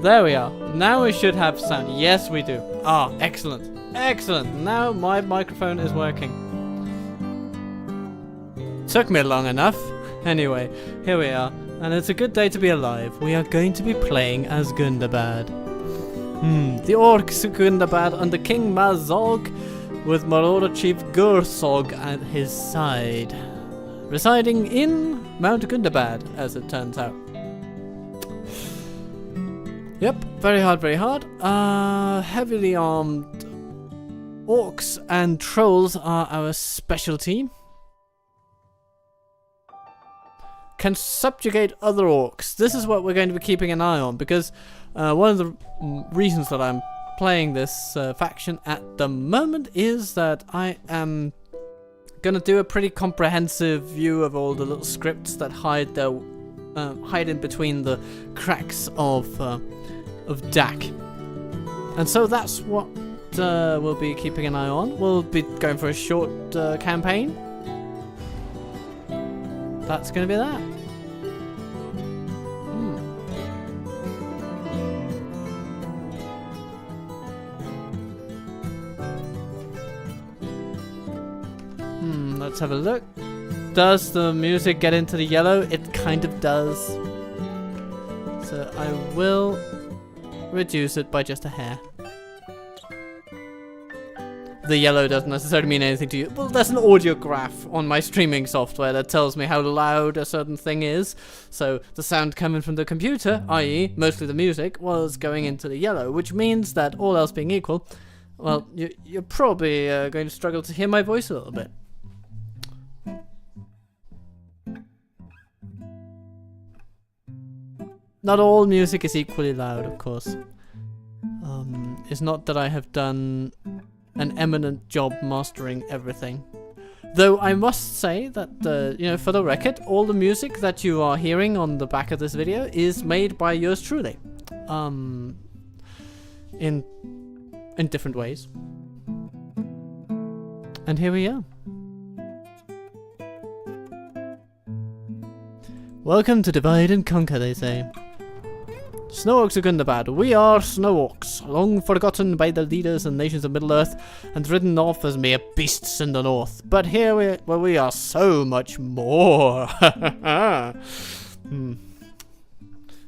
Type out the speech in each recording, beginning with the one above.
There we are. Now we should have sound. Yes, we do. Ah, excellent. Excellent. Now my microphone is working. Took me long enough. Anyway, here we are. And it's a good day to be alive. We are going to be playing as Gundabad. The orcs of Gundabad under King Mazog with Marauder Chief Gursog at his side. Residing in Mount Gundabad, as it turns out. Yep, very hard, very hard. Heavily armed orcs and trolls are our specialty. Can subjugate other orcs. This is what we're going to be keeping an eye on, because one of the reasons that I'm playing this faction at the moment is that I am going to do a pretty comprehensive view of all the little scripts that hide in between the cracks of DAC. And so that's what we'll be keeping an eye on. We'll be going for a short campaign. That's going to be that. Let's have a look. Does the music get into the yellow? It kind of does. So I will reduce it by just a hair. The yellow doesn't necessarily mean anything to you. Well, there's an audio graph on my streaming software that tells me how loud a certain thing is. So the sound coming from the computer, i.e. mostly the music, was going into the yellow, which means that all else being equal, well, you're probably going to struggle to hear my voice a little bit. Not all music is equally loud, of course. It's not that I have done an eminent job mastering everything. Though I must say that, you know, for the record, all the music that you are hearing on the back of this video is made by yours truly. In different ways. And here we are. Welcome to Divide and Conquer, they say. Snow Orcs of Gundabad. We are Snow Orcs, long forgotten by the leaders and nations of Middle-earth, and ridden off as mere beasts in the north. But here we are so much more.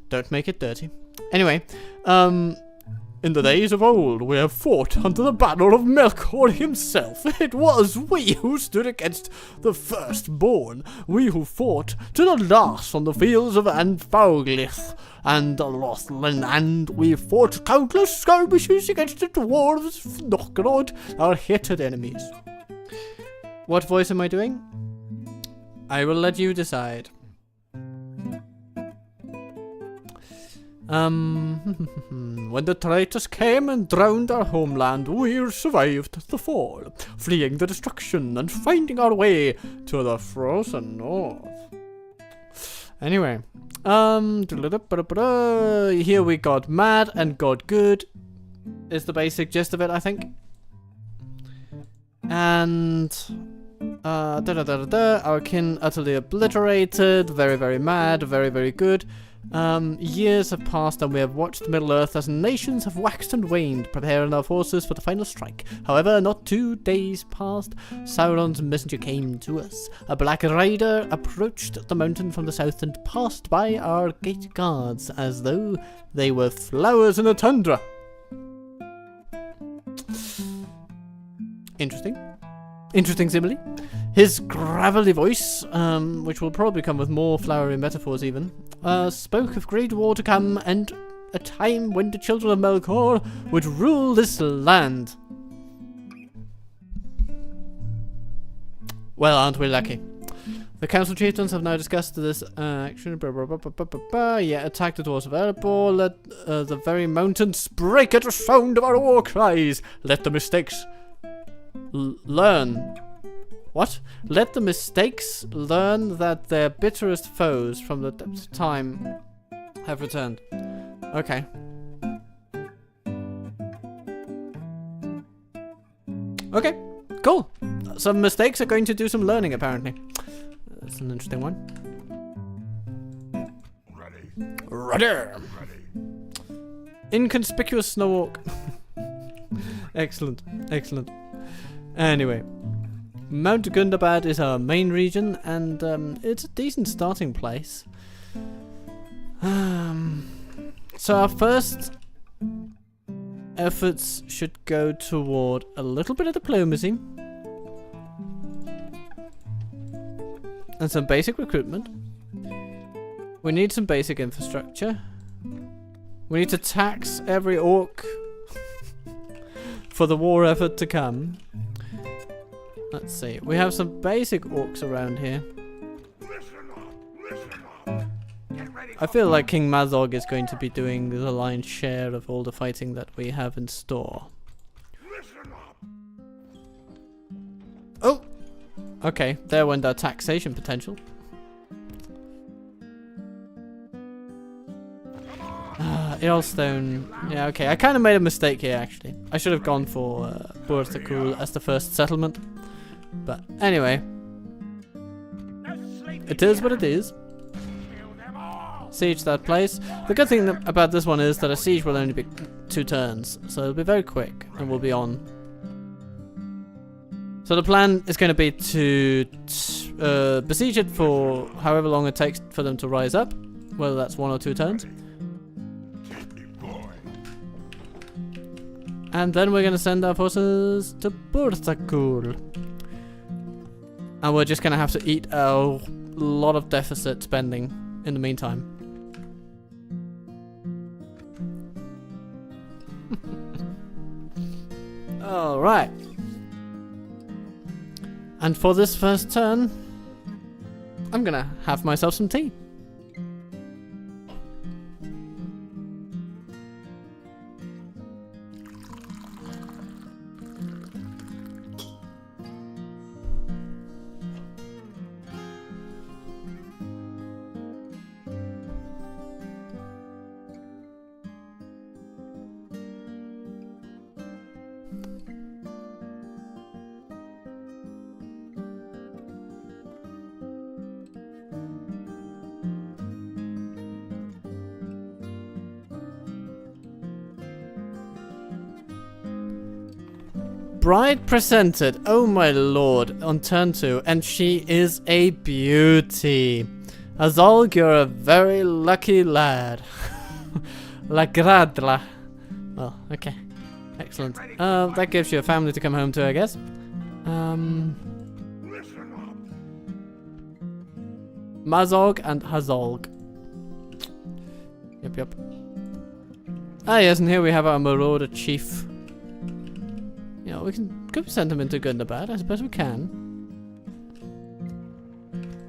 Don't make it dirty. Anyway, in the days of old, we have fought under the banner of Melkor himself. It was we who stood against the firstborn, we who fought to the last on the fields of Anfauglich and Lothlin, and we fought countless skirmishes against the dwarves of Nockrod, our hated enemies. What voice am I doing? I will let you decide. When the traitors came and drowned our homeland, we survived the fall, fleeing the destruction and finding our way to the frozen north. Anyway, Here we got mad and got good. Is the basic gist of it, I think. And our kin utterly obliterated. Very, very mad. Very, very good. Years have passed and we have watched Middle-earth as nations have waxed and waned, preparing our forces for the final strike. However, not 2 days passed, Sauron's messenger came to us. A black rider approached the mountain from the south and passed by our gate guards as though they were flowers in a tundra. Interesting. Interesting simile. His gravelly voice, which will probably come with more flowery metaphors even, spoke of great war to come and a time when the children of Melkor would rule this land. Well, aren't we lucky? The council chieftains have now discussed this action. Yeah, attack the dwarves of Erebor. Let the very mountains break at the sound of our war cries. Let the mistakes learn. What? Let the mistakes learn that their bitterest foes from the depths of time have returned. Okay. Okay, cool. Some mistakes are going to do some learning, apparently. That's an interesting one. Ready. Inconspicuous snow walk. Excellent. Excellent. Anyway. Mount Gundabad is our main region, and it's a decent starting place. So our first efforts should go toward a little bit of diplomacy and some basic recruitment. We need some basic infrastructure. We need to tax every orc for the war effort to come. Let's see. We have some basic orcs around here. I feel like King Mazog is going to be doing the lion's share of all the fighting that we have in store. Oh! Okay, there went our taxation potential. Earlstone. Yeah, okay. I kind of made a mistake here, actually. I should have gone for Burthakul as the first settlement. But anyway, it is what it is. Siege that place. The good thing about this one is that a siege will only be 2 turns, so it'll be very quick and we'll be on. So the plan is going to be to besiege it for however long it takes for them to rise up, whether that's 1 or 2 turns. And then we're going to send our forces to Burthakul. And we're just going to have to eat a lot of deficit spending in the meantime. Alright. And for this first turn, I'm going to have myself some tea. Bride presented, oh my lord, on turn 2, and she is a beauty. Azalg, you're a very lucky lad. La Gradla. Well, okay. Excellent. That gives you a family to come home to, I guess. Mazog and Hazalg. Yep. Ah yes, and here we have our marauder chief. You know, we could send him into Gundabad. I suppose we can.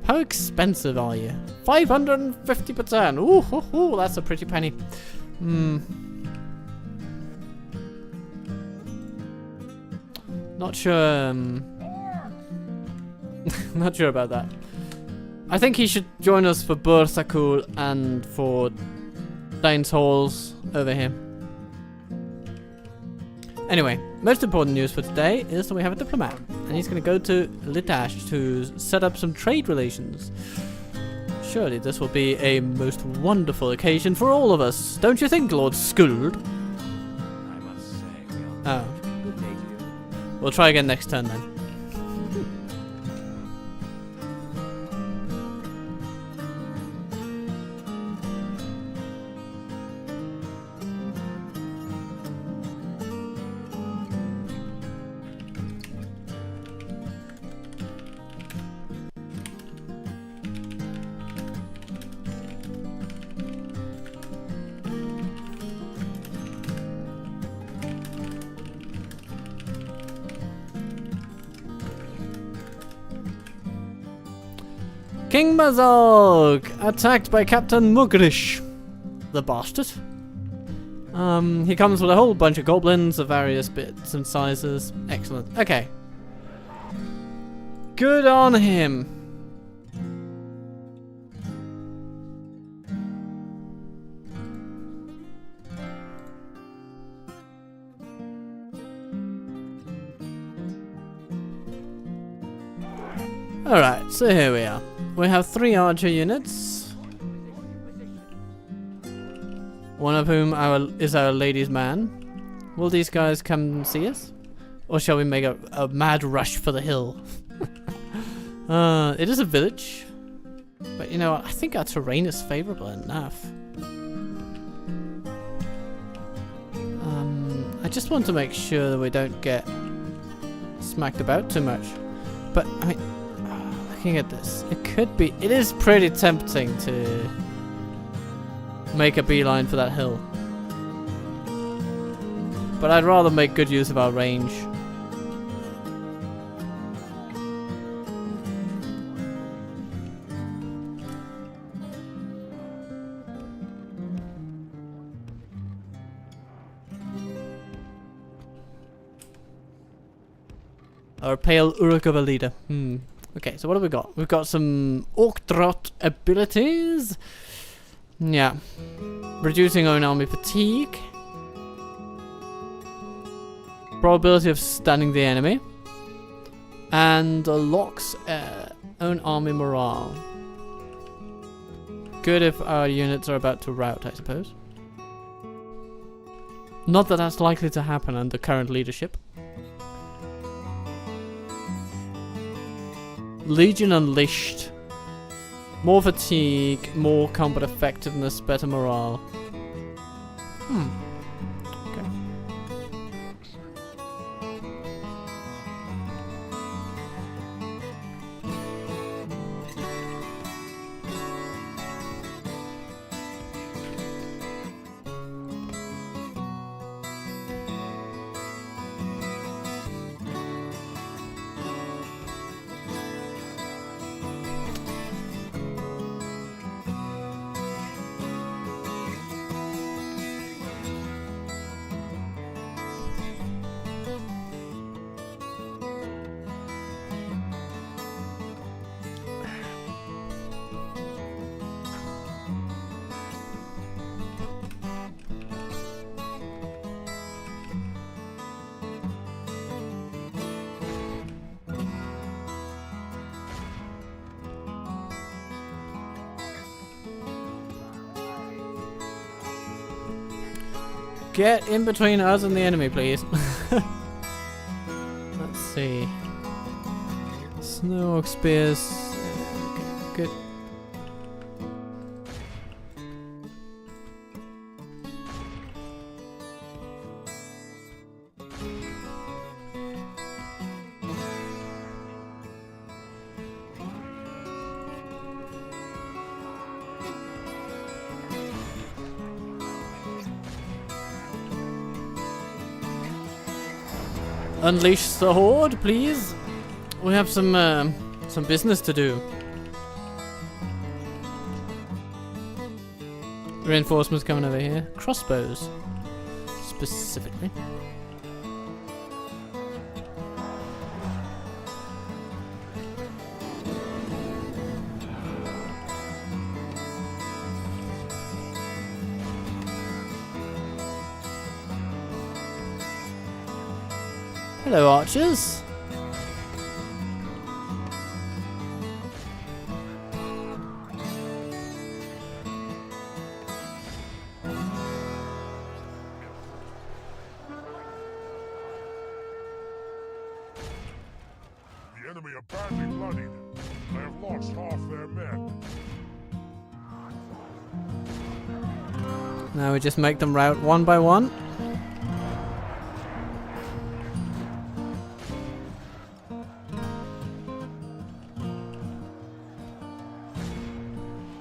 How expensive are you? 550 per turn. Ooh, that's a pretty penny. Not sure. Not sure about that. I think he should join us for Bursakul and for Dane's Halls over here. Anyway, most important news for today is that we have a diplomat. And he's going to go to Litash to set up some trade relations. Surely this will be a most wonderful occasion for all of us. Don't you think, Lord Skuld? I must say, Oh. good day to you. We'll try again next turn then. King Mazog! Attacked by Captain Mugrish. The bastard. He comes with a whole bunch of goblins of various bits and sizes. Excellent. Okay. Good on him. Alright, so here we are. We have 3 archer units. One of whom is our ladies' man. Will these guys come see us? Or shall we make a mad rush for the hill? It is a village. But you know what? I think our terrain is favorable enough. I just want to make sure that we don't get smacked about too much. But, I mean... looking at this, it is pretty tempting to make a beeline for that hill. But I'd rather make good use of our range. Our pale Uruk of a leader. Okay, so what have we got? We've got some Orkdrot abilities. Yeah. Reducing own army fatigue. Probability of stunning the enemy. And locks own army morale. Good if our units are about to rout, I suppose. Not that that's likely to happen under current leadership. Legion Unleashed. More fatigue, more combat effectiveness, better morale. Okay. Get in between us and the enemy, please. Let's see. Snow Oak Spears. Okay, good. Unleash the horde, please. We have some business to do. Reinforcements coming over here. Crossbows, specifically. Hello, archers. The enemy are badly bloodied. They have lost half their men. Now we just make them rout one by one.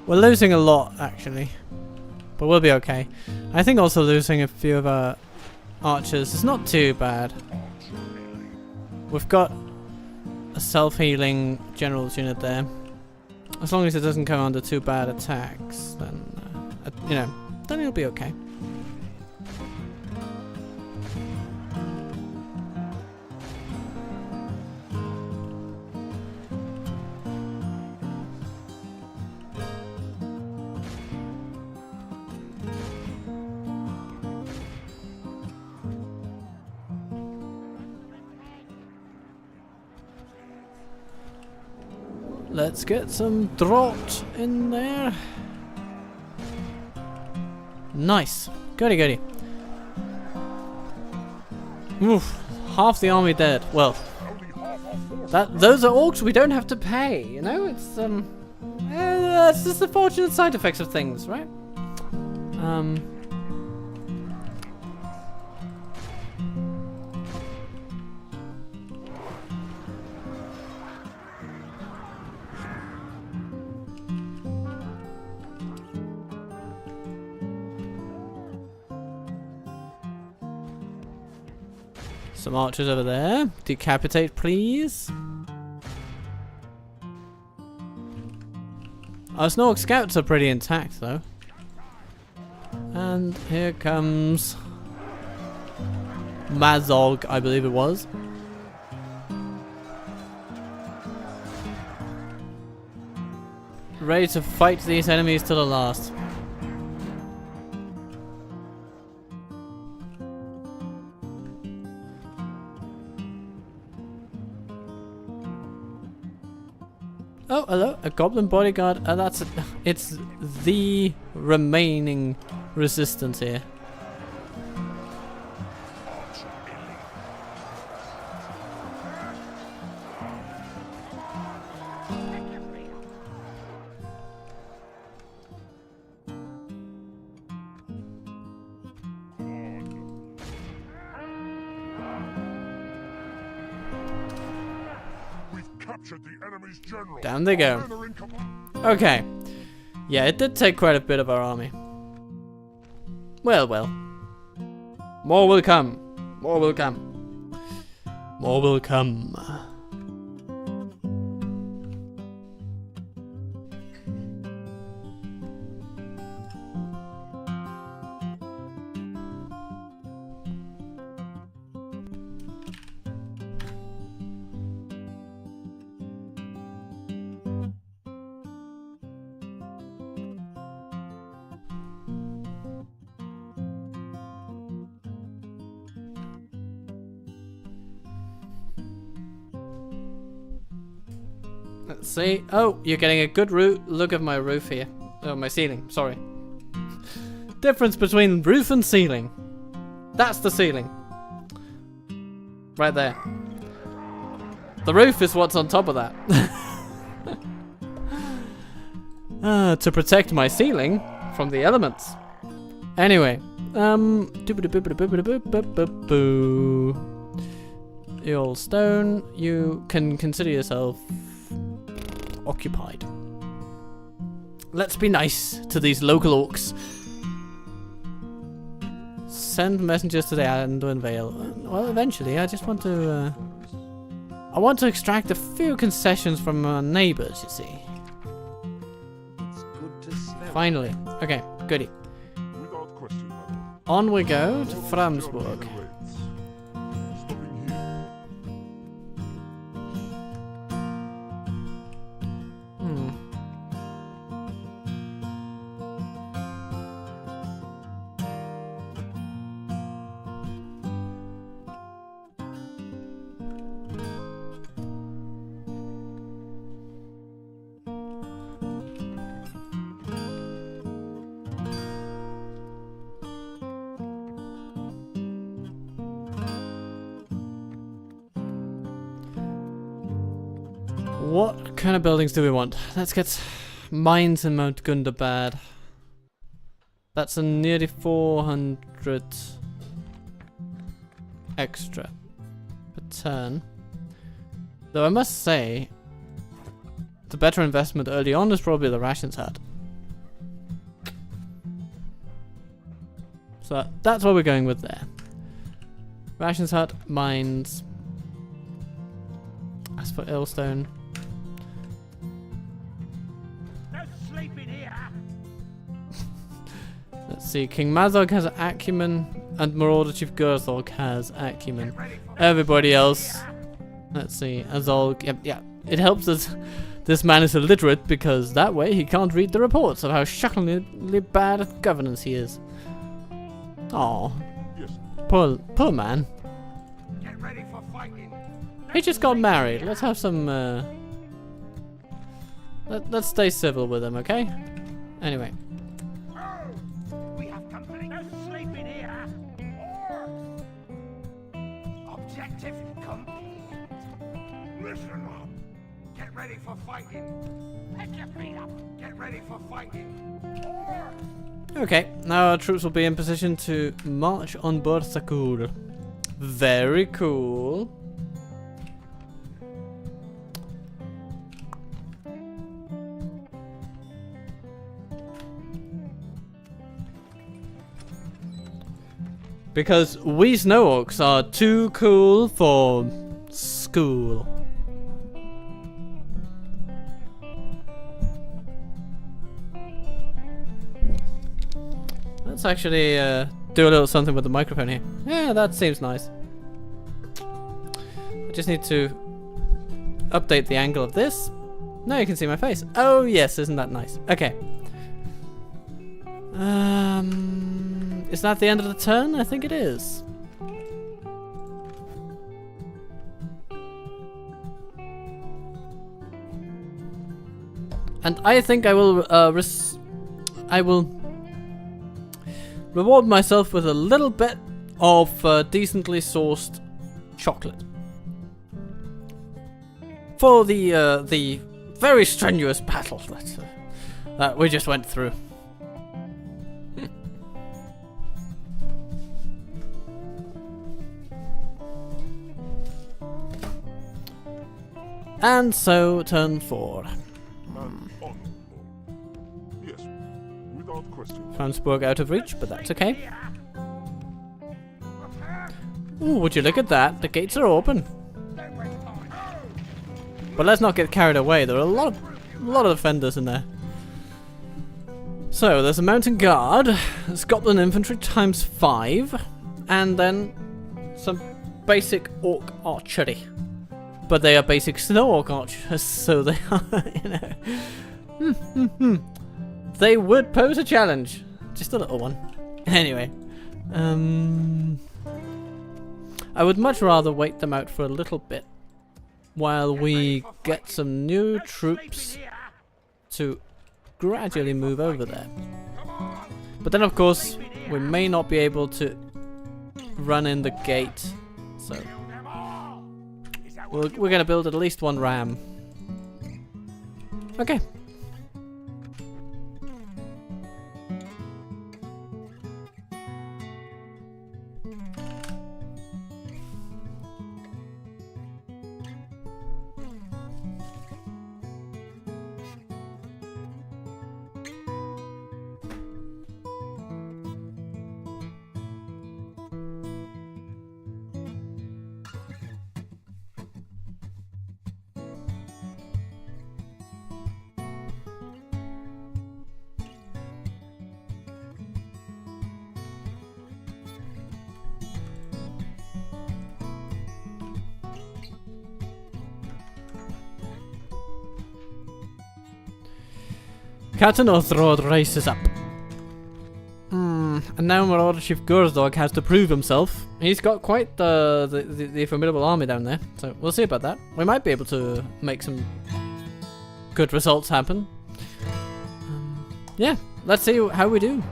We're losing a lot, actually. But we'll be okay. I think also losing a few of our archers is not too bad. We've got a self-healing general's unit there. As long as it doesn't come under too bad attacks, then, you know, then it'll be okay. Let's get some draught in there. Nice. Goody goody. Oof. Half the army dead. Well, those are orcs we don't have to pay, you know? It's just the fortunate side effects of things, right? Some archers over there. Decapitate, please. Our Snork scouts are pretty intact, though. And here comes Mazog, I believe it was. Ready to fight these enemies to the last. Oh, hello, a goblin bodyguard. It's the remaining resistance here. The enemy's general. Down they go. Okay. Yeah, it did take quite a bit of our army. Well, well. More will come. More will come. More will come. Let's see. Oh, you're getting a good look at my roof here. Oh, my ceiling. Sorry. Difference between roof and ceiling. That's the ceiling. Right there. The roof is what's on top of that. To protect my ceiling from the elements. Anyway. You old stone. You can consider yourself occupied. Let's be nice to these local orcs. Send messengers to the Anduin Vale. Well, eventually, I just want to I want to extract a few concessions from our neighbors, you see. It's good to smell. Finally. Okay, goody. Without question, madam. On we go to Framsburg. Stopping here. What kind of buildings do we want? Let's get mines in Mount Gundabad. That's a nearly 400 extra per turn. Though I must say, the better investment early on is probably the rations hut. So that's what we're going with there. Rations hut, mines. As for Illstone, let's see, King Mazog has acumen, and Marauder Chief Gurzog has acumen. Everybody else, let's see, Azog, yeah, it helps that this man is illiterate, because that way he can't read the reports of how shockingly bad at governance he is. Aw, Yes. poor man. Get ready for fighting. He just got married, let's have some, let's stay civil with him, okay? Anyway. We have company. No sleeping here. Objective complete. Listen up. Get ready for fighting. Pick your feet up. Get ready for fighting. Okay, now our troops will be in position to march on Borsakur. Very cool. Because we snow orcs are too cool for school. Let's actually do a little something with the microphone here. Yeah, that seems nice. I just need to update the angle of this. Now you can see my face. Oh yes, isn't that nice? Okay. Is that the end of the turn? I think it is. And I think I will reward myself with a little bit of decently sourced chocolate for the very strenuous battle that we just went through. And so, turn 4. Honorable. Yes, without question. Franzburg out of reach, but that's okay. Ooh, would you look at that? The gates are open. But let's not get carried away. There are a lot of defenders in there. So there's a mountain guard, Scotland infantry times 5, and then some basic orc archery. But they are basic snow orc archers, so they are, you know. They would pose a challenge. Just a little one. Anyway. I would much rather wait them out for a little bit while we get some new troops to gradually move over there. But then of course, we may not be able to run in the gate, so we're going to build at least one ram. Okay. Captain Othrod races up. And now Marauder Chief Gurzog has to prove himself. He's got quite the formidable army down there, so we'll see about that. We might be able to make some good results happen. Yeah, let's see how we do.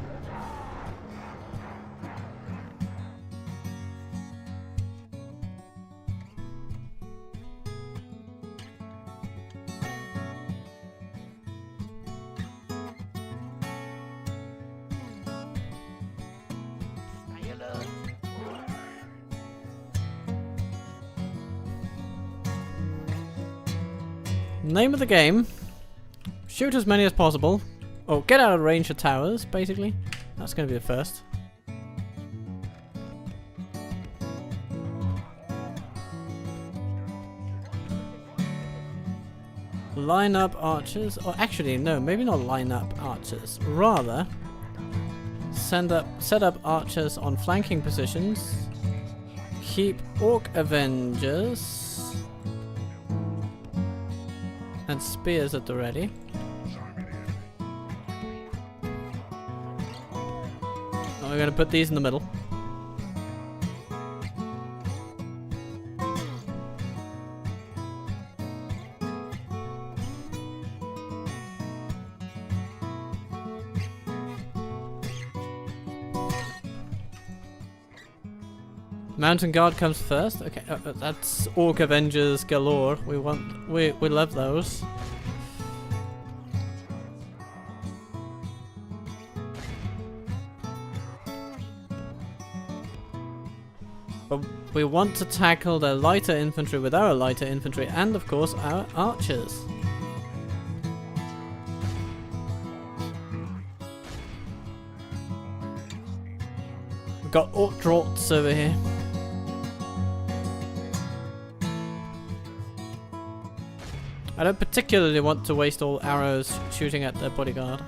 Name of the game. Shoot as many as possible. Oh, get out of range of towers, basically. That's going to be the first. Line up archers. Or actually, no, maybe not line up archers. Rather, set up archers on flanking positions. Keep orc avengers and spears at the ready. We're going to put these in the middle. Mountain Guard comes first. Okay, that's Orc Avengers galore. We love those. But we want to tackle the lighter infantry with our lighter infantry and of course our archers. We've got Orc Draughts over here. I don't particularly want to waste all arrows shooting at their bodyguard.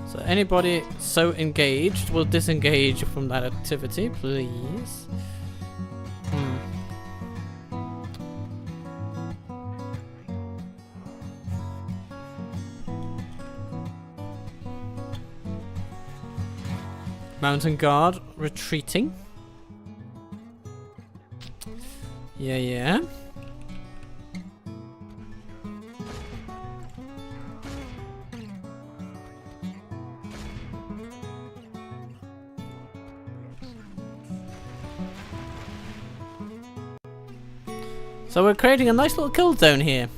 So anybody so engaged will disengage from that activity, please. Mountain Guard retreating. Yeah. So we're creating a nice little kill zone here.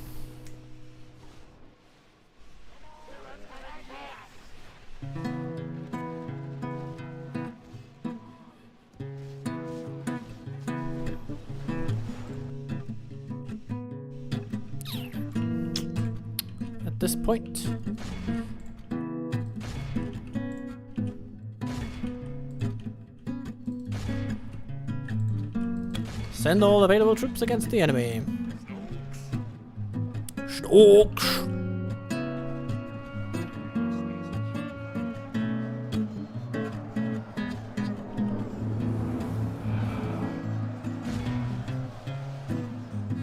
At this point. Send all available troops against the enemy. Storks!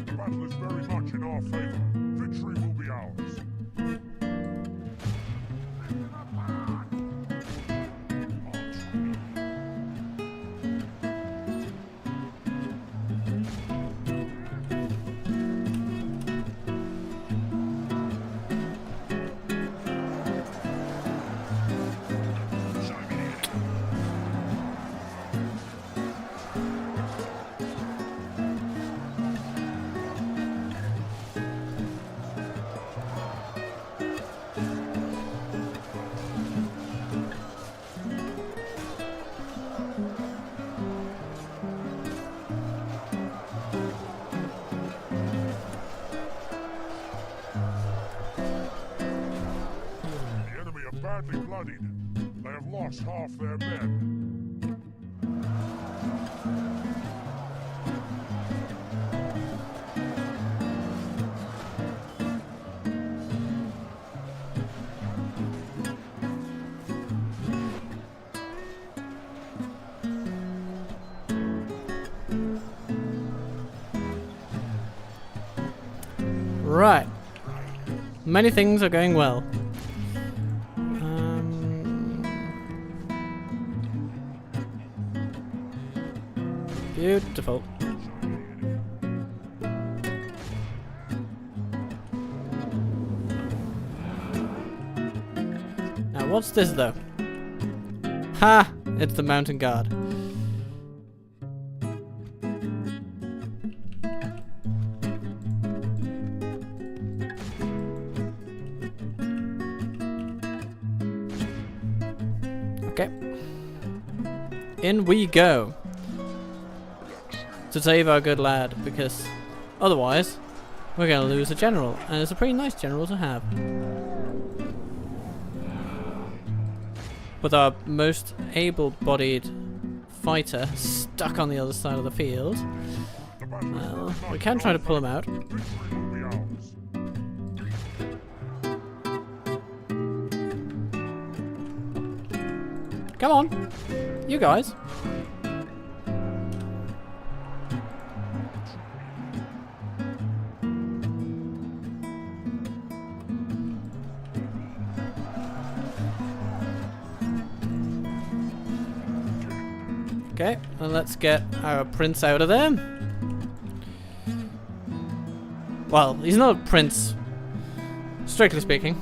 The battle is very much in our favor. Victory will be ours. Badly bloodied. They have lost half their men. Right. Many things are going well. Beautiful. Now what's this though? Ha! It's the Mountain Guard. Okay. In we go. To save our good lad, because otherwise we're gonna lose a general, and it's a pretty nice general to have. With our most able-bodied fighter stuck on the other side of the field, well, we can try to pull him out. Victory will be ours. Come on, you guys. Okay, and let's get our prince out of there. Well, he's not a prince, strictly speaking.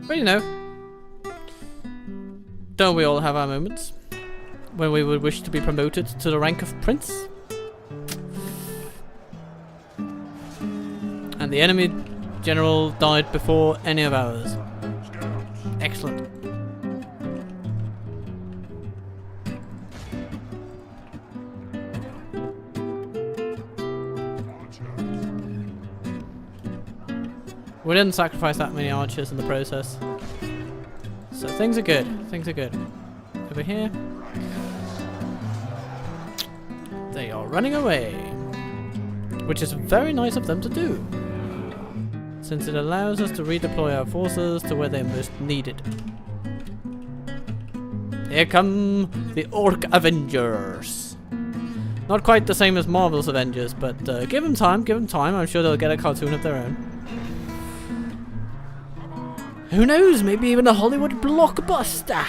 But you know, don't we all have our moments when we would wish to be promoted to the rank of prince? And the enemy general died before any of ours. Excellent. We didn't sacrifice that many archers in the process. So things are good. Things are good. Over here. They are running away. Which is very nice of them to do, since it allows us to redeploy our forces to where they're most needed. Here come the Orc Avengers. Not quite the same as Marvel's Avengers, but give them time, give them time. I'm sure they'll get a cartoon of their own. Who knows, maybe even a Hollywood blockbuster.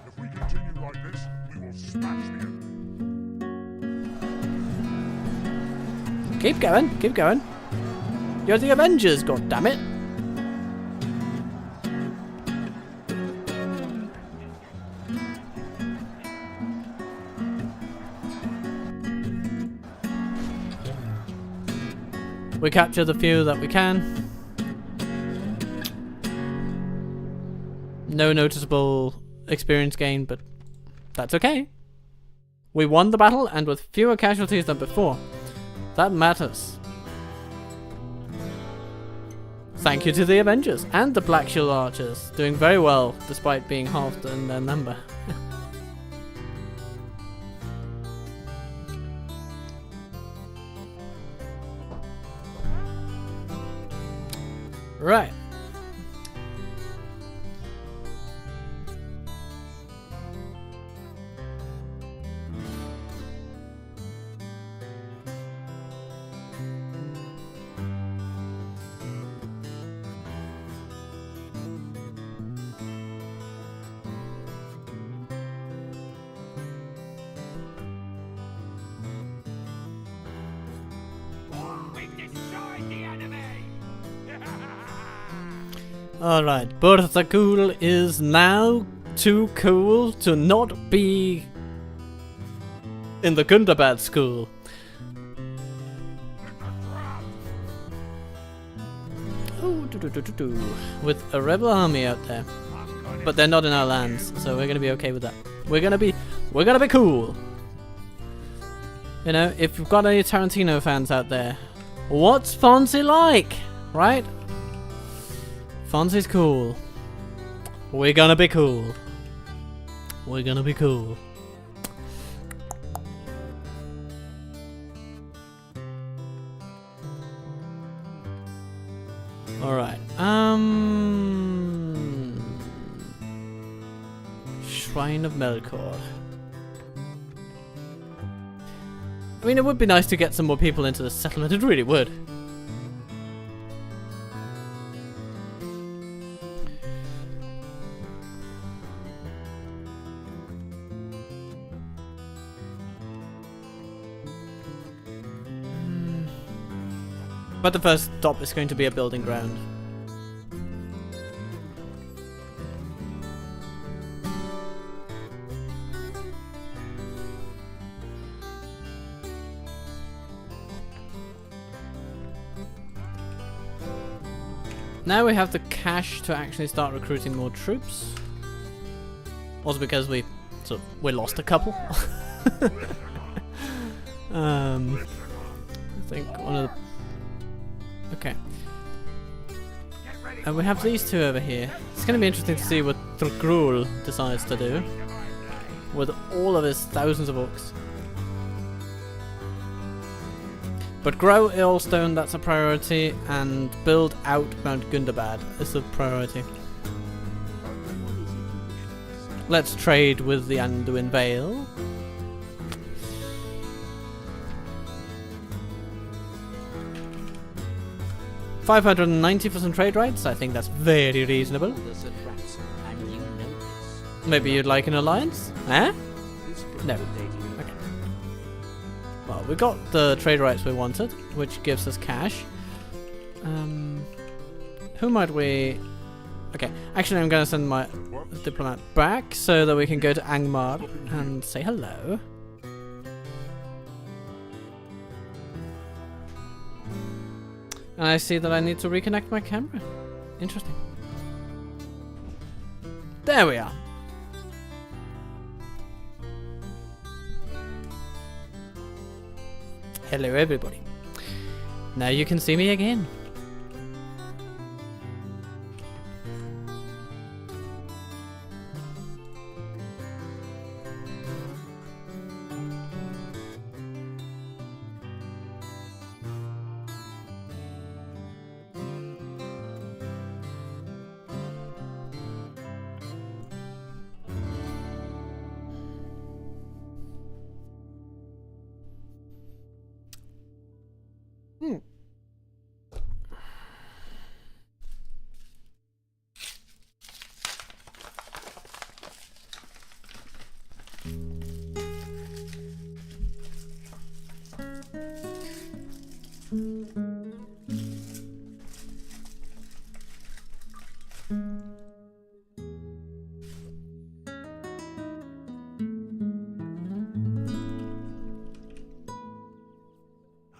If we continue like this, we will smash the enemy. Keep going, keep going. You're the Avengers, goddammit. We capture the few that we can. No noticeable experience gain, but that's okay. We won the battle and with fewer casualties than before. That matters. Thank you to the Avengers and the Black Shield Archers, doing very well despite being halved in their number. Right. We've destroyed the enemy! Alright, Bertha Cool is now too cool to not be in the Gundabad school. Oh, with a rebel army out there. But they're not in our lands, so we're gonna be okay with that. We're gonna be cool. You know, if you've got any Tarantino fans out there, what's Fonzie like? Right? Fonzie's cool. We're gonna be cool. We're gonna be cool. Alright, Shrine of Melkor. I mean, it would be nice to get some more people into the settlement, it really would. But the first stop is going to be a building ground. now we have the cash to actually start recruiting more troops. Also because we lost a couple. I think one of the... Okay. And we have these two over here. It's going to be interesting to see what Thrgrul decides to do with all of his thousands of orcs. But grow Earlstone, that's a priority, and build out Mount Gundabad is a priority. Let's trade with the Anduin Vale. $590 for some trade rights. I think that's very reasonable. Maybe you'd like an alliance? Eh? No. Okay. Well, we got the trade rights we wanted, which gives us cash. Who might we... Okay, actually I'm gonna send my diplomat back so that we can go to Angmar and say hello. And I see that I need to reconnect my camera. Interesting. There we are. Hello everybody. Now you can see me again.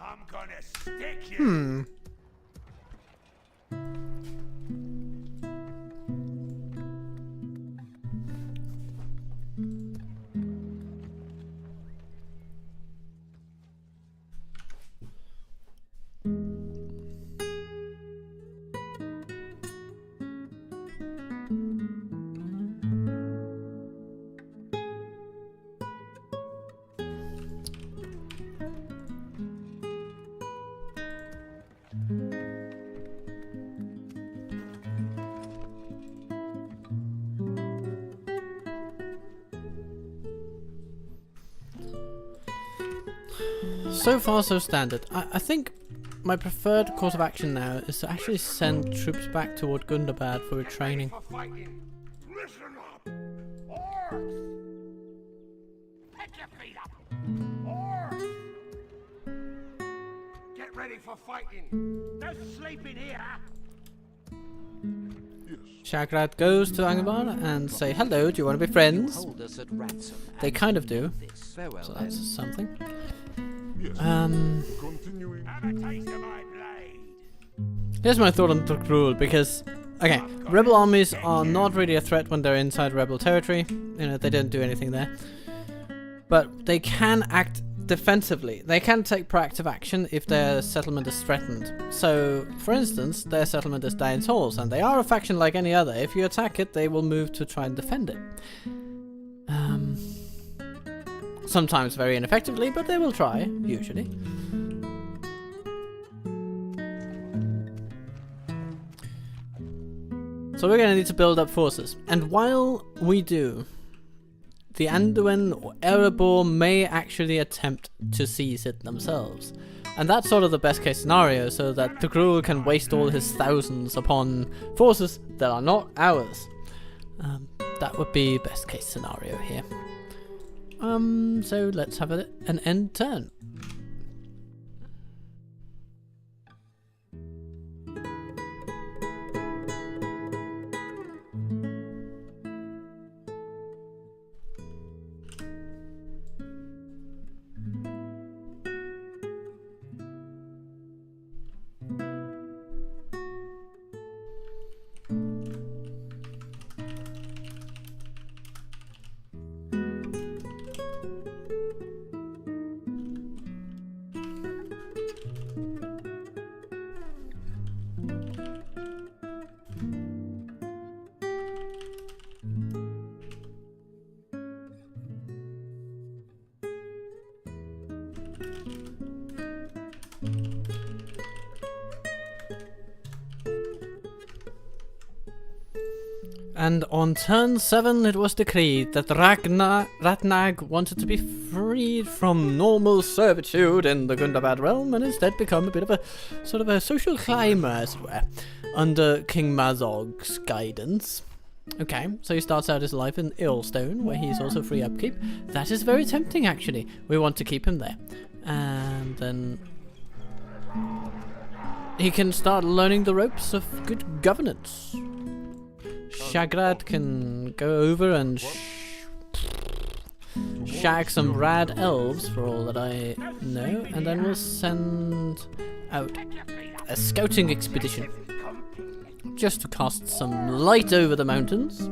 I'm gonna stick you. So far, so standard. I think my preferred course of action now is to actually send troops back toward Gundabad for retraining. For fighting. Listen up. Orcs. Pick your feet up. Orcs. Get ready for fighting. No sleeping here. Shagrat goes to Angmar and say, hello, do you want to be friends? They kind of do. So that's something. Continuing. Have a taste of my blade. Here's my thought on Thrgrul, because, okay, rebel armies are not really a threat when they're inside rebel territory. You know, they don't do anything there. But they can act defensively. They can take proactive action if their settlement is threatened. So, for instance, their settlement is Dain's Halls, and they are a faction like any other. If you attack it, they will move to try and defend it. Sometimes very ineffectively, but they will try, usually. So we're going to need to build up forces. And while we do, the Anduin or Erebor may actually attempt to seize it themselves. And that's sort of the best case scenario, so that Thrgrul can waste all his thousands upon forces that are not ours. That would be best case scenario here. So let's have an end turn. And on turn 7 it was decreed that Ratnag wanted to be freed from normal servitude in the Gundabad realm and instead become a bit of a sort of a social climber, as it were, under King Mazog's guidance. Okay, so he starts out his life in Earlstone, where he's also free upkeep. That is very tempting, actually. We want to keep him there. And then he can start learning the ropes of good governance. Shagrad can go over and shag some rad elves, for all that I know, and then we'll send out a scouting expedition just to cast some light over the mountains.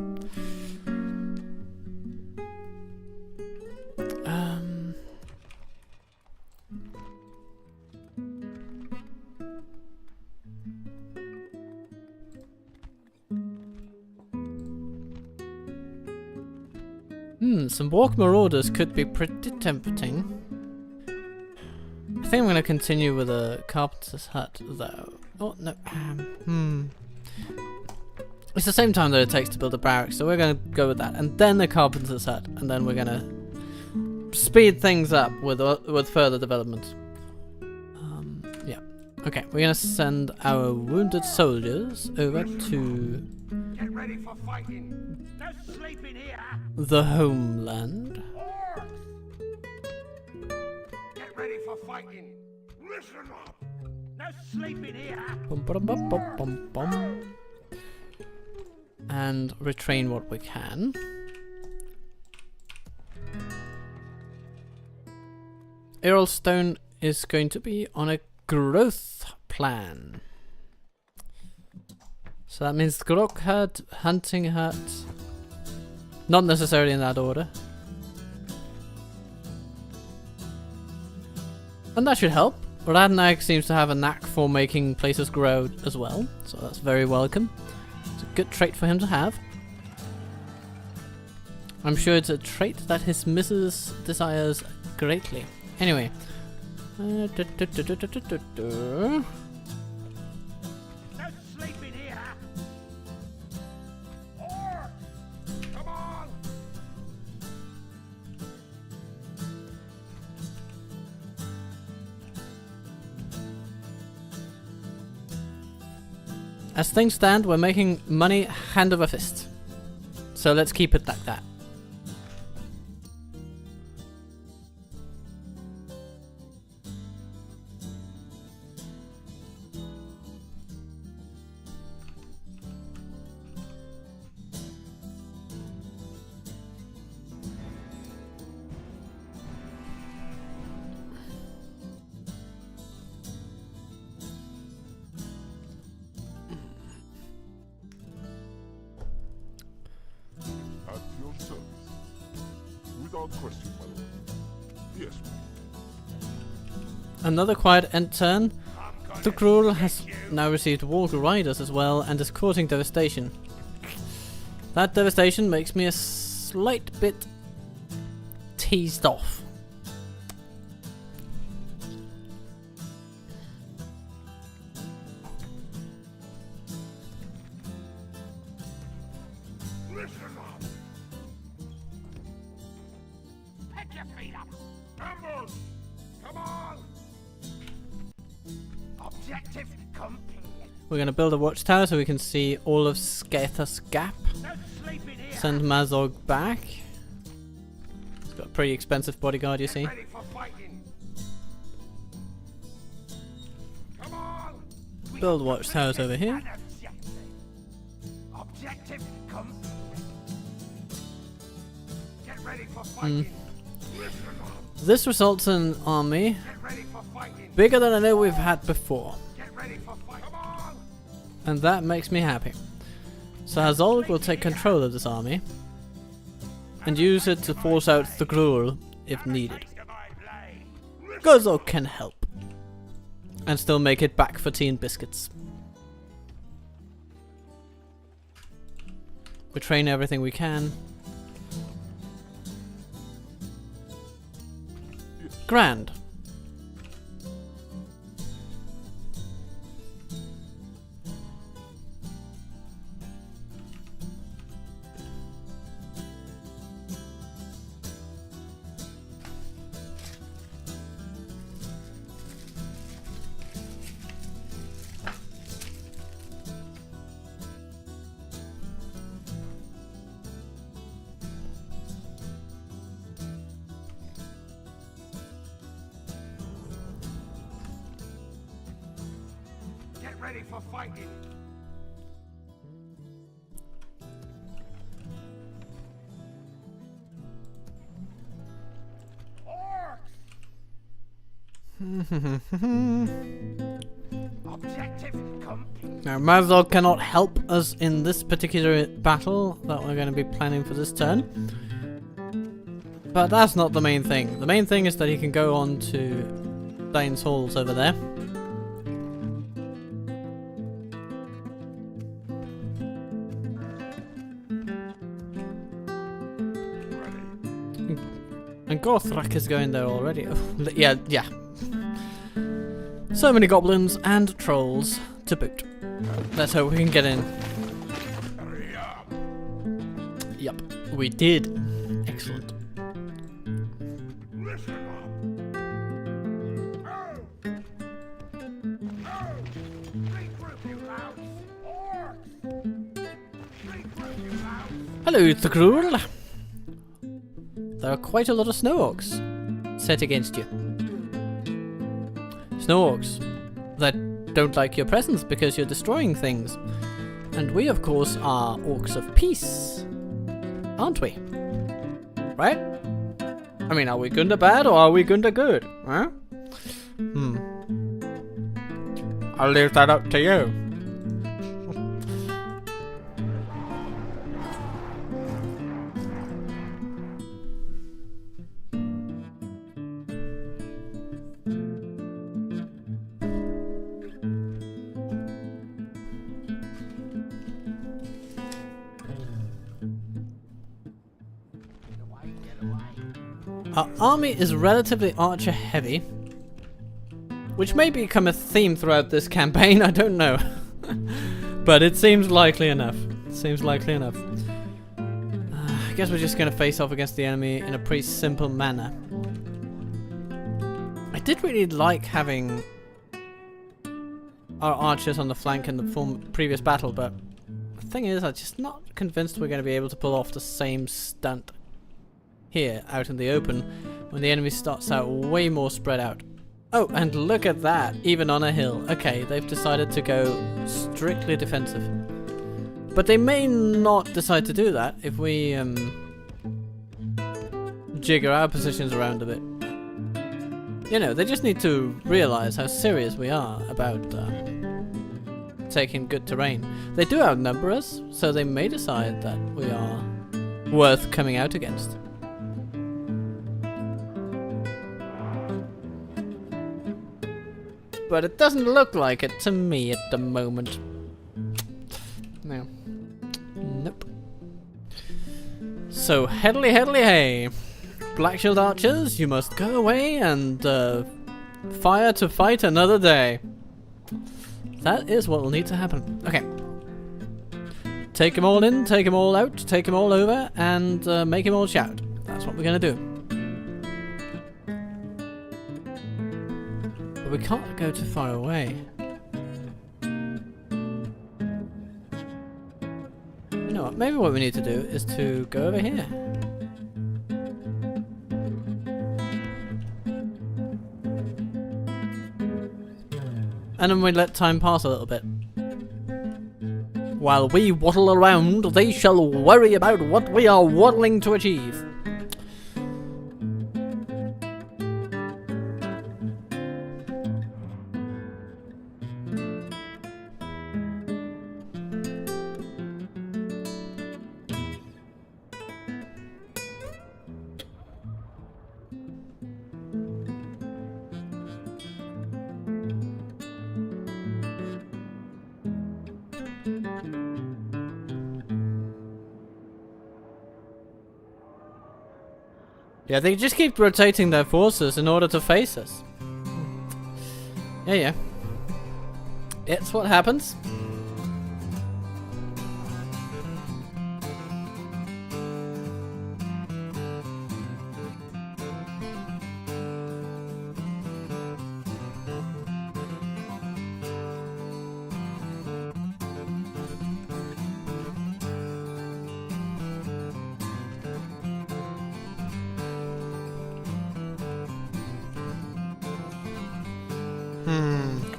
Some walk marauders could be pretty tempting. I think I'm going to continue with a carpenter's hut, though. Oh, no. It's the same time that it takes to build a barracks, so we're going to go with that. And then the carpenter's hut, and then we're going to speed things up with further development. Yeah. Okay, we're going to send our wounded soldiers over to... Get ready for fighting. No sleeping here. The homeland. Get ready for fighting. Listen up. No sleeping here. Bum, bum, bum, bum, bum, bum. And retrain what we can. Earlstone is going to be on a growth plan. So that means Grok hut, hunting hut. Not necessarily in that order. And that should help. Radnag seems to have a knack for making places grow as well, so that's very welcome. It's a good trait for him to have. I'm sure it's a trait that his missus desires greatly. Anyway. As things stand, we're making money hand over fist. So let's keep it like that. Question, my lord. Yes. Another quiet end turn. The Gruul has now received Walk Riders as well and is causing devastation. That devastation makes me a slight bit teased off. We're going to build a watchtower so we can see all of Scathus Gap. Send Mazog back. He's got a pretty expensive bodyguard, you see. Build watchtowers over here. This results in an army bigger than I know we've had before. And that makes me happy. So Hazolg will take control of this army and use it to force out the Gruul if needed. Gozog can help and still make it back for tea and biscuits. We train everything we can. Grand. ready for fighting. Objective complete. Now, Mazog cannot help us in this particular battle that we're going to be planning for this turn. But that's not the main thing. The main thing is that he can go on to Dane's halls over there. And Gorthrak is going there already. Oh, yeah. So many goblins and trolls to boot. Let's hope we can get in. Yup, we did. Excellent. Hello, Thrul. There are quite a lot of snow orcs set against you. Snow orcs that don't like your presence because you're destroying things. And we, of course, are orcs of peace, aren't we? Right? I mean, are we Gundabad or are we Gundagood? Huh? I'll leave that up to you. Our army is relatively archer heavy, which may become a theme throughout this campaign, I don't know. But it seems likely enough. I guess we're just going to face off against the enemy in a pretty simple manner. I did really like having our archers on the flank in the previous battle, but the thing is, I'm just not convinced we're going to be able to pull off the same stunt here out in the open when the enemy starts out way more spread out. Oh, and look at that, even on a hill. Okay, they've decided to go strictly defensive. But they may not decide to do that if we jigger our positions around a bit. You know, they just need to realize how serious we are about taking good terrain. They do outnumber us, so they may decide that we are worth coming out against. But it doesn't look like it to me at the moment. No. Nope. So, headly hey. Black Shield Archers, you must go away and fire to fight another day. That is what will need to happen. Okay. Take them all in, take them all out, take them all over, and make them all shout. That's what we're going to do. But we can't go too far away. You know what? Maybe what we need to do is to go over here. And then we let time pass a little bit. While we waddle around, they shall worry about what we are waddling to achieve. Yeah, they just keep rotating their forces in order to face us. Yeah. It's what happens.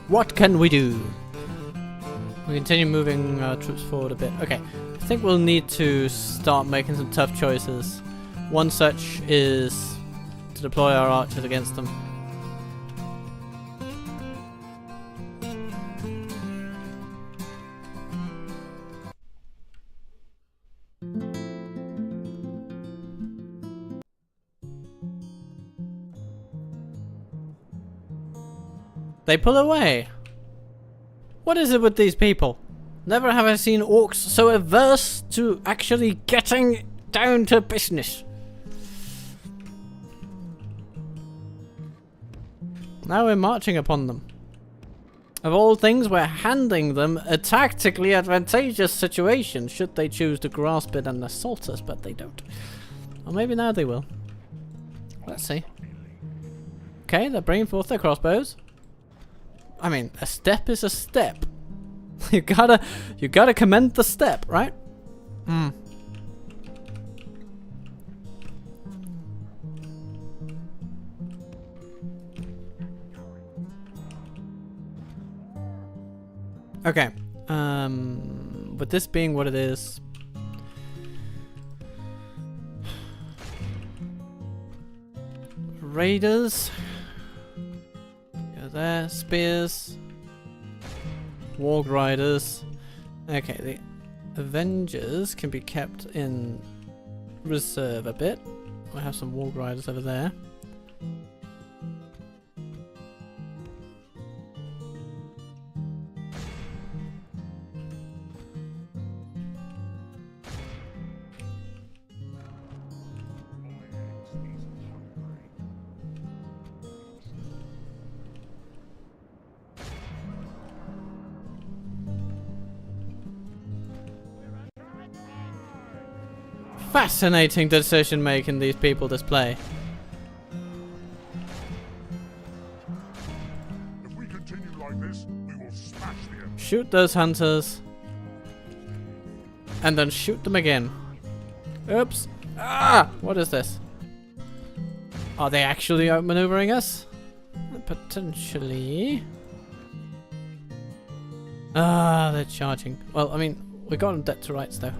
What can we do? We continue moving our troops forward a bit. Okay, I think we'll need to start making some tough choices. One such is to deploy our archers against them. They pull away. What is it with these people? Never have I seen orcs so averse to actually getting down to business. Now we're marching upon them. Of all things, we're handing them a tactically advantageous situation should they choose to grasp it and assault us, but they don't. Or maybe now they will. Let's see. Okay, they're bringing forth their crossbows. I mean, a step is a step. you gotta commend the step, right? Hmm. Okay. With this being what it is, raiders. Go there. Spears. Warg riders. Okay, the Avengers can be kept in reserve a bit. I have some Warg riders over there. Fascinating decision making these people display. If we continue like this, we will smash the enemy. Shoot those hunters. And then shoot them again. Oops. Ah! What is this? Are they actually outmaneuvering us? Potentially. Ah, they're charging. Well, I mean, we got them dead to rights though.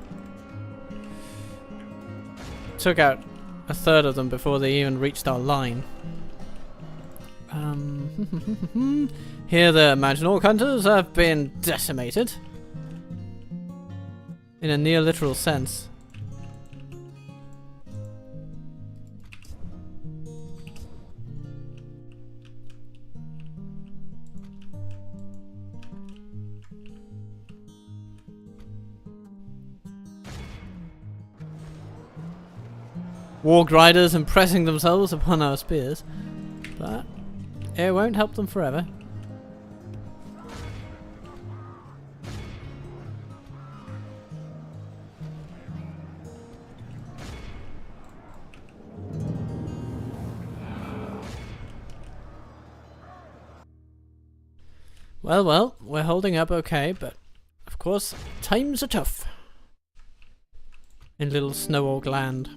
Took out a third of them before they even reached our line. Here the imaginal hunters have been decimated. In a near literal sense. Warg riders impressing themselves upon our spears, but it won't help them forever. Well, we're holding up okay, but of course, times are tough in little Snow Orc land.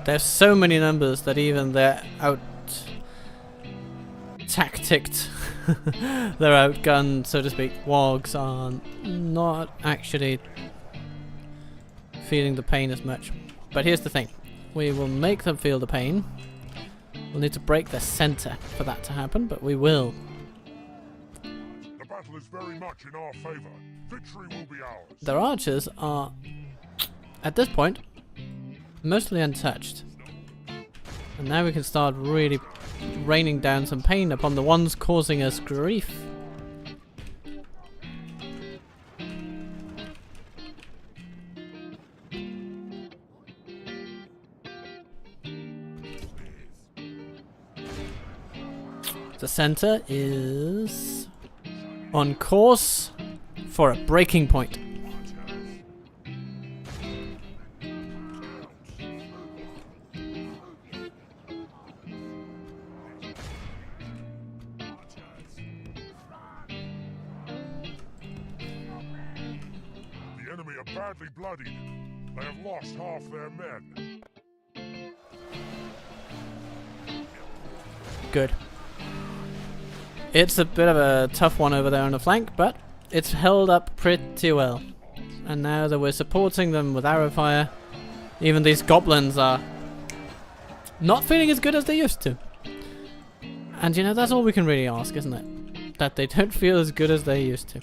There's so many numbers that even they're out tacticked, they're outgunned, so to speak. Wargs are not actually feeling the pain as much. But here's the thing. We will make them feel the pain. We'll need to break their center for that to happen, but we will. The battle is very much in our favor. Victory will be ours. Their archers are, at this point, mostly untouched. And now we can start really raining down some pain upon the ones causing us grief. The center is on course for a breaking point. The enemy are badly bloodied. They have lost half their men. Good. It's a bit of a tough one over there on the flank, but it's held up pretty well. And now that we're supporting them with arrow fire, even these goblins are not feeling as good as they used to. And you know, that's all we can really ask, isn't it? That they don't feel as good as they used to.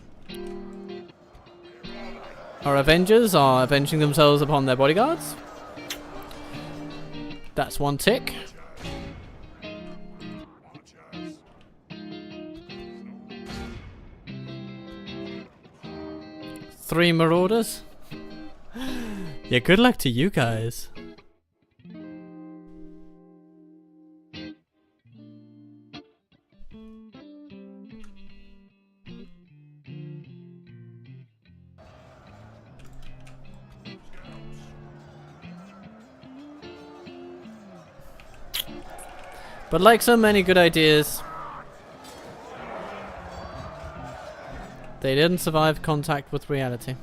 Our Avengers are avenging themselves upon their bodyguards. That's one tick. 3 marauders. Yeah, good luck to you guys. But like so many good ideas, they didn't survive contact with reality.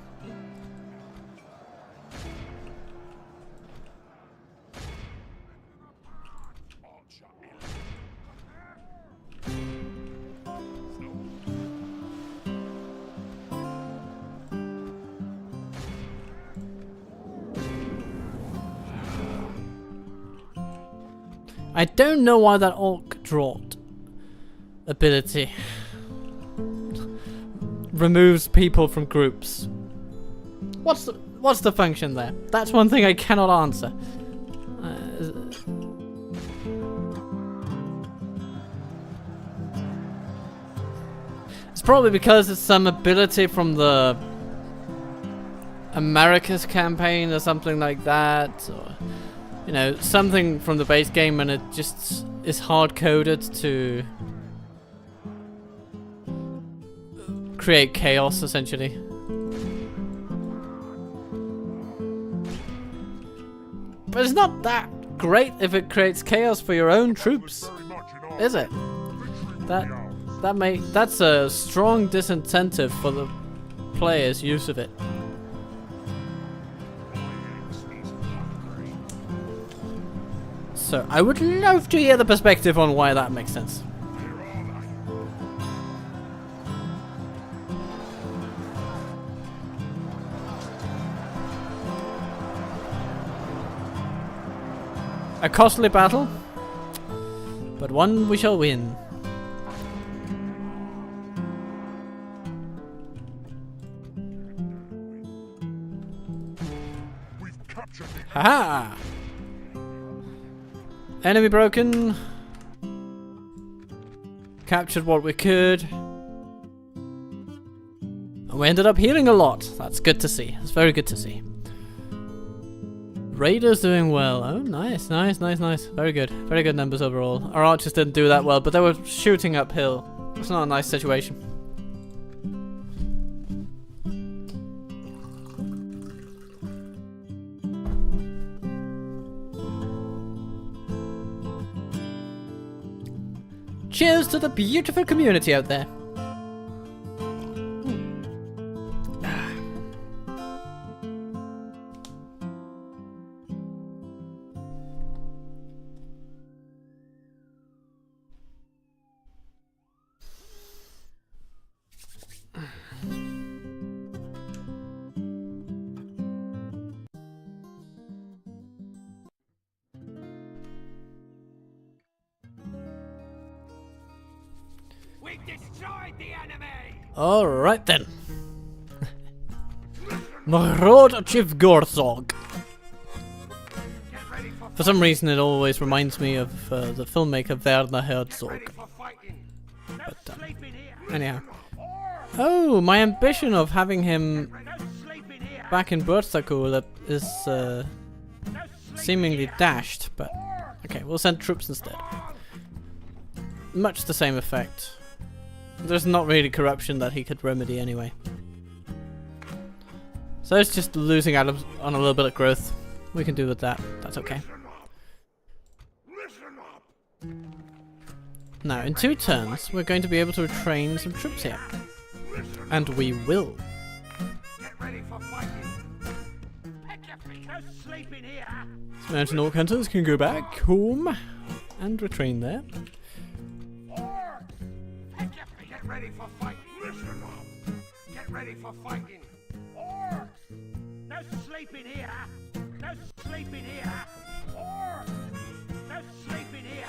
I don't know why that orc dropped ability removes people from groups. What's the function there? That's one thing I cannot answer. It's probably because it's some ability from the America's campaign or something like that, or you know, something from the base game, and it just is hard-coded to create chaos, essentially. But it's not that great if it creates chaos for your own troops, is it? That's a strong disincentive for the players' use of it. So I would love to hear the perspective on why that makes sense. A costly battle, but one we shall win. Haha! Enemy broken. Captured what we could. And we ended up healing a lot. That's good to see. It's very good to see. Raiders doing well. Oh, nice, nice, nice, nice. Very good. Very good numbers overall. Our archers didn't do that well, but they were shooting uphill. It's not a nice situation. Cheers to the beautiful community out there. We destroyed the enemy! Alright then. Marauder Chief Gorzog. Get ready For some reason it always reminds me of the filmmaker Werner Herzog. for fighting. No But, sleeping here. Anyhow. Oh, my ambition of having him No sleeping here. back in Berthaku is seemingly dashed, but okay, we'll send troops instead. much the same effect. There's not really corruption that he could remedy anyway. So it's just losing out on a little bit of growth. We can do with that. That's okay. Listen up. Now, in 2 turns, we're going to be able to train some troops here. And we will. Get ready for fighting. Pick your feet. No sleeping here. So mountain orc hunters can go back home and retrain there. Orcs. Pick your feet. Get ready for fighting. Listen up. Get ready for fighting. Orcs. No sleeping here. No sleeping here. Orcs. No sleeping here.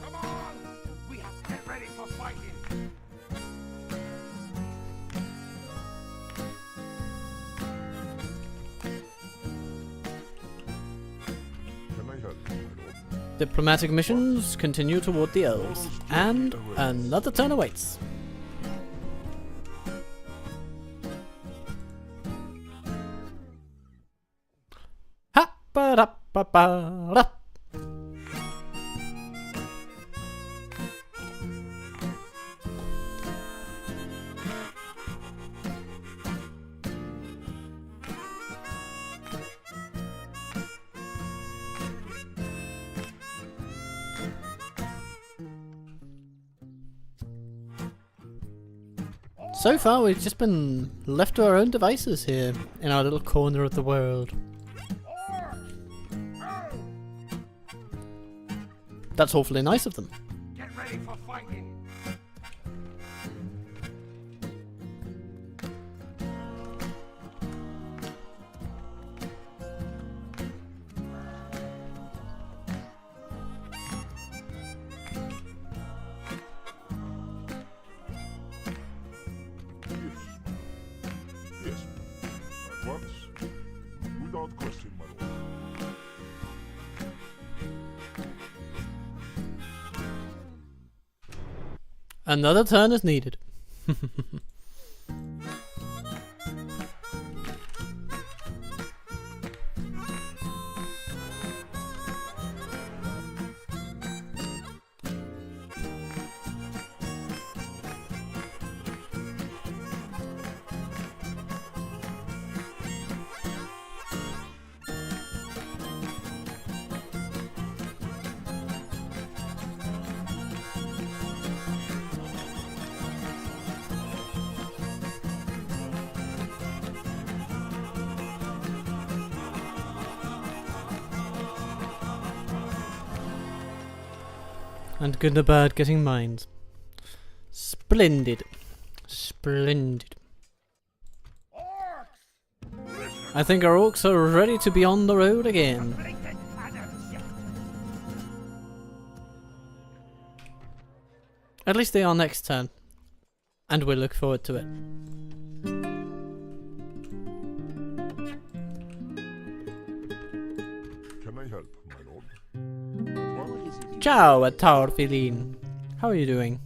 Come on. We have to get ready for fighting. Can I help you, my lord? Diplomatic missions continue toward the elves. And another turn awaits. Ha ba da ba ba da. So far, we've just been left to our own devices here in our little corner of the world. That's awfully nice of them. Get ready for fighting. Yes. At once. Without question, my lord. Another turn is needed. And Gundabad getting mines. Splendid. Splendid. I think our orcs are ready to be on the road again. At least they are next turn. And we look forward to it. Can I help, my lord? At once. Ciao, Taurfilin. How are you doing?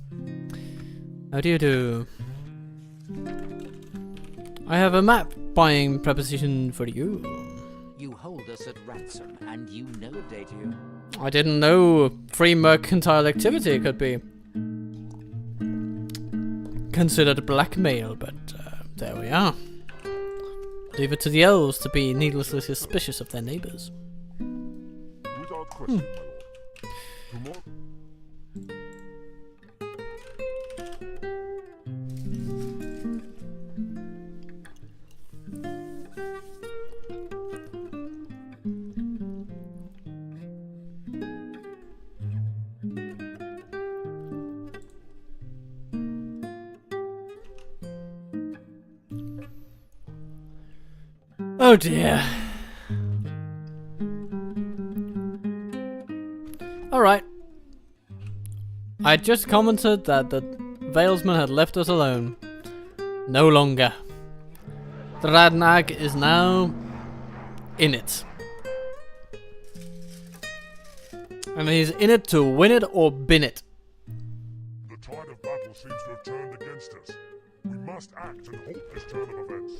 How do you do? I have a map buying proposition for you. You hold us at ransom, and you know Datu. I didn't know free mercantile activity could be considered blackmail, but there we are. Leave it to the elves to be needlessly suspicious of their neighbours. Without question, my lord. Tomorrow. Oh dear. Alright. I just commented that the Valesman had left us alone. No longer. The Radnag is now in it. And he's in it to win it or bin it. The tide of battle seems to have turned against us. We must act and halt this turn of events.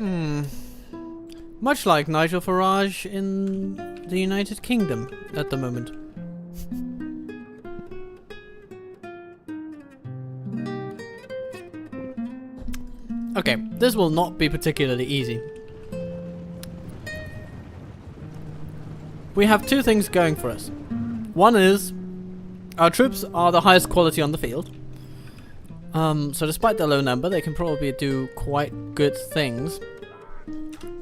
Much like Nigel Farage in the United Kingdom at the moment. Okay, this will not be particularly easy. We have two things going for us. One is, our troops are the highest quality on the field. So despite their low number, they can probably do quite good things.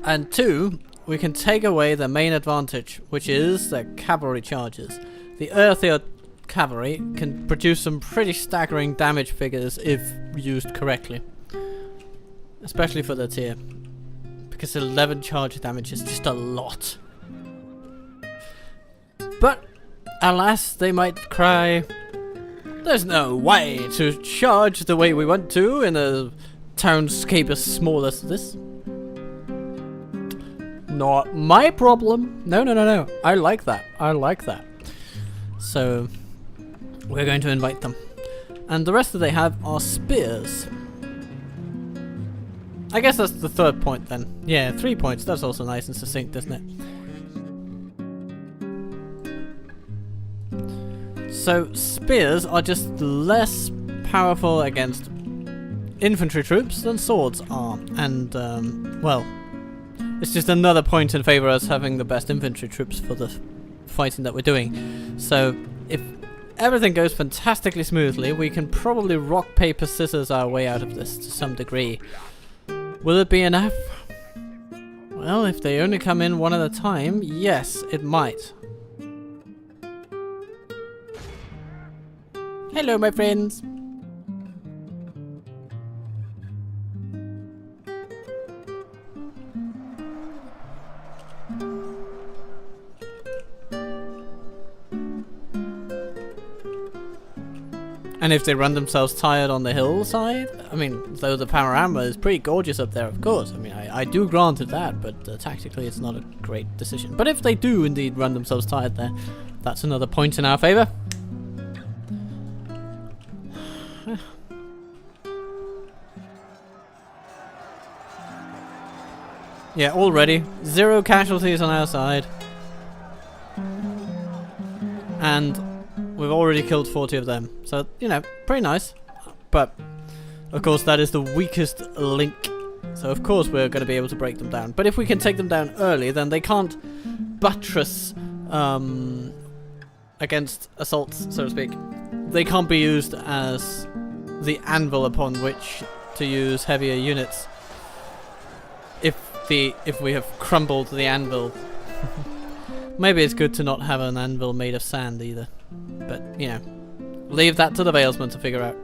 And two, we can take away their main advantage, which is their cavalry charges. The earthier cavalry can produce some pretty staggering damage figures if used correctly. Especially for the tier. Because 11 charge damage is just a lot. But, alas, they might cry, there's no way to charge the way we want to in a townscape as small as this. Not my problem. No. I like that. So, we're going to invite them. And the rest that they have are spears. I guess that's the third point then. Yeah, 3 points. That's also nice and succinct, isn't it? So, spears are just less powerful against infantry troops than swords are. And, well, it's just another point in favour of us having the best infantry troops for the fighting that we're doing. So, if everything goes fantastically smoothly, we can probably rock, paper, scissors our way out of this to some degree. Will it be enough? Well, if they only come in one at a time, yes, it might. Hello, my friends. And if they run themselves tired on the hillside, I mean, though the panorama is pretty gorgeous up there, of course. I mean, I do grant it that, but tactically it's not a great decision. But if they do indeed run themselves tired there, that's another point in our favour. Yeah, already 0 casualties on our side. And we've already killed 40 of them. So, you know, pretty nice. But, of course, that is the weakest link. So, of course, we're going to be able to break them down. But if we can take them down early, then they can't buttress against assaults, so to speak. They can't be used as the anvil upon which to use heavier units. If we have crumbled the anvil. Maybe it's good to not have an anvil made of sand either. But, you know, leave that to the Valesmen to figure out.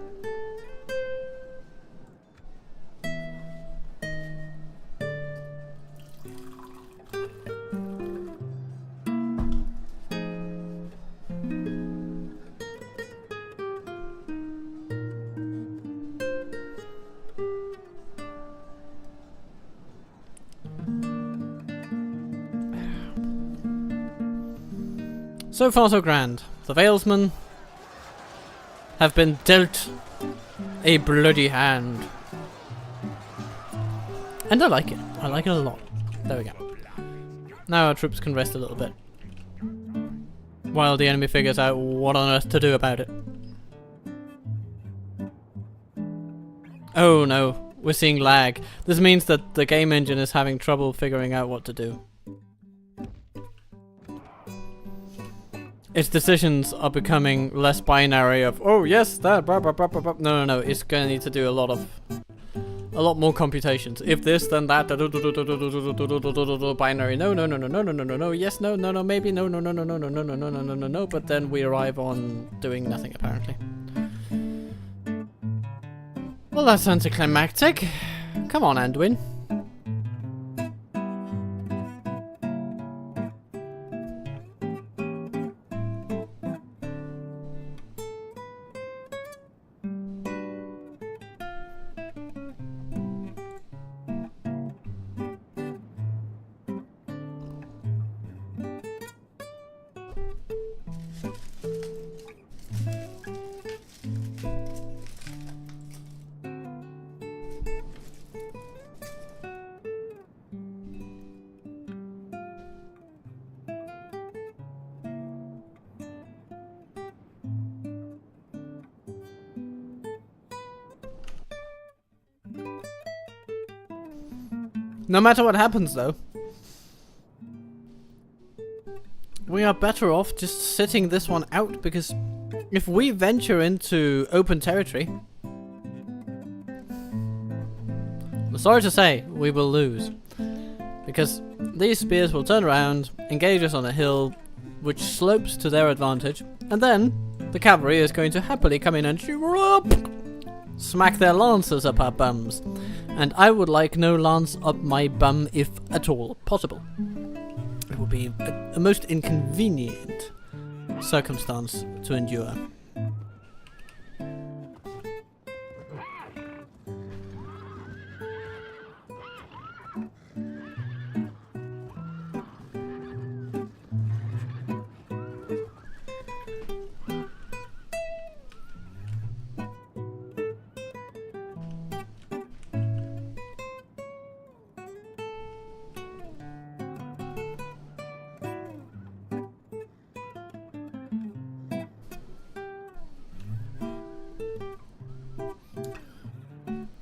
So far so grand. The Valesmen have been dealt a bloody hand. And I like it. I like it a lot. There we go. Now our troops can rest a little bit. While the enemy figures out what on earth to do about it. Oh no, we're seeing lag. This means that the game engine is having trouble figuring out what to do. Its decisions are becoming less binary of, oh yes, that, blah, blah, blah, blah, blah. No, it's going to need to do a lot more computations. If this, then that, binary, no, yes, no, maybe, no, but then we arrive on doing nothing apparently. Well, that's anticlimactic. Come on, Anduin. No matter what happens, though, we are better off just sitting this one out, because if we venture into open territory, I'm sorry to say, we will lose. Because these spears will turn around, engage us on a hill, which slopes to their advantage, and then the cavalry is going to happily come in and smack their lances up our bums. And I would like no lance up my bum if at all possible. It would be a most inconvenient circumstance to endure.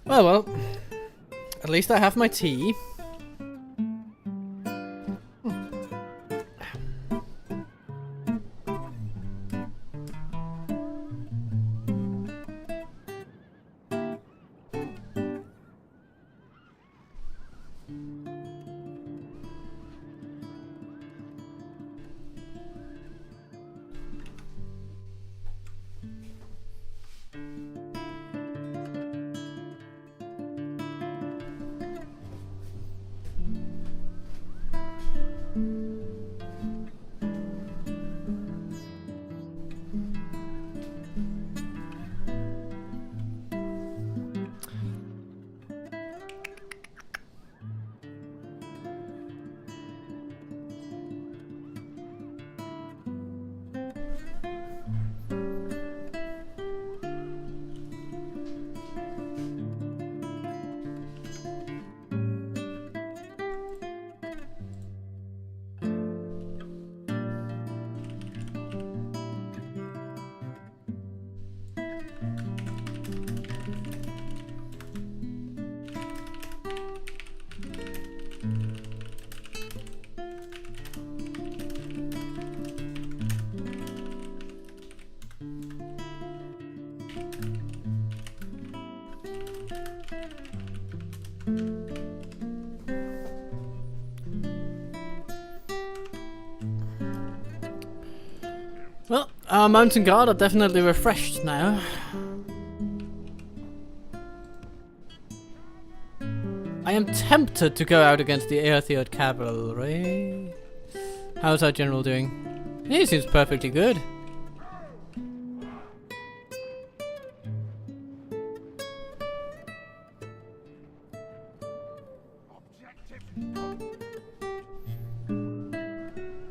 Well, at least I have my tea. Well, our mountain guard are definitely refreshed now. I am tempted to go out against the Aertheod cavalry. How's our general doing? He seems perfectly good.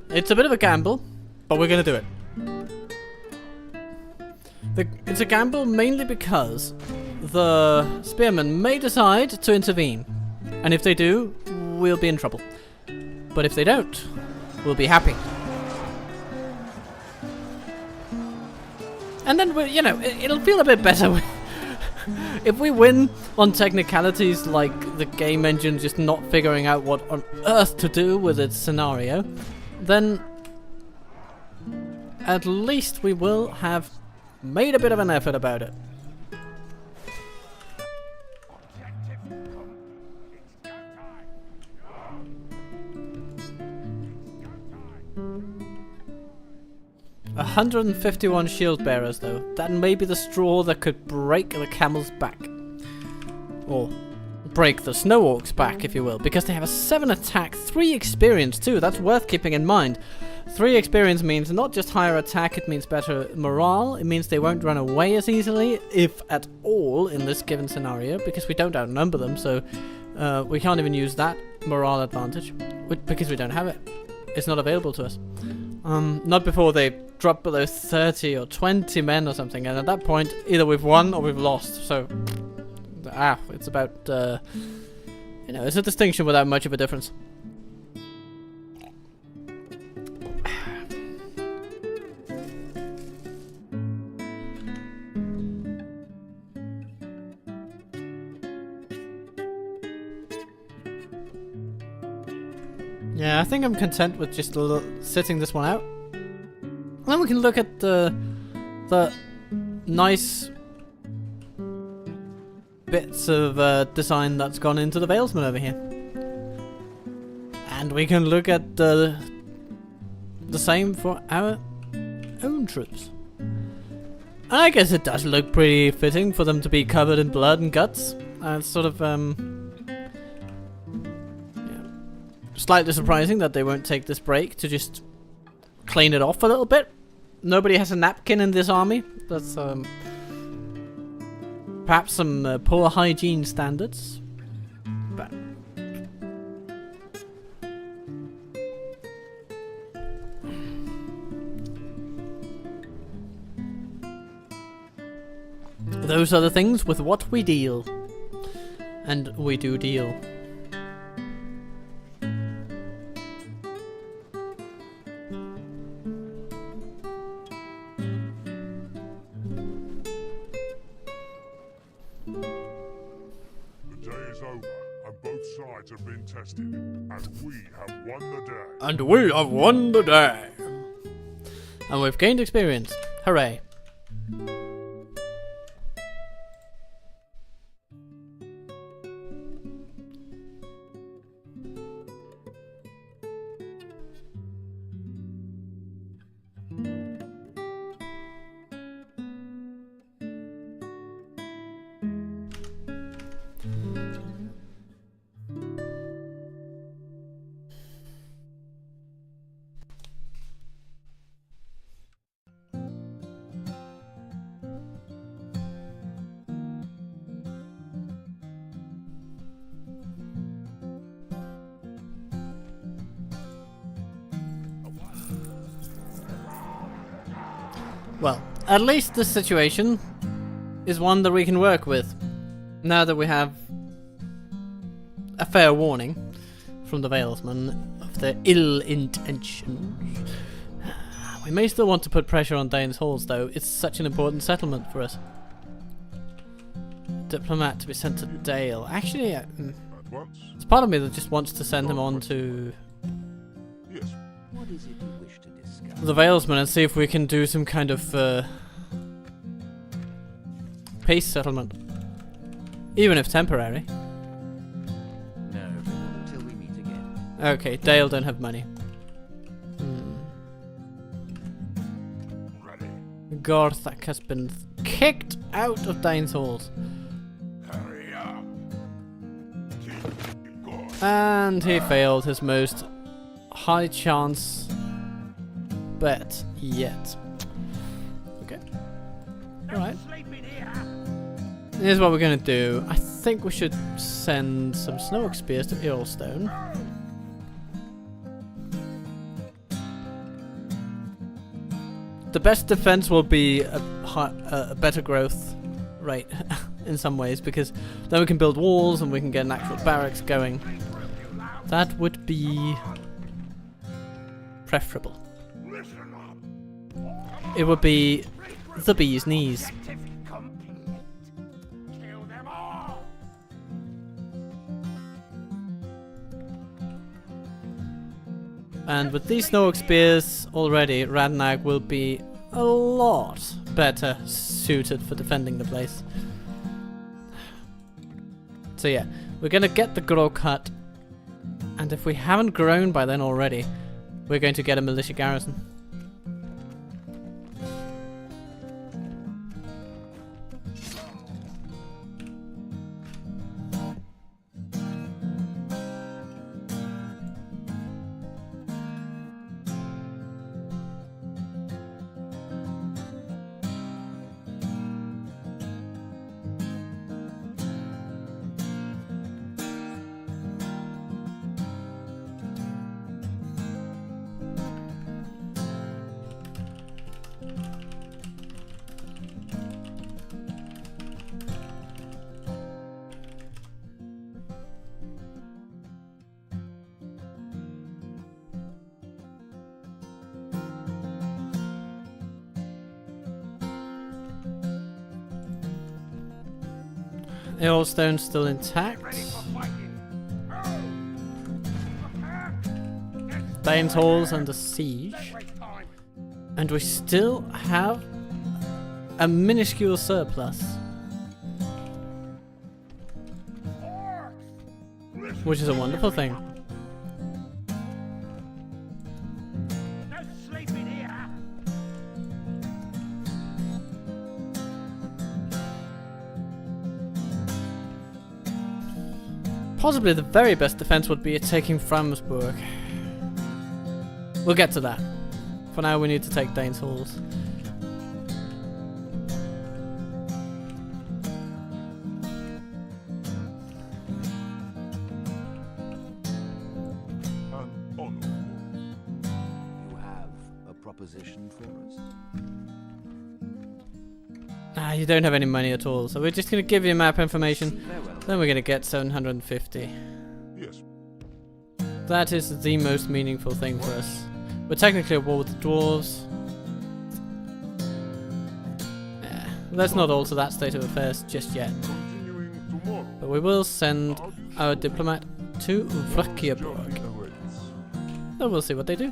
It's a bit of a gamble, but we're gonna do it. It's a gamble mainly because the spearmen may decide to intervene. And if they do, we'll be in trouble. But if they don't, we'll be happy. And then, it'll feel a bit better. If we win on technicalities like the game engine just not figuring out what on earth to do with its scenario, then at least we will have made a bit of an effort about it. A 151 shield bearers though. That may be the straw that could break the camel's back. Or break the snow orc's back, if you will. Because they have a 7 attack, 3 experience too. That's worth keeping in mind. 3 experience means not just higher attack, it means better morale. It means they won't run away as easily, if at all, in this given scenario. Because we don't outnumber them, so we can't even use that morale advantage. Because we don't have it. It's not available to us. Not before they drop below 30 or 20 men or something, and at that point, either we've won or we've lost, so... it's about, it's a distinction without much of a difference. Yeah, I think I'm content with just sitting this one out. Then we can look at the nice bits of design that's gone into the Valesman over here. And we can look at the same for our own troops. And I guess it does look pretty fitting for them to be covered in blood and guts. It's sort of slightly surprising that they won't take this break to just clean it off a little bit. Nobody has a napkin in this army. That's perhaps some poor hygiene standards. But those are the things with what we deal. And we do deal. Have been tested, and we have won the day. And we have won the day. And we've gained experience. Hooray. Well, at least this situation is one that we can work with. Now that we have a fair warning from the Valesman of their ill intentions. We may still want to put pressure on Dane's Halls, though. It's such an important settlement for us. Diplomat to be sent to Dale. Actually, there's part of me that just wants to send him on to What is it you wish to discuss? the Valesman and see if we can do some kind of peace settlement. Even if temporary. No, until we meet again. Okay, Dale don't have money. Ready. Gorthak has been kicked out of Dane's Halls. Hurry up. And he failed his most high chance bet yet. Okay. Alright. Here's what we're gonna do. I think we should send some snow spears to Earlstone. The best defense will be a better growth rate in some ways, because then we can build walls and we can get an actual barracks going. That would be preferable. It would be the bee's knees. And with these snow spears already, Radnag will be a lot better suited for defending the place. So yeah, we're gonna get the grow cut, and if we haven't grown by then already, we're going to get a militia garrison. Earlstone's still intact. Dane's Hall's under siege. And we still have a minuscule surplus. Which is a wonderful thing. No sleeping here. Possibly the very best defense would be taking Framsburg. We'll get to that. For now, we need to take Dane's Halls. You have a proposition for us? Ah, you don't have any money at all, so we're just going to give you map information. Very well. Then we're going to get 750. Yes. That is the most meaningful thing for us. We're technically at war with the dwarves. Let's not alter that state of affairs just yet. Continuing tomorrow. But we will send our diplomat to Vrakiaborg. Journey awaits. And we'll see what they do.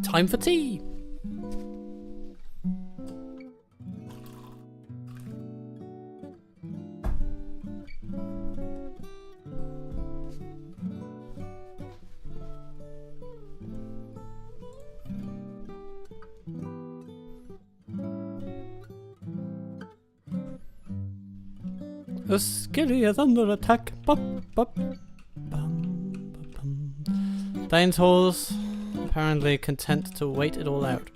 Time for tea! Askelia is under attack. Bop, bop, bum, bum, bum. Dane's Halls apparently content to wait it all out.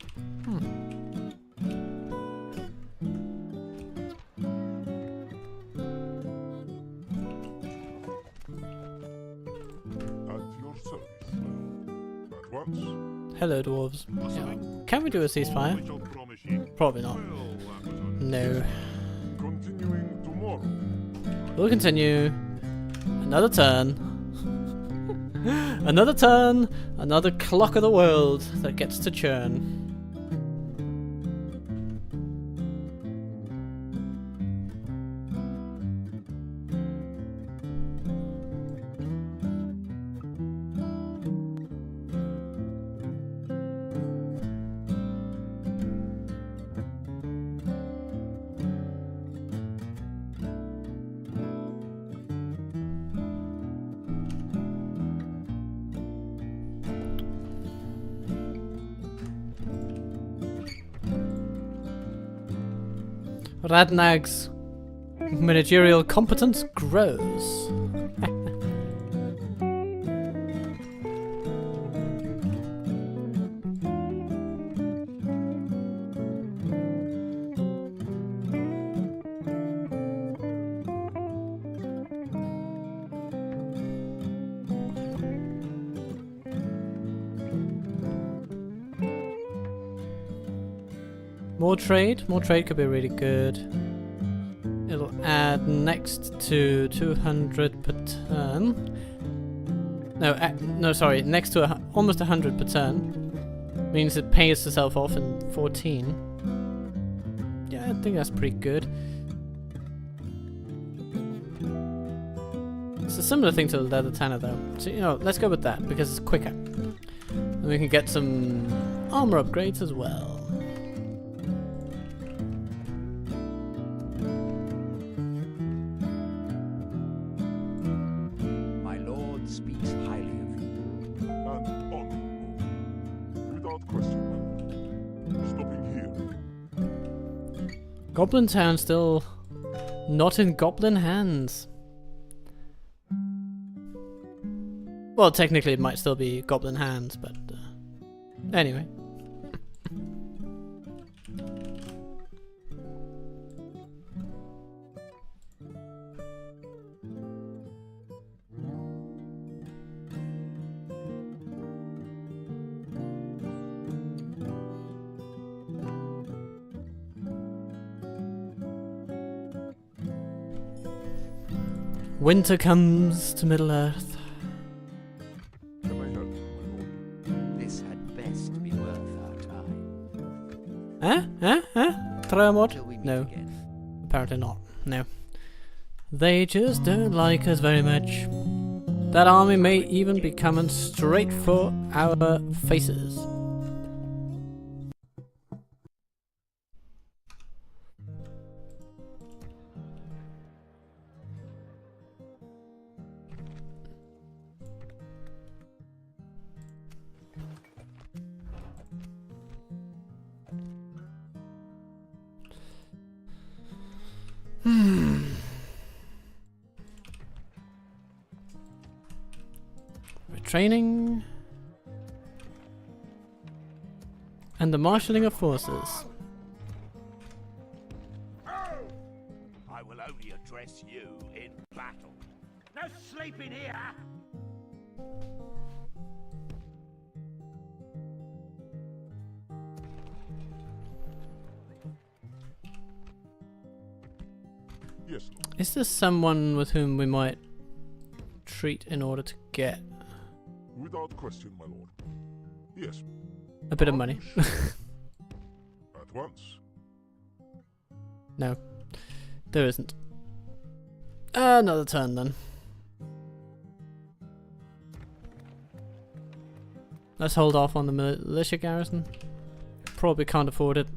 At your service. At once. Hello, dwarves. Yeah. Can we do a ceasefire? Probably not. No. Continuing tomorrow. We'll continue. Another turn. Another turn. Another clock of the world that gets to churn. Radnag's managerial competence grows. More trade could be really good. It'll add next to 200 per turn. No, sorry, next to almost 100 per turn. Means it pays itself off in 14. Yeah, I think that's pretty good. It's a similar thing to the Leather Tanner though. So, you know, let's go with that because it's quicker. And we can get some armor upgrades as well. Speaks highly of you. And on. Without question. Stopping here. Goblin Town still not in goblin hands. Well, technically it might still be goblin hands, but anyway. Winter comes to Middle-earth. Can I help you, my lord? This had best be worth our time. Try a mod? Till we meet No. again. Apparently not. No. They just don't like us very much. That army may even be coming straight for our faces. Training and the marshalling of forces. I will only address you in battle. No sleeping here! Yes, lord. Is there someone with whom we might treat in order to get Without question, my lord. Yes. a bit of money? At once. No, there isn't. Another turn then. Let's hold off on the militia garrison. Probably can't afford it.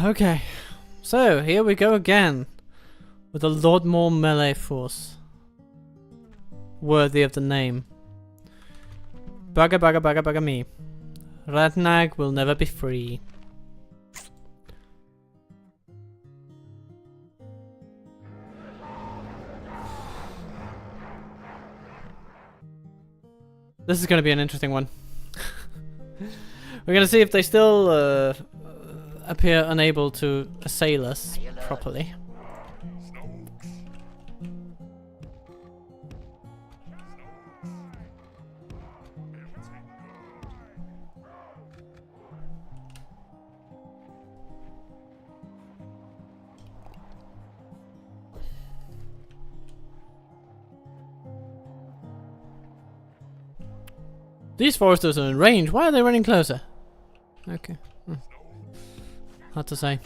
Okay, so here we go again with a lot more melee force worthy of the name. Bugger me. Ratnag will never be free. This is going to be an interesting one. We're going to see if they still appear unable to assail us properly. These foresters are in range. Why are they running closer? Okay. Hard to say.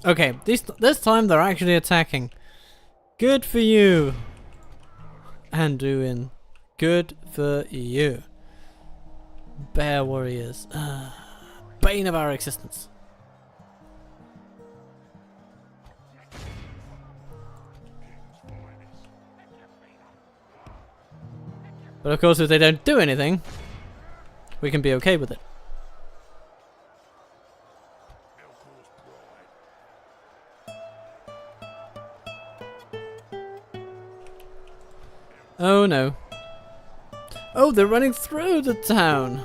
Okay, this time they're actually attacking. Good for you. Anduin. Good for you. Bear warriors. Bane of our existence. But of course, if they don't do anything, we can be okay with it. Oh no. Oh, they're running through the town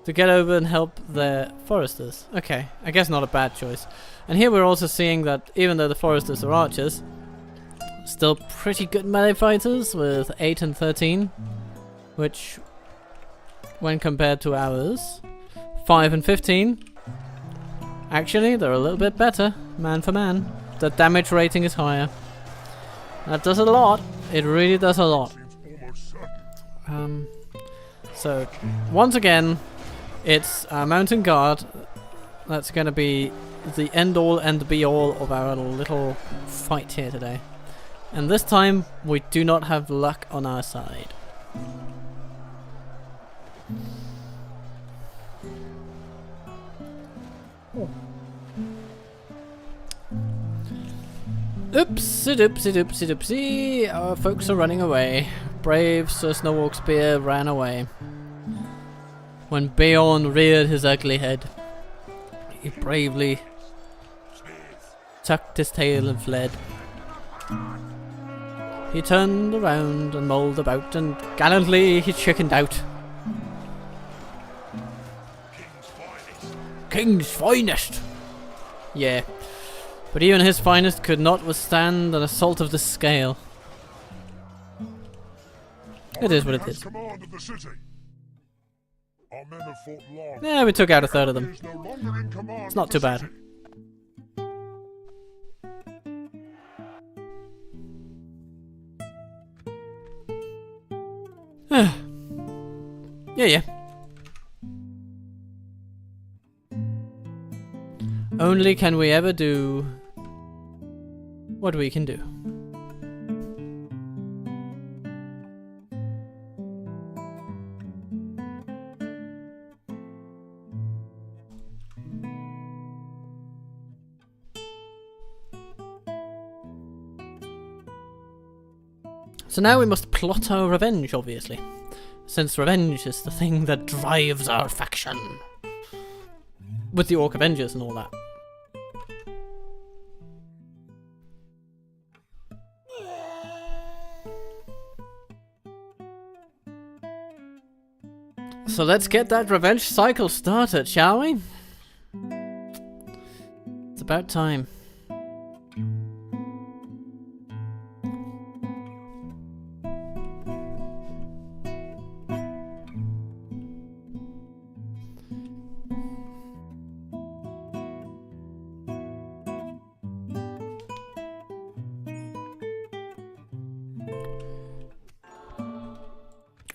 to get over and help their foresters. Okay, I guess not a bad choice. And here we're also seeing that even though the foresters are archers, still pretty good melee fighters with 8 and 13, which, when compared to ours, 5 and 15, actually they're a little bit better, man for man. The damage rating is higher. That does a lot. It really does a lot. So, once again, it's our mountain guard that's going to be the end-all and be-all of our little fight here today. And this time, we do not have luck on our side. Oopsie doopsie doopsie doopsie. Our folks are running away. Brave Sir Snowwalk Spear ran away. When Beorn reared his ugly head, he bravely tucked his tail and fled. He turned around and mulled about, and gallantly he chickened out. King's finest! Yeah, but even his finest could not withstand an assault of this scale. It is what it is. Command of the city. Our men have fought long. Yeah, we took out a third of them. He is no longer in command It's not of too the bad. city. Yeah. Only can we ever do what we can do. So now we must plot our revenge, obviously. Since revenge is the thing that drives our faction. With the Orc Avengers and all that. So let's get that revenge cycle started, shall we? It's about time.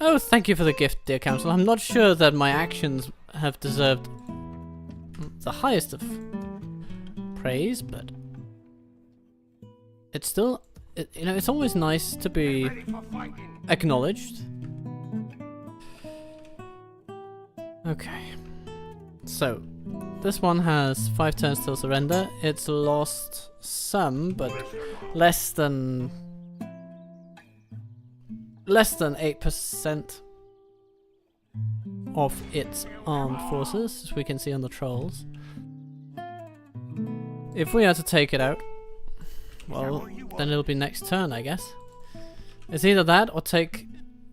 Oh, thank you for the gift, dear council. I'm not sure that my actions have deserved the highest of praise, but it's still, you know, it's always nice to be acknowledged. Okay, so this one has 5 turns till surrender. It's lost some, but less than 8% of its armed forces, as we can see on the trolls. If we are to take it out, well, then it'll be next turn, I guess. It's either that or take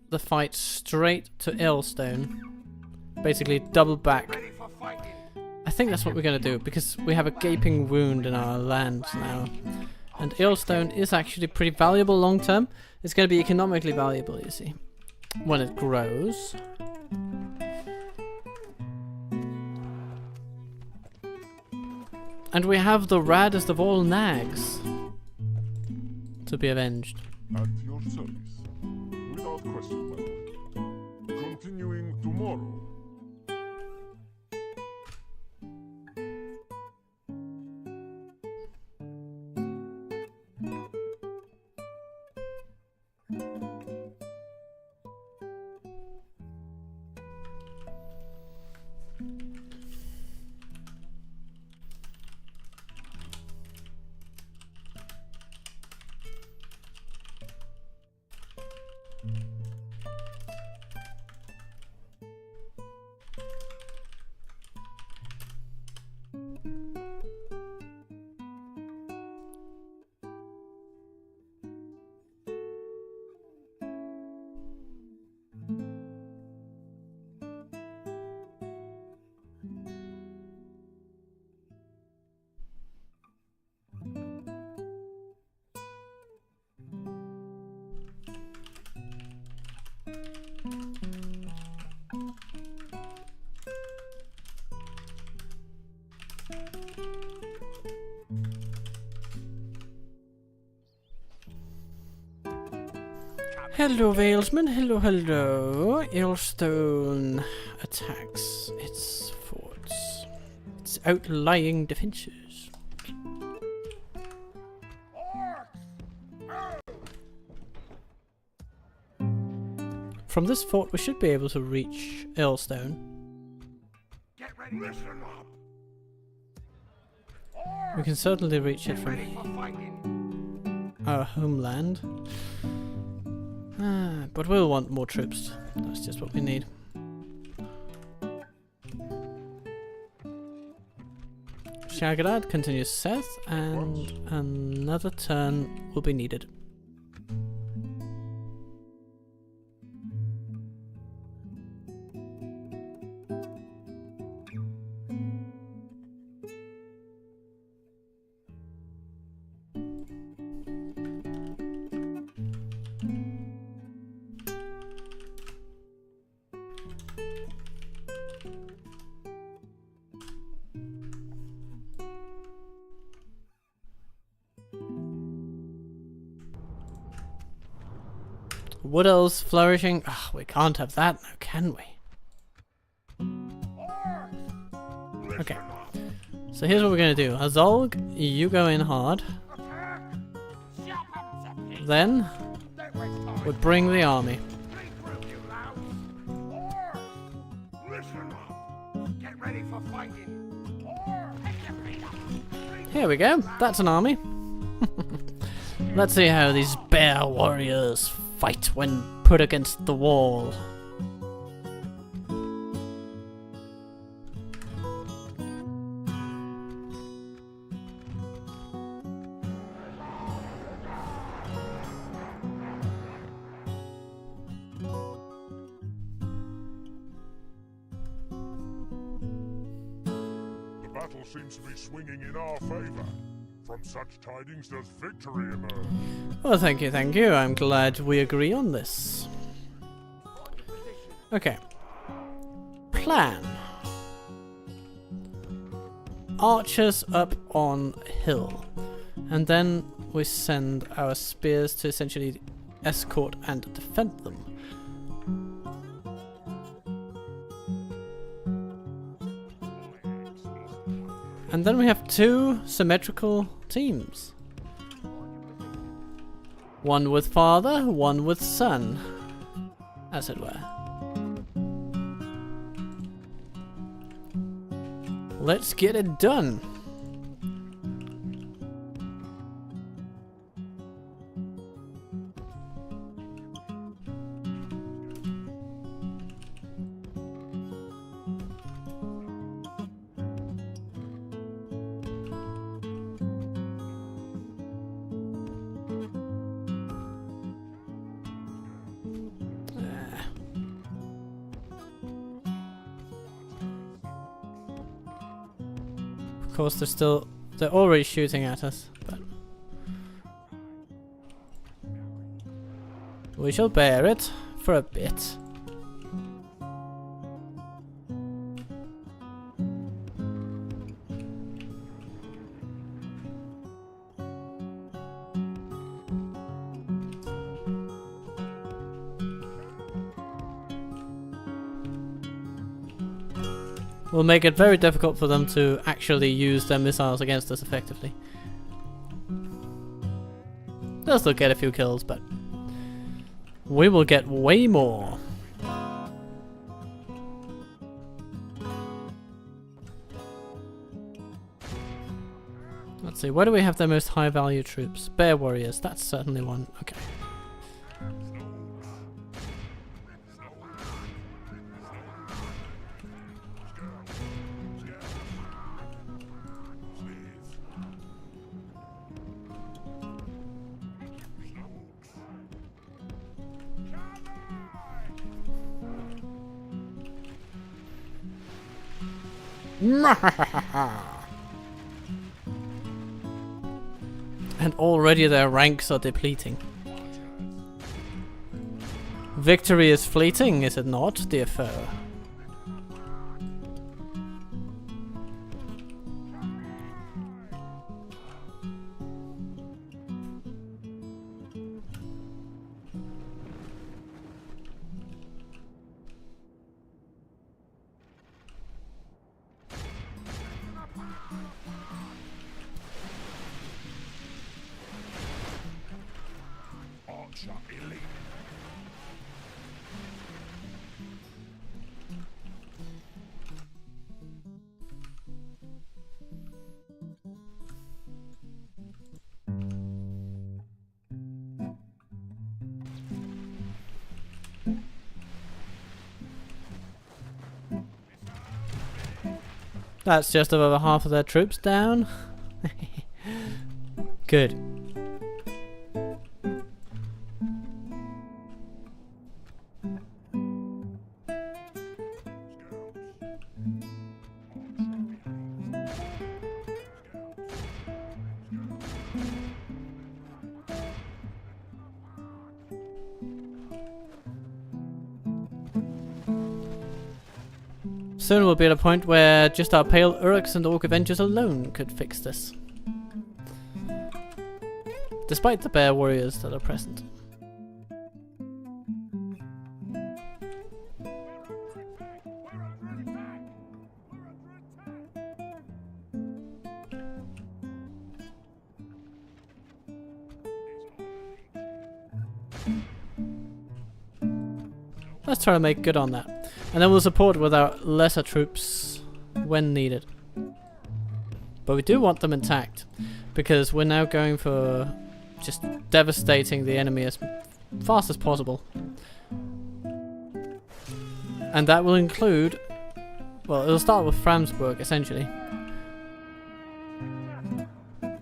the fight straight to Aylstone. Basically, double back. I think that's what we're going to do, because we have a gaping wound in our lands now. And Aylstone is actually pretty valuable long term. It's going to be economically valuable, you see, when it grows. And we have the raddest of all nags to be avenged. At your service. Without question, my lord. Continuing tomorrow. Hello, Valesman. Hello, hello. Aylstone attacks its forts, its outlying defences. From this fort, we should be able to reach Aylstone. Get ready. Listen up. We can certainly reach it from Ready for fighting. our homeland. But we'll want more troops. That's just what we need. Shagadad continues south, and another turn will be needed. Wood elves flourishing. Ah, we can't have that now, can we? Okay. So here's what we're gonna do. Azolg, you go in hard. Then we bring the army. Here we go. That's an army. Let's see how these bear warriors fight when put against the wall. The battle seems to be swinging in our favor. From such tidings does victory emerge. Well, thank you, thank you. I'm glad we agree on this. Okay. Plan. Archers up on hill. And then we send our spears to essentially escort and defend them. And then we have two symmetrical teams. One with father, one with son, as it were. Let's get it done. Of course, they're already shooting at us, but we shall bear it for a bit. Will make it very difficult for them to actually use their missiles against us effectively. They'll still get a few kills, but we will get way more. Let's see, where do we have the most high value troops? Bear warriors, that's certainly one. Okay. And already their ranks are depleting. Victory is fleeting, is it not, dear foe? That's just over half of their troops down. Good. Soon we'll be at a point where just our pale Uruks and Orc Avengers alone could fix this. Despite the bear warriors that are present. Let's try to make good on that. And then we'll support with our lesser troops when needed. But we do want them intact, because we're now going for just devastating the enemy as fast as possible. And that will include, well, it'll start with Framsburg, essentially. The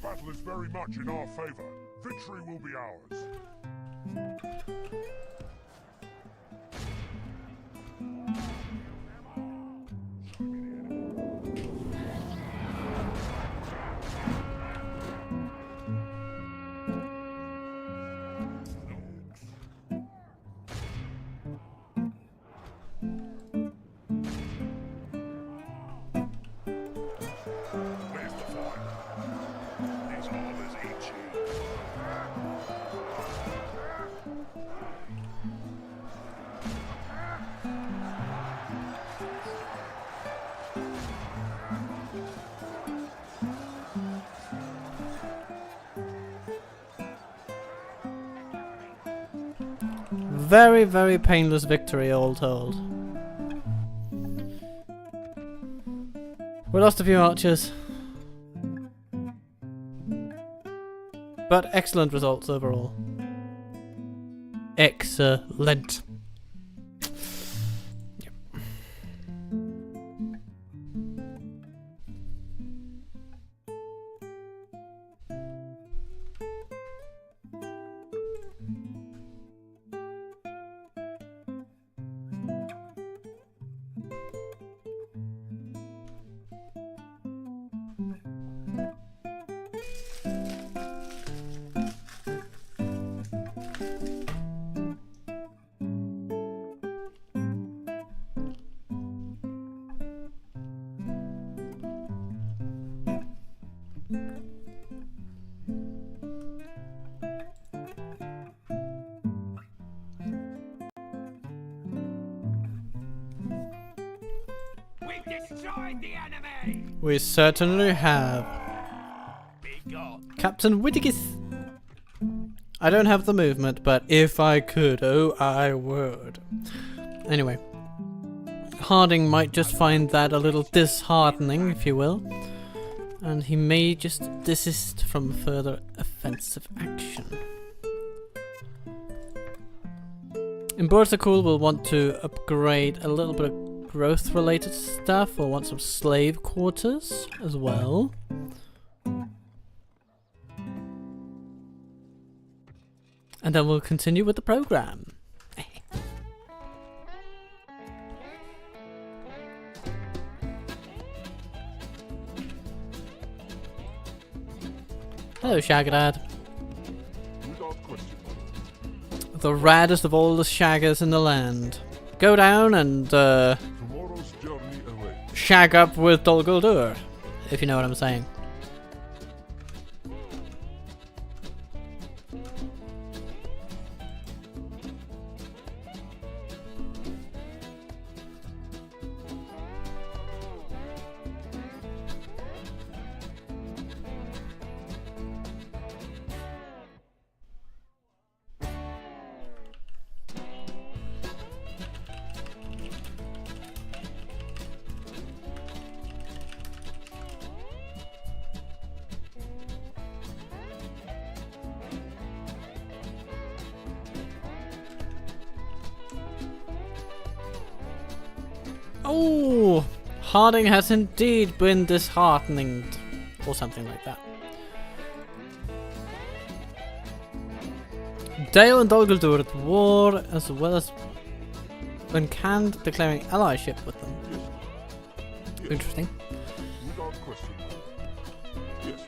battle is very much in our favor. Victory will be ours. Where's the fire? These armors eat you. Very, very painless victory, all told. We lost a few archers. But excellent results overall. Excellent. Yep. We've destroyed the enemy! We certainly have. Be gone. Captain Whittigis. I don't have the movement, but if I could, oh, I would. Anyway. Harding might just find that a little disheartening, if you will. And he may just desist from further offensive action. In Borsacool, we'll want to upgrade a little bit of growth-related stuff. We'll want some slave quarters as well. And then we'll continue with the program. Hello, Shagadad. Without question. The raddest of all the shaggers in the land. Go down and Tomorrow's journey away. shag up with Dol Guldur, if you know what I'm saying. Oh, Harding has indeed been disheartening, or something like that. Dale and Dolguldur at war, as well as when canned, declaring allyship with them. Interesting. Without question. Yes.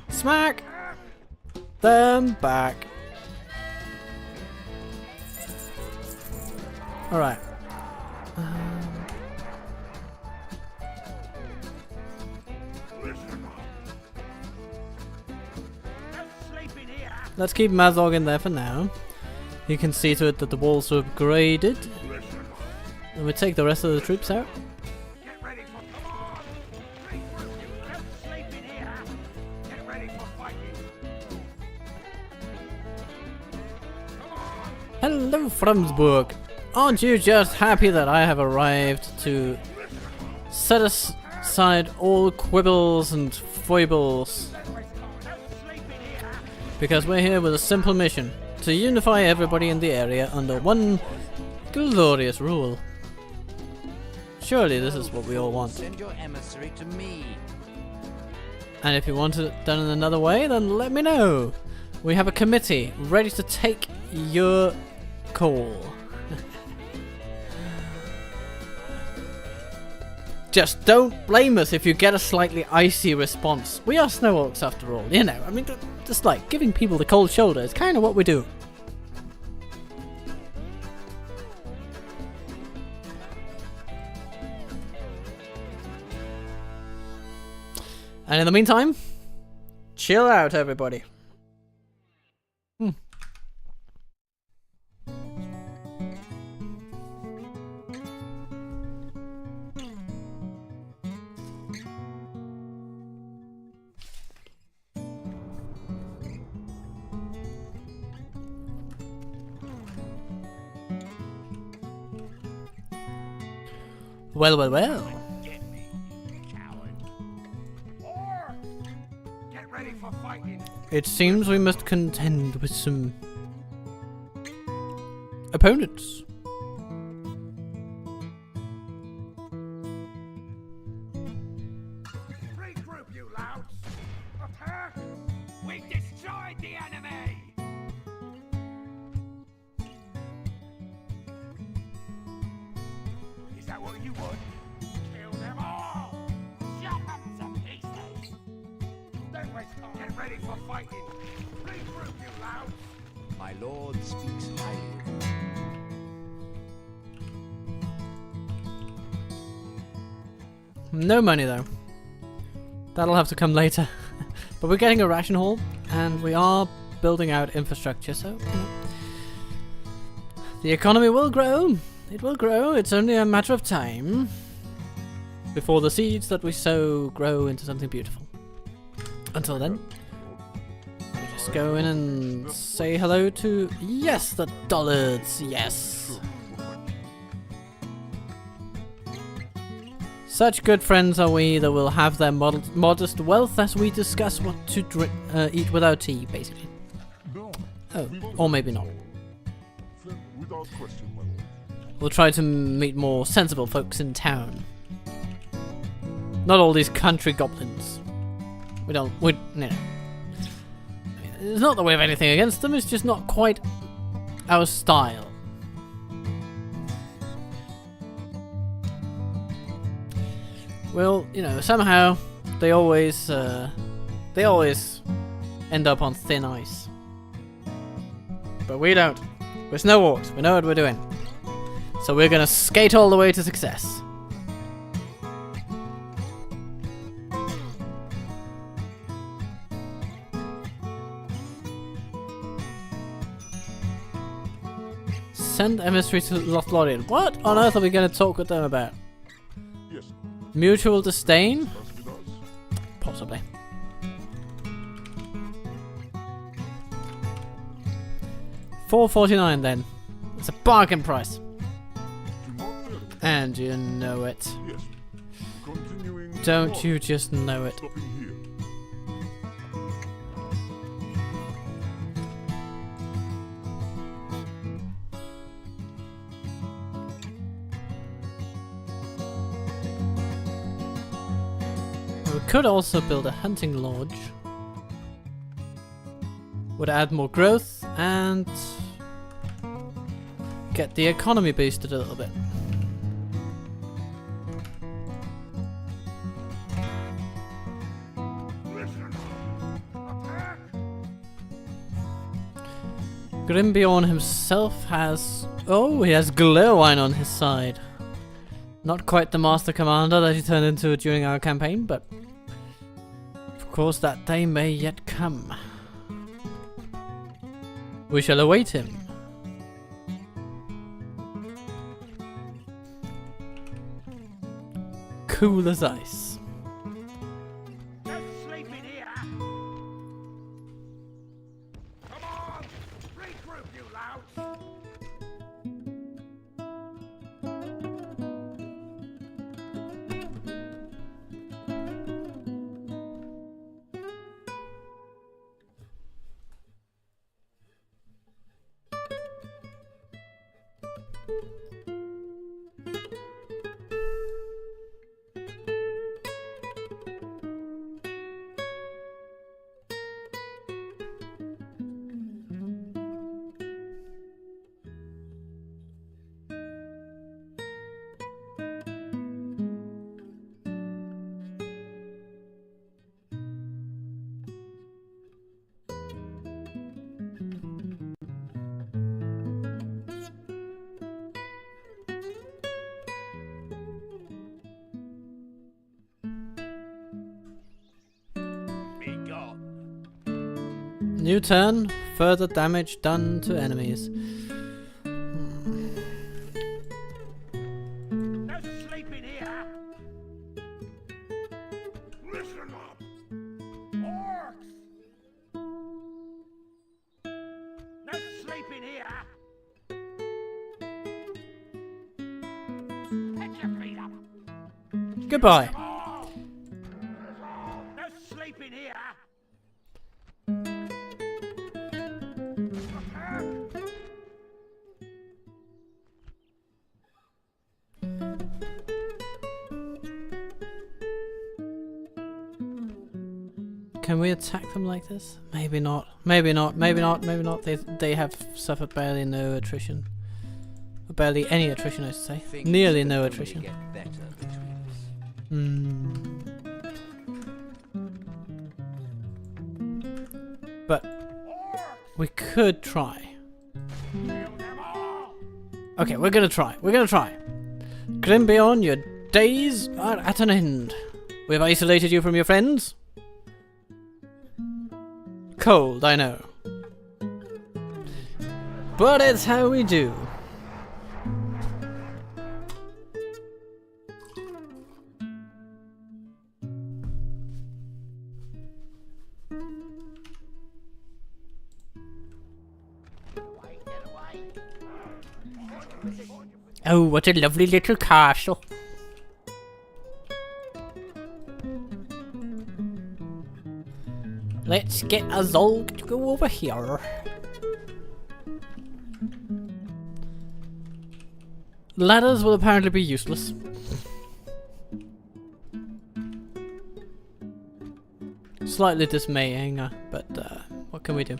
Smack them back. Alright. Let's keep Mazog in there for now. You can see to it that the walls are upgraded. And we take the rest of the troops out. Get ready for come on! Regroup, you don't sleep in here! Get ready for fighting! Hello, Frumsburg. Aren't you just happy that I have arrived to set aside all quibbles and foibles? Because we're here with a simple mission, to unify everybody in the area under one glorious rule. Surely this is what we all want. Send your emissary to me. And if you want it done in another way, then let me know. We have a committee ready to take your call. Just don't blame us if you get a slightly icy response. We are snow orcs after all, you know. I mean, just like giving people the cold shoulder is kind of what we do. And in the meantime, chill out, everybody. Well, well, well. Get me, coward. Or get ready for fighting. It seems we must contend with some opponents. Regroup, you louts. Attack! We destroyed the enemy. Is that what you would? Kill them all! Chop them to pieces! Don't waste time. Get ready for fighting! Regroup, you louts! My lord speaks highly of you. No money though. That'll have to come later. But we're getting a ration haul, and we are building out infrastructure, so you know, the economy will grow. It will grow. It's only a matter of time before the seeds that we sow grow into something beautiful. Until then, we just go in and say hello to, yes, the Dollards, yes. Such good friends are we that will have their modest wealth as we discuss what to eat with our tea, basically. No. Oh, or maybe not. Without question, my lord. We'll try to meet more sensible folks in town. Not all these country goblins. No. I mean, it's not that we have anything against them, it's just not quite our style. Well, you know, somehow they always end up on thin ice. But we don't. We're snow orcs. We know what we're doing. So we're gonna skate all the way to success. Send emissary to Lothlorien. What on earth are we gonna talk with them about? Yes. Mutual disdain? As with us. Possibly. $4.49 then. It's a bargain price. Do not fail. And you know it. Yes. Continuing. Don't on. you just know it? Stopping here. could also build a hunting lodge. Would add more growth and get the economy boosted a little bit. Grimbeorn himself has... Oh, he has Glowwine on his side. Not quite the Master Commander that he turned into during our campaign, but... Of course that day may yet come. We shall await him. Cool as ice. Don't sleep in here. Come on, regroup, you louts. New turn, further damage done to enemies. Don't sleep in here. Listen up. Orcs. Don't sleep in here. Put your feet up. Goodbye. Don't sleep in here. Can we attack them like this? Maybe not. Maybe not. Maybe not. Maybe not. They have suffered barely no attrition. Barely any attrition, I should say. Things Nearly could no only attrition. get better between us. But we could try. Okay, we're gonna try. We're gonna try. Grimbeorn, your days are at an end. We've isolated you from your friends. Cold, I know. But it's how we do. Oh, what a lovely little castle. Let's get a Zolg to go over here. Ladders will apparently be useless. Slightly dismaying, but what can we do?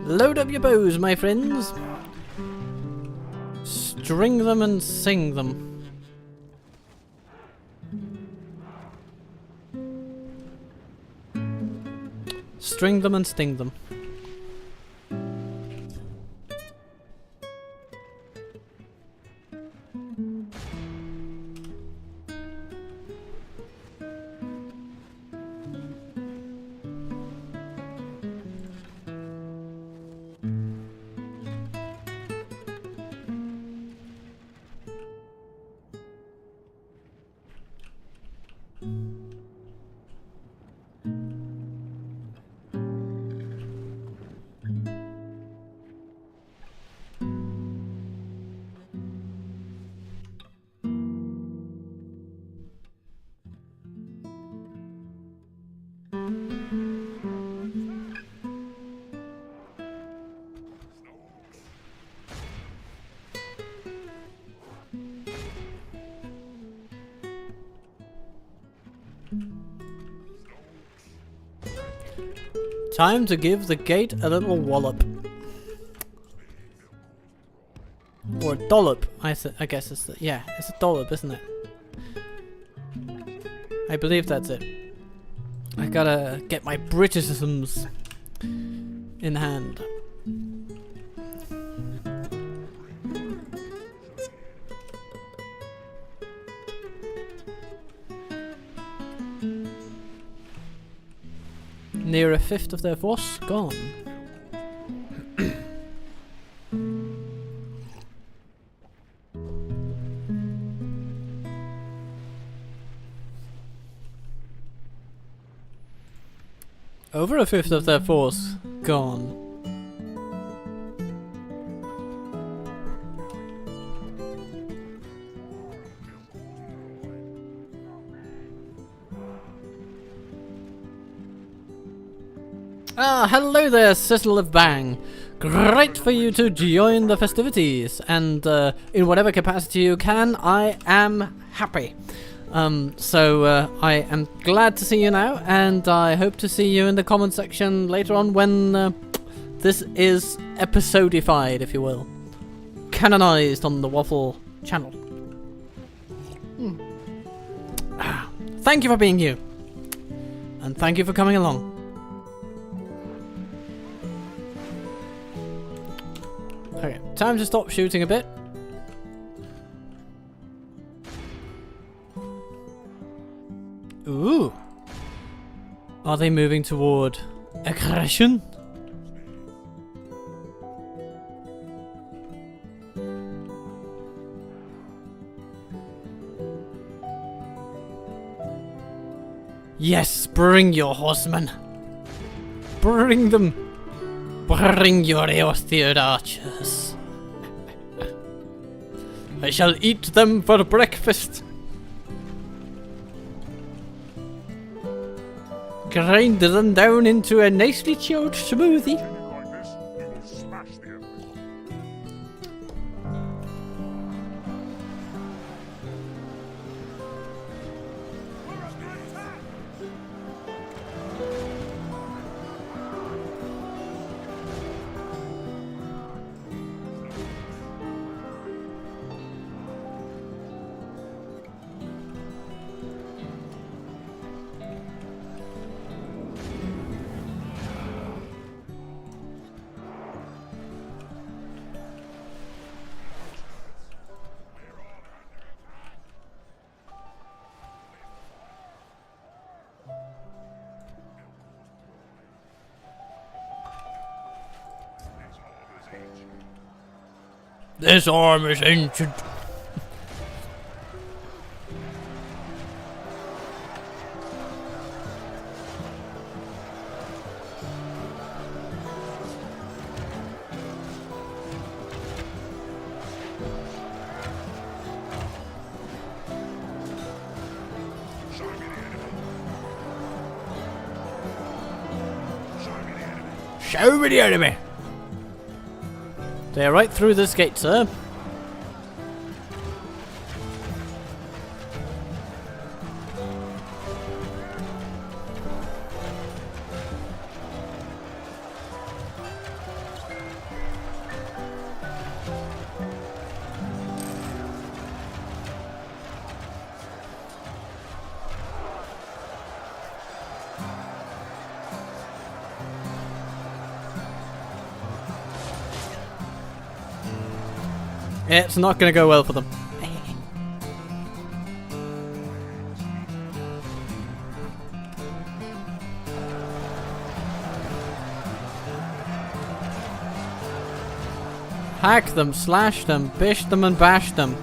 Load up your bows, my friends. String them and sing them. String them and sting them. Time to give the gate a little wallop. Or a dollop, I guess it's it's a dollop, isn't it? I believe that's it. I gotta get my Britishisms in hand. Near a fifth of their force gone. Over a fifth of their force gone. Ah, hello there, Sizzle of Bang. Great for you to join the festivities, and in whatever capacity you can, I am happy. I am glad to see you now, and I hope to see you in the comment section later on when this is episodified, if you will. Canonized on the Waffle channel. Thank you for being you. And thank you for coming along. Okay, time to stop shooting a bit. Ooh. Are they moving toward aggression? Yes, bring your horsemen. Bring them. Bring your earth-feared archers. I shall eat them for breakfast. Grind them down into a nicely chilled smoothie. Like this, we will smash the enemy. This arm is ancient. Show me the enemy. They're right through this gate, sir. It's not going to go well for them. Hack them, slash them, bish them and bash them.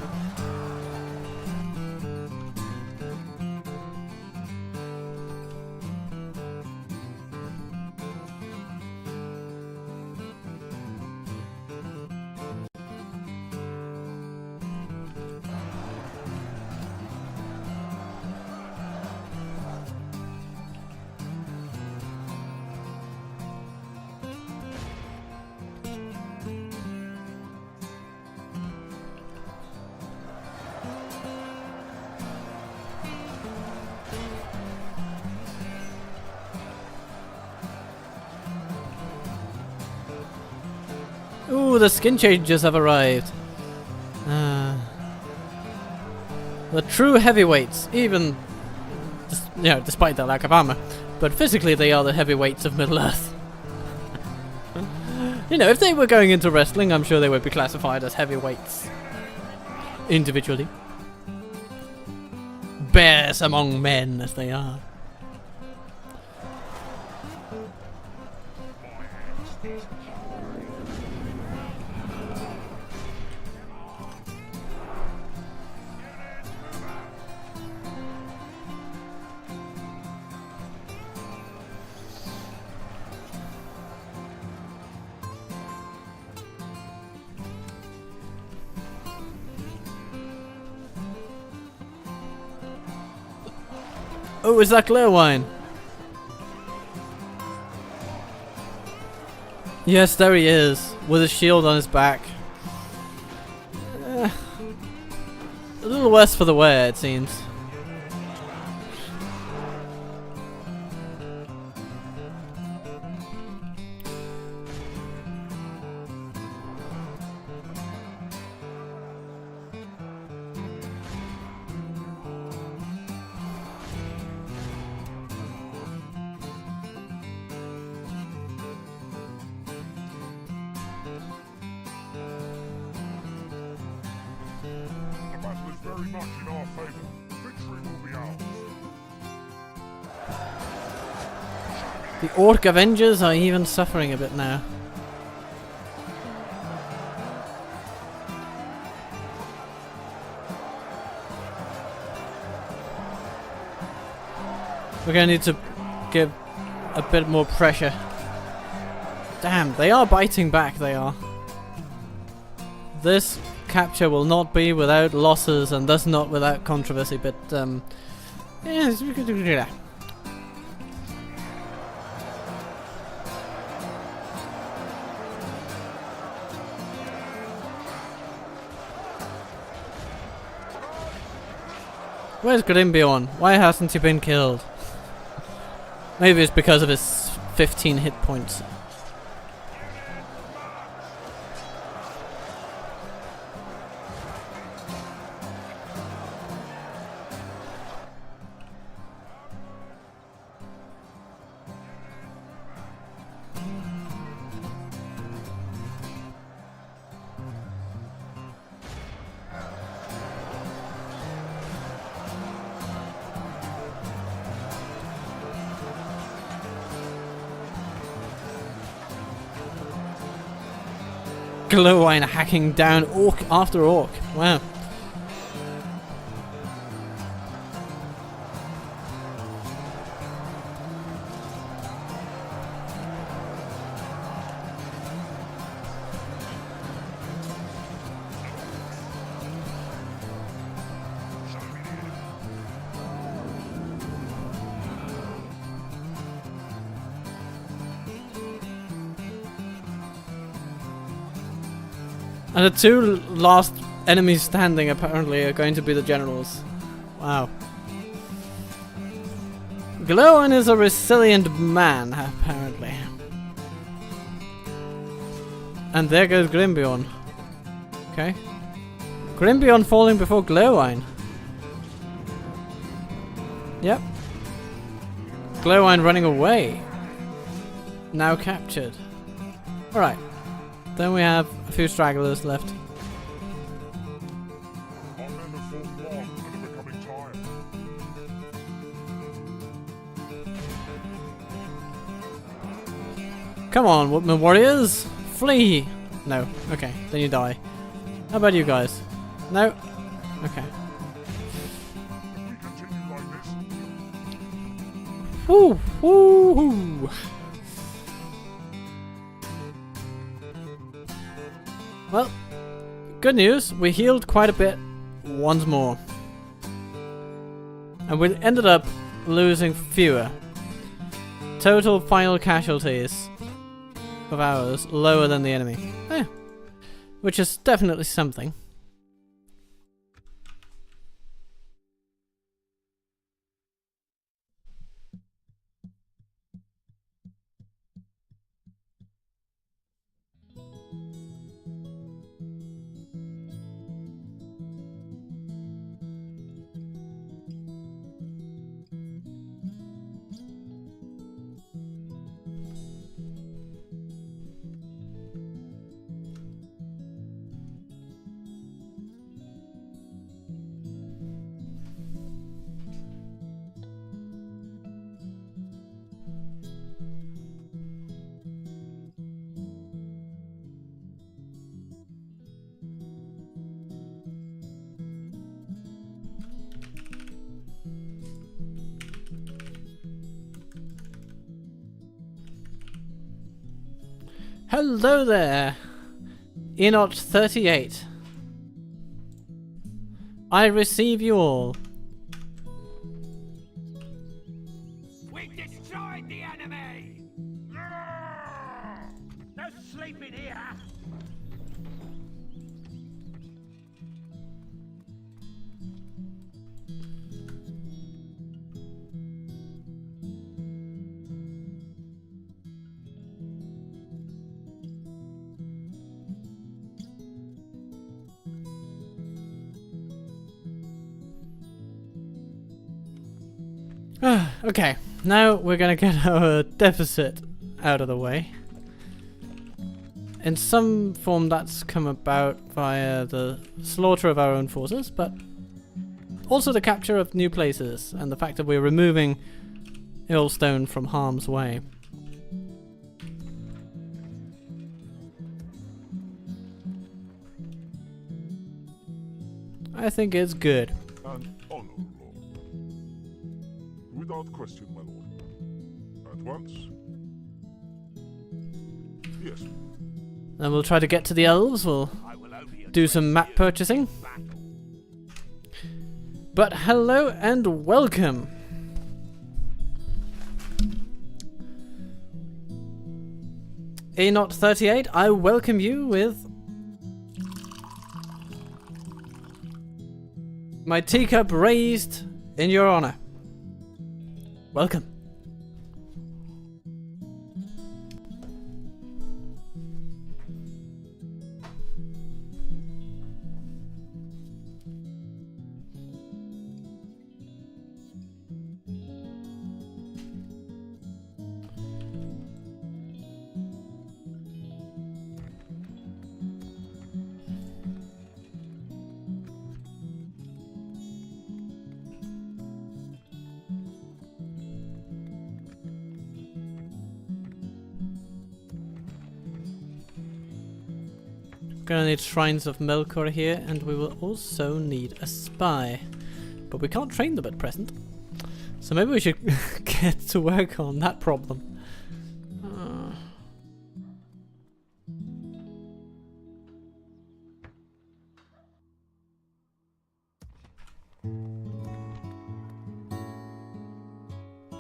Ooh, the skin changes have arrived. The true heavyweights, even, despite their lack of armor. But physically they are the heavyweights of Middle-earth. If they were going into wrestling, I'm sure they would be classified as heavyweights. Individually. Bears among men, as they are. Oh, is that clear wine? Yes, there he is, with his shield on his back. A little worse for the wear, it seems. The battle is very much in our favour. Victory will be ours. The Orc Avengers are even suffering a bit now. We're going to need to give a bit more pressure. Damn, they are biting back, they are. This capture will not be without losses and thus not without controversy, but yes, we could do that. Where's Grimbiorn? Why hasn't he been killed? Maybe it's because of his 15 hit points. Glowine hacking down orc after orc. Wow. And the two last enemies standing apparently are going to be the generals. Wow. Glowine is a resilient man, apparently. And there goes Grimbiorn. Okay. Grimbiorn falling before Glowine. Yep. Glowine running away. Now captured. Alright. Then we have a few stragglers left. Our men have fought long and are becoming tired. Come on, Woodman warriors! Flee! No. Okay, then you die. How about you guys? No? Okay. If we continue like this, Woo! Woo! Woo! Well, good news, we healed quite a bit once more. And we ended up losing fewer. Total final casualties of ours lower than the enemy. Eh, which is definitely something. Hello there, Enoch 38. I receive you all. We destroyed the enemy! No sleeping here! Okay, now we're gonna get our deficit out of the way. In some form that's come about via the slaughter of our own forces, but also the capture of new places and the fact that we're removing Illstone from harm's way. I think it's good. An honor, Lord. Without question, my lord. At once? Yes. Then we'll try to get to the elves, we'll I will only do some map purchasing. battle. But hello and welcome! Enoch 38, I welcome you with my teacup raised in your honor. Welcome. Gonna need shrines of Melkor here, and we will also need a spy. But we can't train them at present. So maybe we should get to work on that problem.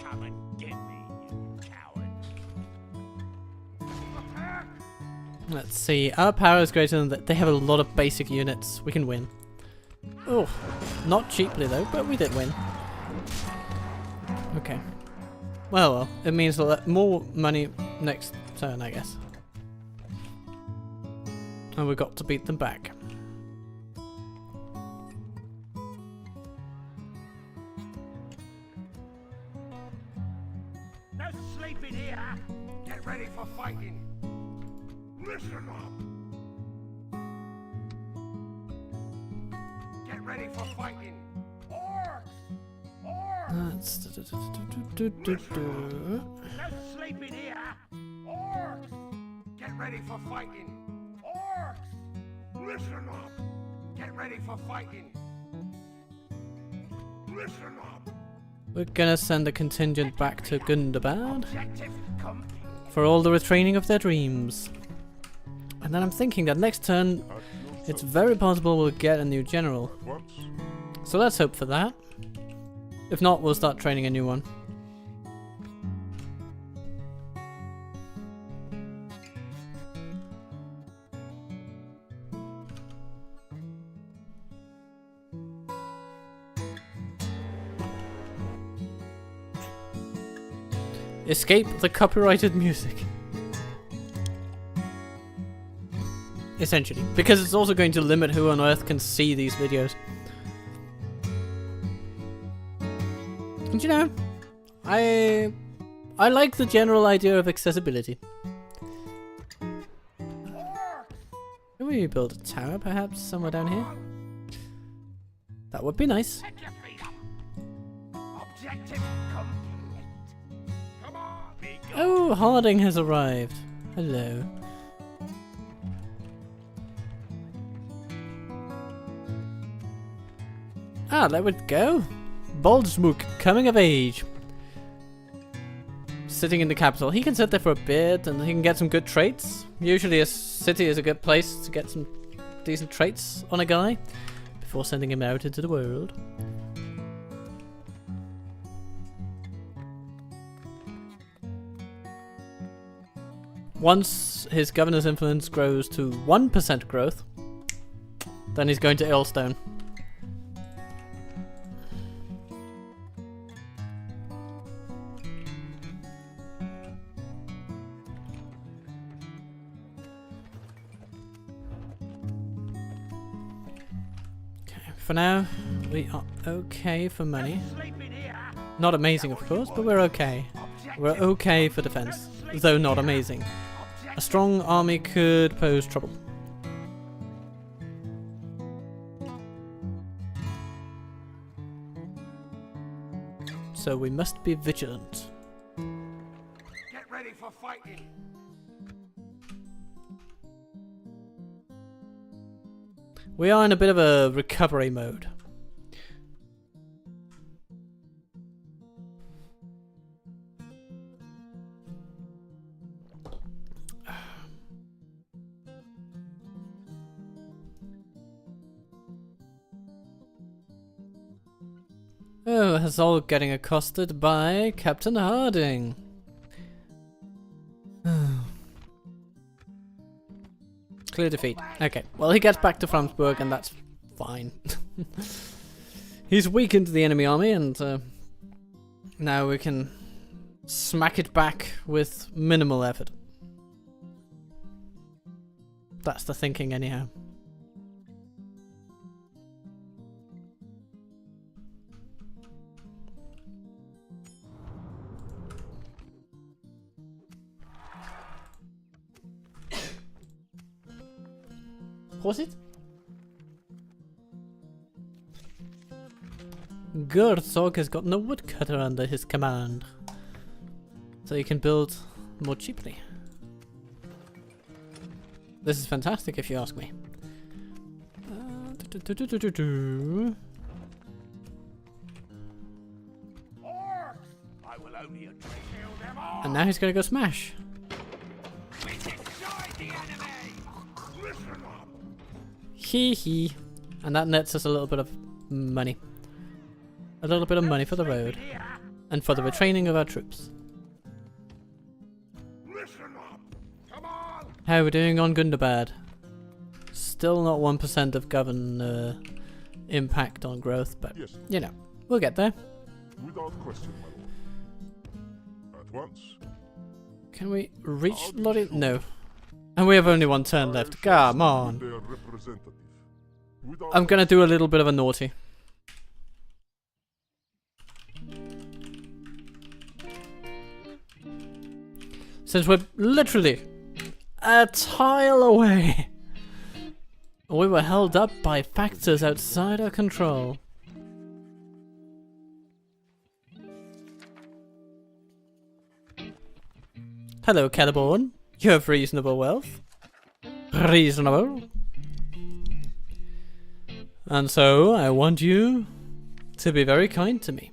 Come and get me, you coward. Attack! Let's see, our power is greater than that. They have a lot of basic units. We can win. Oh, not cheaply though, but we did win. Okay. Well, it means a lot more money next turn, I guess. And we got to beat them back. No sleeping here! Get ready for fighting! Listen up! Get ready for fighting! Orcs! Orcs! That's No sleeping here! Orcs! Get ready for fighting! Orcs! Listen up! Get ready for fighting! Listen up! We're gonna send a contingent back to Gundabad Objective complete. for all the retraining of their dreams. And then I'm thinking that next turn, it's very possible we'll get a new general. At once? So let's hope for that. If not, we'll start training a new one. Escape the copyrighted music. Essentially. Because it's also going to limit who on earth can see these videos. And you know, I like the general idea of accessibility. Can we build a tower perhaps somewhere down here? That would be nice. Set your feet up. Objective complete. Come on, be gone. Oh, Harding has arrived. Hello. Ah, there we go. Boldsmook coming of age. sitting in the capital. He can sit there for a bit and he can get some good traits. Usually a city is a good place to get some decent traits on a guy before sending him out into the world. Once his governor's influence grows to 1% growth, then he's going to Earlstone. Okay, for now, we are okay for money. Not amazing, of course, but we're okay. We're okay for defense, though not amazing. A strong army could pose trouble. So we must be vigilant. Get ready for fighting. We are in a bit of a recovery mode. Oh, it's all getting accosted by Captain Harding. Clear defeat. Okay, well he gets back to Framsburg and that's fine. He's weakened the enemy army and now we can smack it back with minimal effort. That's the thinking anyhow. Prosit. Gerzog has gotten a woodcutter under his command, so he can build more cheaply. This is fantastic if you ask me. I will only kill them all. And now he's gonna go smash. We destroyed the enemy. Listen up. Hee hee. And that nets us a little bit of money. A little bit of money for the road. And for the retraining of our troops. Listen up. Come on. How are we doing on Gundabad? Still not 1% of governor impact on growth, but Yes, you know, we'll get there. without question, my lord. At once. Can we reach Lottie? No. And we have only one turn left. Come on. Their representative. Without I'm gonna do a little bit of a naughty. Since we're literally a tile away, we were held up by factors outside our control. Hello, Caliborn. You have reasonable wealth. Reasonable. And so, I want you to be very kind to me.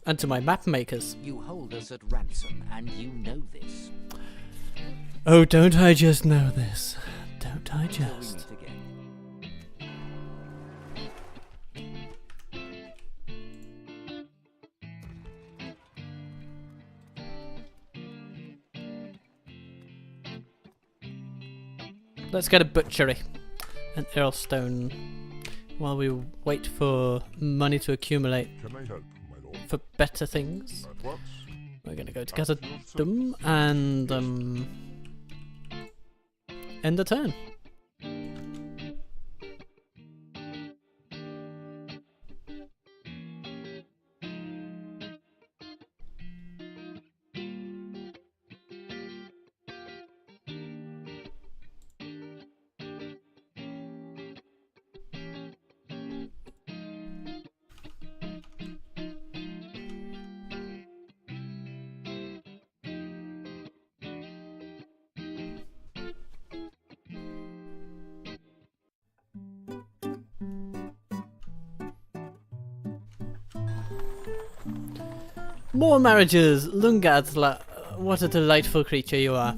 And to my map makers. You hold us at ransom, and you know this. Oh, don't I just know this? Don't I Till we just? meet again. Let's get a butchery. An Earlstone. While we wait for money to accumulate Can I help, my lord? for better things. At once. We're gonna go to Gazadum and end the turn. More marriages. Lungad's What a delightful creature you are.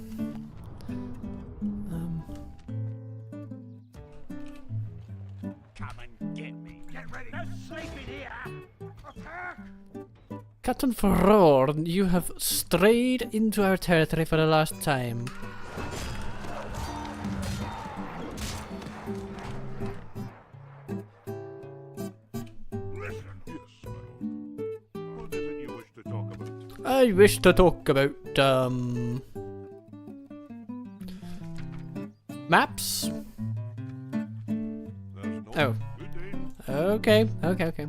Come and get me. Get ready. No sleeping here. Attack! Captain Furor, you have strayed into our territory for the last time. Listen. Yes, my lord. What is it you wish to talk about? I wish to talk about, maps? There's no Oh. good day. Okay.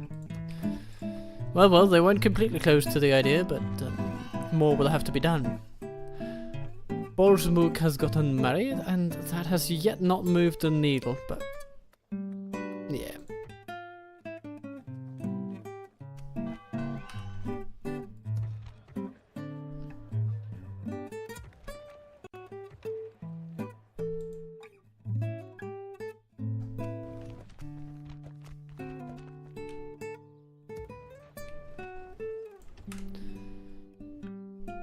Well, they weren't completely closed to the idea, but more will have to be done. Borsmuk has gotten married, and that has yet not moved the needle, but yeah.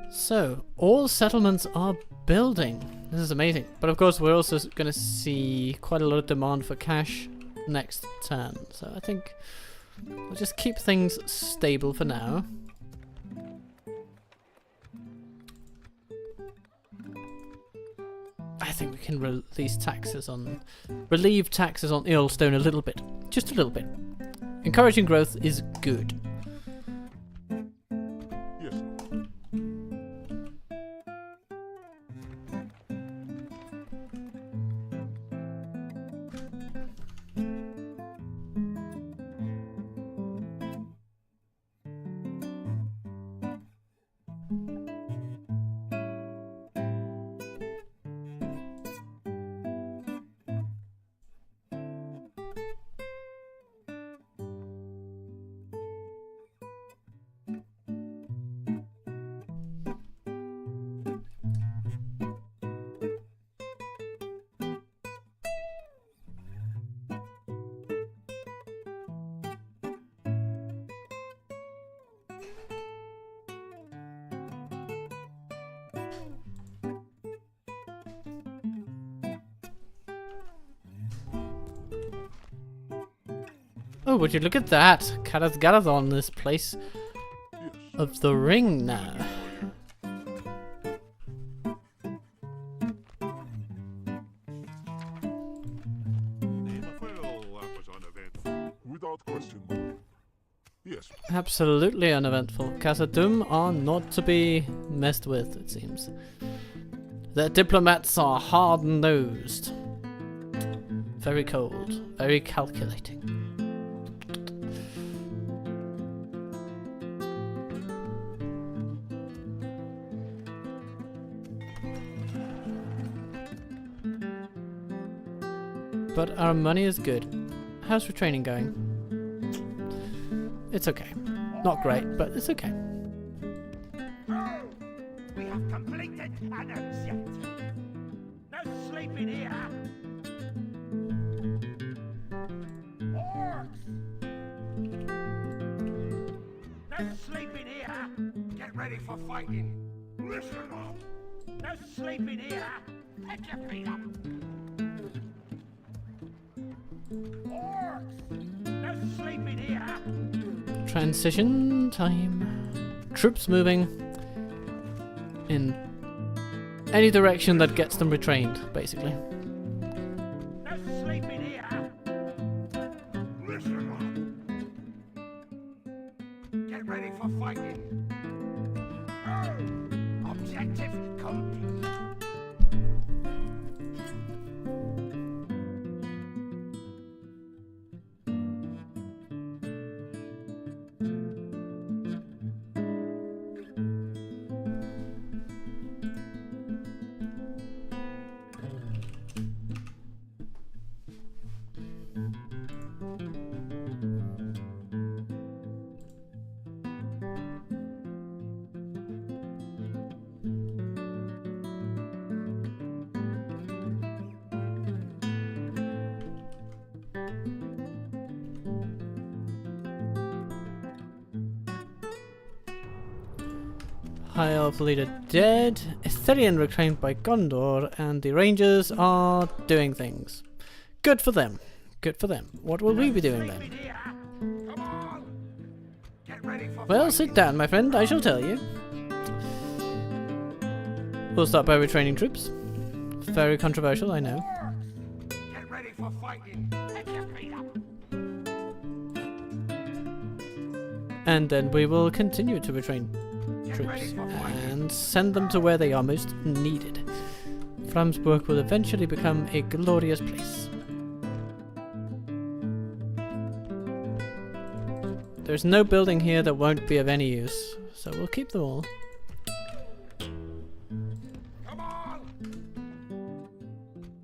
So, all settlements are building. This is amazing. But of course, we're also going to see quite a lot of demand for cash next turn. So I think we'll just keep things stable for now. I think we can relieve taxes on Earlstone a little bit. Just a little bit. Encouraging growth is good. Yes, Oh, would you look at that? Garathon, this place yes. of the ring now. Well, that was uneventful. Without question, my lord. Yes, Absolutely uneventful. Khazad-dûm are not to be messed with, it seems. Their diplomats are hard-nosed. Very cold. Very calculating. But our money is good. How's retraining going? It's okay. Not great, but it's okay. Oh, we have completed an objective. No sleeping here. Orcs! No sleeping here. Get ready for fighting. Listen up. No sleeping here. Pick your feet up. Orcs! No sleeping here. Transition time. Troops moving in any direction that gets them retrained, basically. No sleeping here. Listen up. Get ready for fighting. Oh, objective complete. High Elf leader dead. Itherian reclaimed by Gondor, and the Rangers are doing things. Good for them. Good for them. What will we be doing then? Come on. Get ready for Well, sit down, my friend. I shall tell you. We'll start by retraining troops. Very controversial, I know. Get ready for fighting. Pick your feet up. And then we will continue to retrain troops and send them to where they are most needed. Framsburg will eventually become a glorious place. There's no building here that won't be of any use, so we'll keep them all. Come on.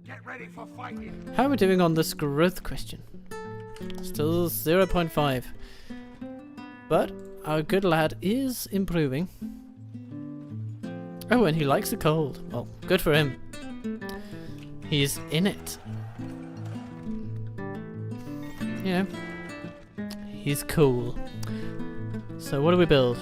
Get ready for fighting. How are we doing on this growth question? Still 0.5. But our good lad is improving. Oh, and he likes the cold. Well, good for him. He's in it. You know, he's cool. So what do we build?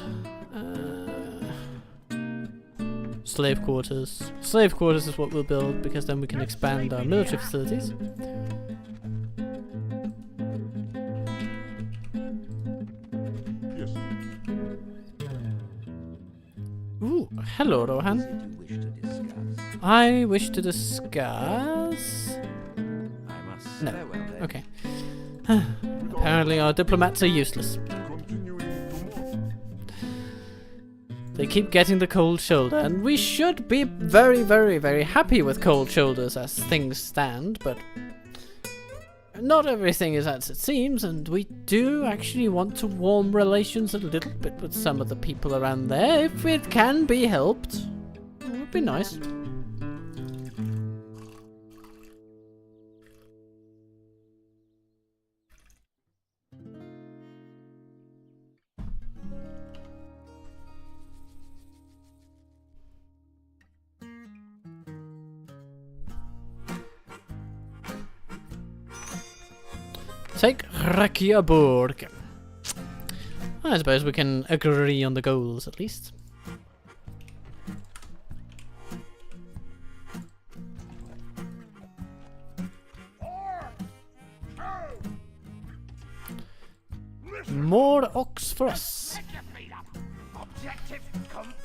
Slave quarters. Slave quarters is what we'll build, because then we can expand our military facilities. Yes. Ooh, hello, Rohan. You wish to discuss? I wish to discuss... I must. No. Very well then. Okay. Apparently our diplomats are useless. Continuing to move. They keep getting the cold shoulder, and we should be very, very, very happy with cold shoulders as things stand, but not everything is as it seems, and we do actually want to warm relations a little bit with some of the people around there, if it can be helped. It would be nice. Take Reykjavík. I suppose we can agree on the goals at least. More ox for us. Pick your feet up. Objective complete.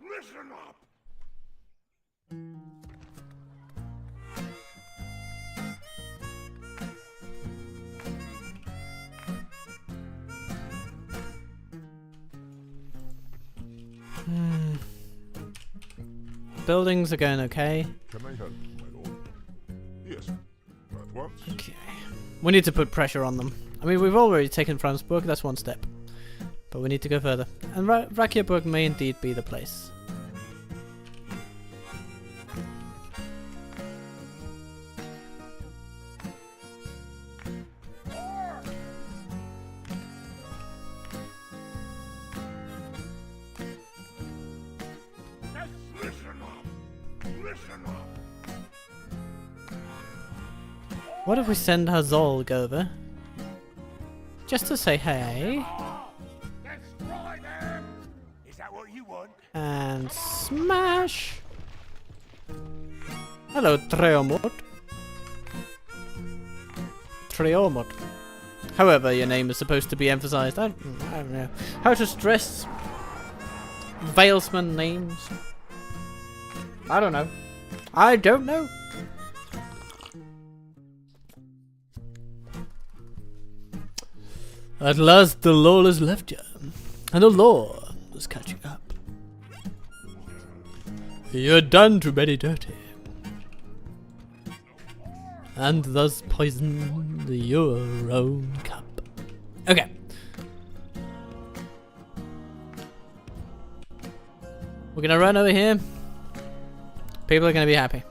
Listen up. Buildings are going okay. Can I help, my lord? Yes. At once. Okay. We need to put pressure on them. I mean, we've already taken Framsburg, that's one step. But we need to go further. And Reykjavík may indeed be the place. Listen up. Listen up. What if we send Hazolg over? Just to say hey. Destroy them. Is that what you want? And smash! Hello, Treomot. Treomot. However, your name is supposed to be emphasized. I don't know how to stress Valesman names. I don't know. I don't know. At last the law has left you, and the law is catching up. You're done to very dirty, and thus poisoned your own cup. Okay. We're gonna run over here. People are gonna be happy.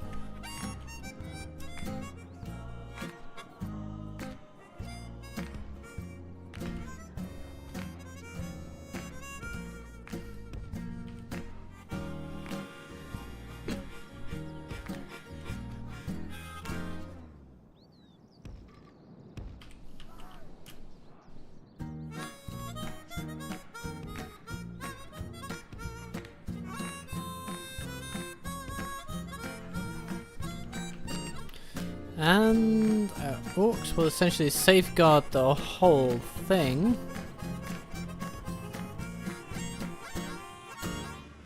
And orcs will essentially safeguard the whole thing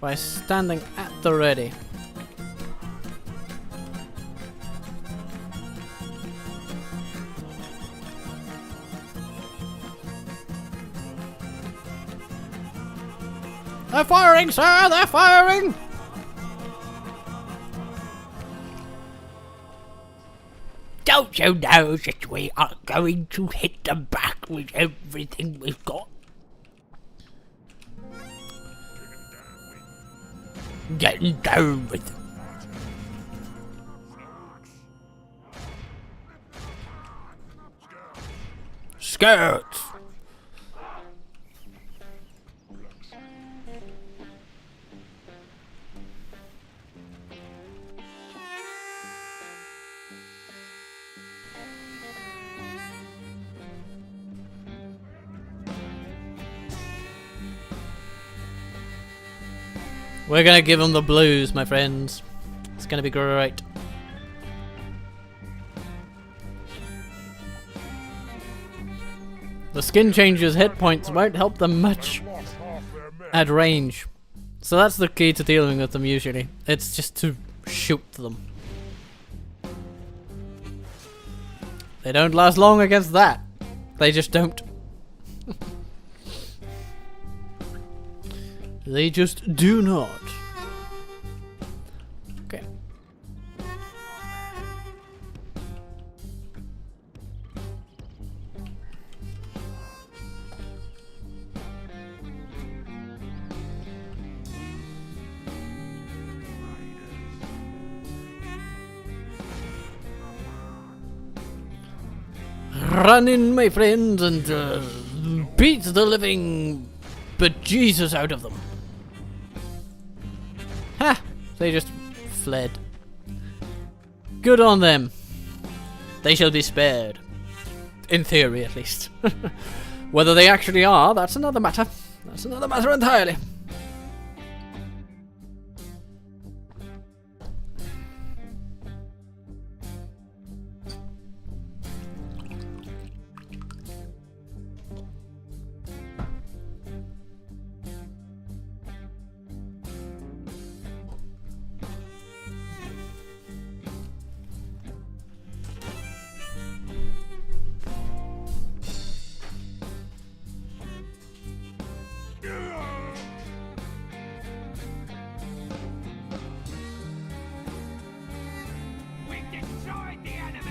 by standing at the ready. They're firing, sir! They're firing! Don't you know that we are going to hit them back with everything we've got? Getting down with them. Skirts! We're gonna give them the blues, my friends. It's gonna be great. The skin changer's hit points won't help them much at range. So that's the key to dealing with them usually. It's just to shoot them. They don't last long against that. They just don't. They just do not. Okay. Run in, my friends, and beat the living bejesus out of them. Ha! They just fled. Good on them. They shall be spared. In theory, at least. Whether they actually are, that's another matter. That's another matter entirely. We've destroyed the enemy!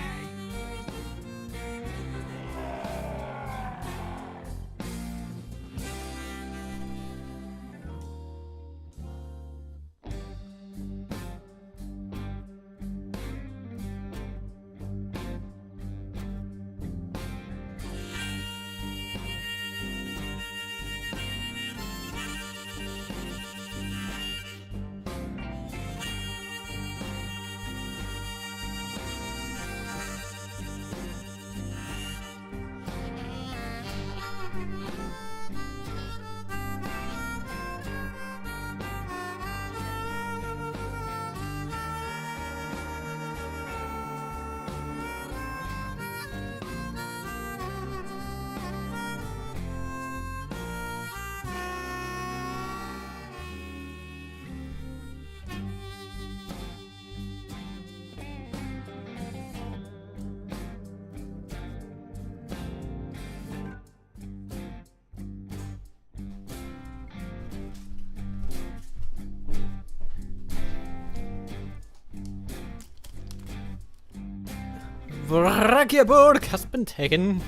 Vrakiaburg has been taken.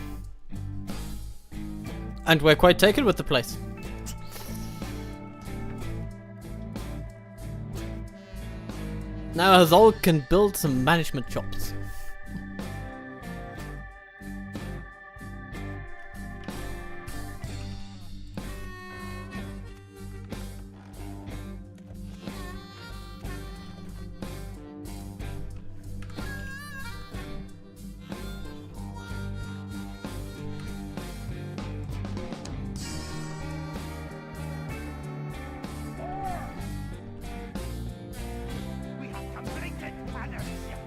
And we're quite taken with the place. Now Hazol can build some management jobs. We have completed another shift.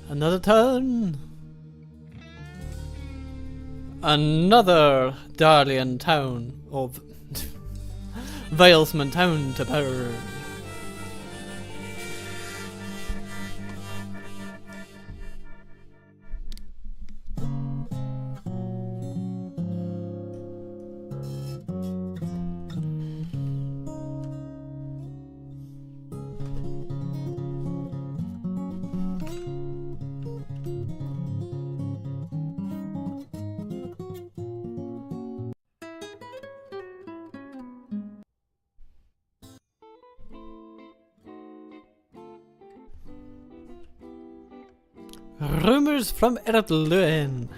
Another turn. Another Darlian town, or Valesman town to burn. Rumors from Erdluin.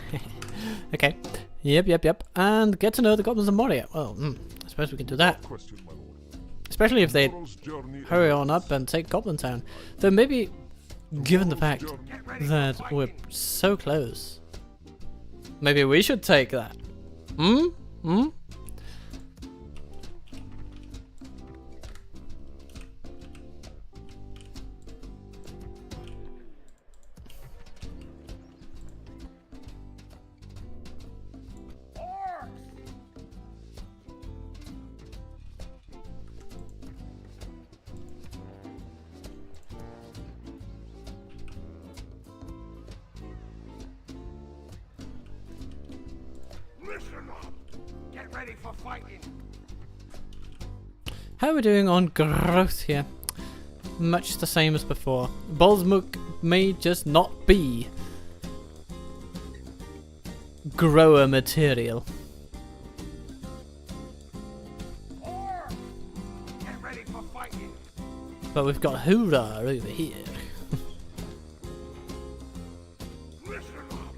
Okay. Yep. And get to know the goblins of Moria. Well, I suppose we can do that. Question, my lord. Especially if they Tomorrow's journey hurry on up and take Goblin Town. Though maybe, given the fact that we're so close, maybe we should take that. Listen up. Get ready for fighting. How are we doing on growth here? Much the same as before. Bolsmuk may just not be grower material. Get ready for fighting. But we've got Hoorah over here. Listen up.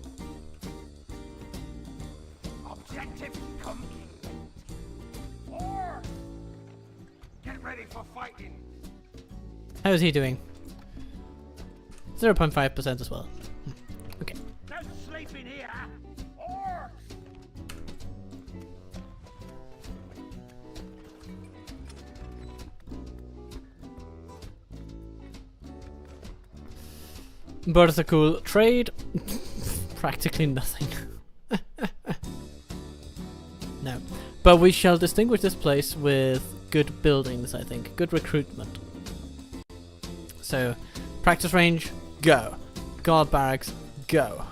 Objective complete. Or get ready for fighting. How is he doing? 0.5% as well. Okay. No sleeping here. Or Bertha trade. Practically nothing. No. But we shall distinguish this place with good buildings, I think. Good recruitment. So, practice range, go. Guard barracks, go.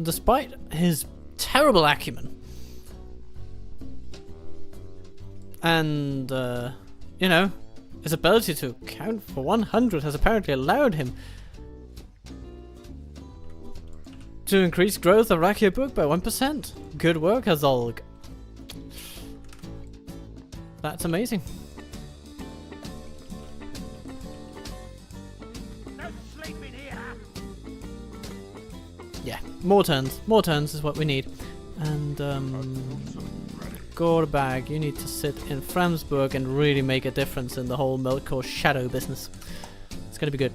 Despite his terrible acumen and, you know, his ability to count for 100 has apparently allowed him to increase growth of Rakia book by 1%. Good work, Hazolg. That's amazing. no sleeping here. Yeah, more turns is what we need. And Gorbag, you need to sit in Framsburg and really make a difference in the whole Melkor shadow business. It's gonna be good.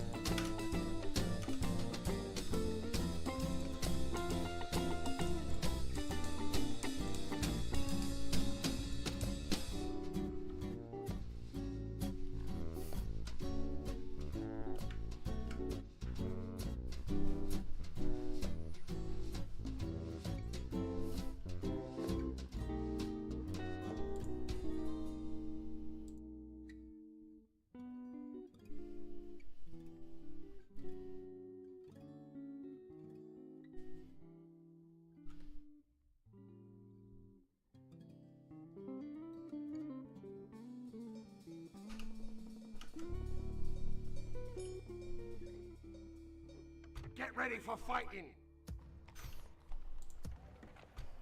Get ready for fighting.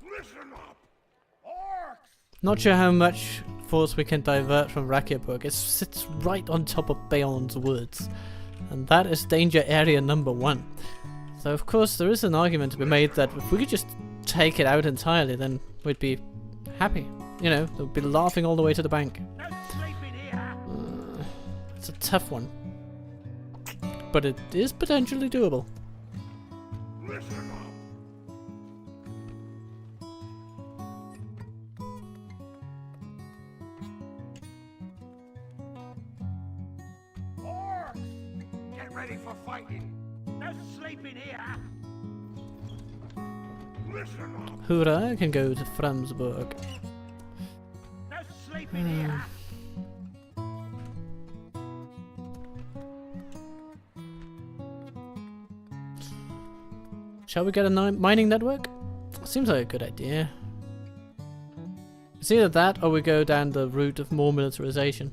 Listen up. Orcs. Not sure how much force we can divert from Rakiaburg. It sits right on top of Bayon's woods. And that is danger area number 1. So of course there is an argument to be made that if we could just take it out entirely, then we'd be happy. You know, we'd be laughing all the way to the bank. No sleeping here. It's a tough one. But it is potentially doable. Listen up. Orcs! Get ready for fighting. No sleeping here. Listen up. Hoorah can go to Framsburg. No sleeping here. Shall we get a mining network? Seems like a good idea. It's either that or we go down the route of more militarization.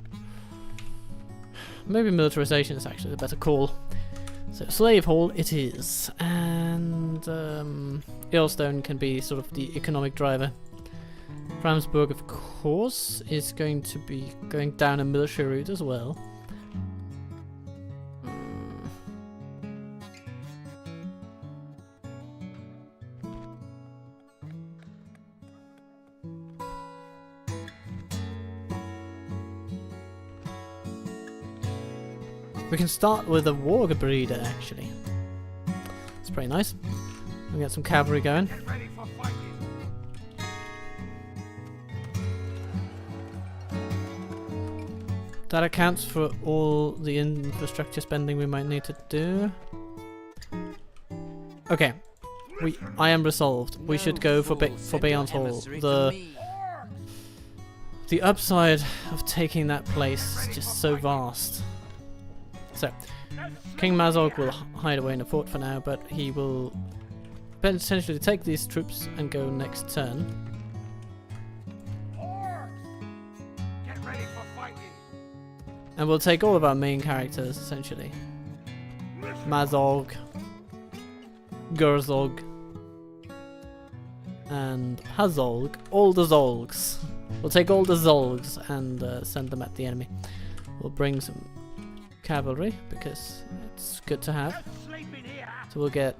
Maybe militarization is actually the better call. So slave hall it is. And Earlstone can be sort of the economic driver. Framsburg, of course, is going to be going down a military route as well. We can start with a warg breeder, actually. It's pretty nice. We get some cavalry going. Get ready for fighting. That accounts for all the infrastructure spending we might need to do. Okay, I am resolved. We should go for Beyond's Hall. The upside of taking that place is just so vast. So, King Mazog will hide away in a fort for now, but he will potentially take these troops and go next turn. Get ready for fighting. And we'll take all of our main characters, essentially. Mazog, Gurzog, and Hazolg. All the Zolgs. We'll take all the Zolgs and send them at the enemy. We'll bring some cavalry because it's good to have. So we'll get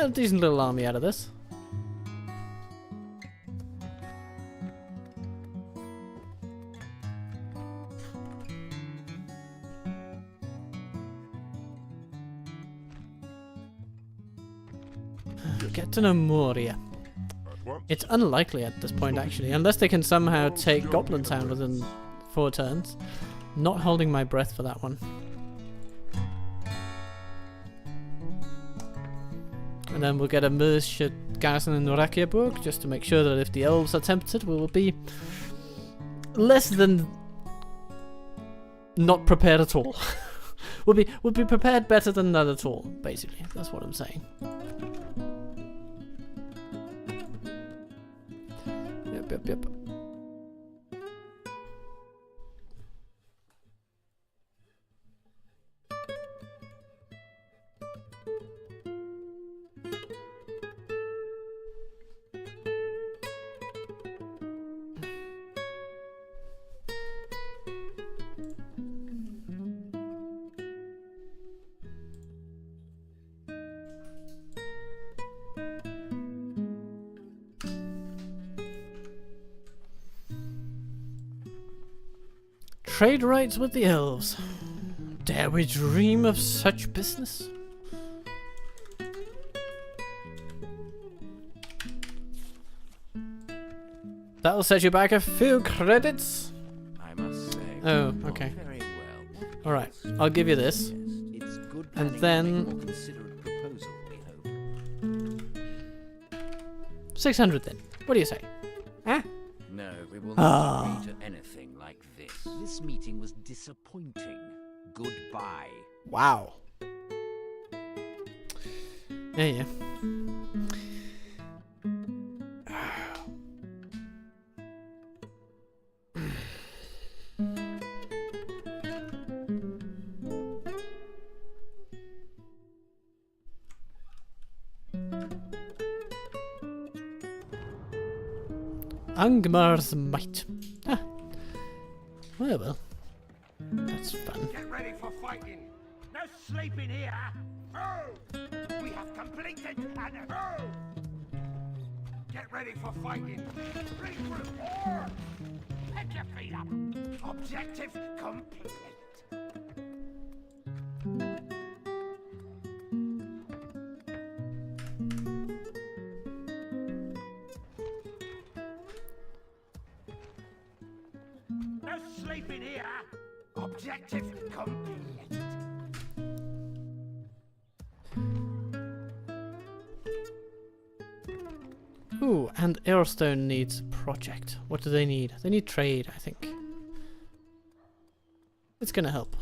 a decent little army out of this. Get to know Moria. It's unlikely at this point, actually, unless they can somehow take Goblin Town within 4 turns. Not holding my breath for that one. And then we'll get a militia garrison in Rakiaburg, just to make sure that if the elves are tempted, we will be less than not prepared at all. we'll be prepared better than not at all, basically. That's what I'm saying. Yep. Trade rights with the elves. Dare we dream of such business? That'll set you back a few credits. I must say. Oh, okay. Very well. Alright, I'll give you this. It's good And planning to then- make a more considerate proposal, we hope. 600 then. What do you say? Huh? No, we will Ah. not agree to anything like this. This meeting was disappointing. Goodbye. Wow. Yeah. Angmar's might. Ah. Well. That's fun. Get ready for fighting. No sleeping here. Oh! We have completed and oh! Get ready for fighting. Regroup. Pick your feet up. Objective complete. No sleeping here. Objective complete. Ooh, and Airstone needs project. What do they need? They need trade, I think. It's gonna help.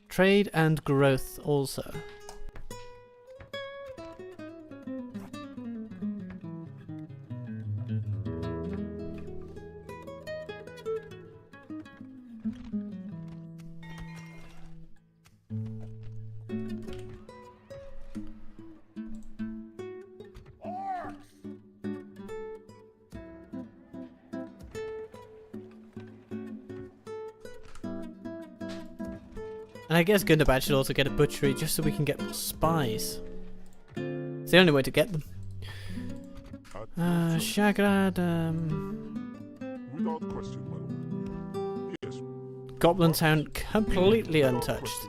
Trade and growth also. And I guess Gundabad should also get a butchery just so we can get more spies. It's the only way to get them. Shagrad, Without question, my lord. Yes. Goblin Town completely untouched.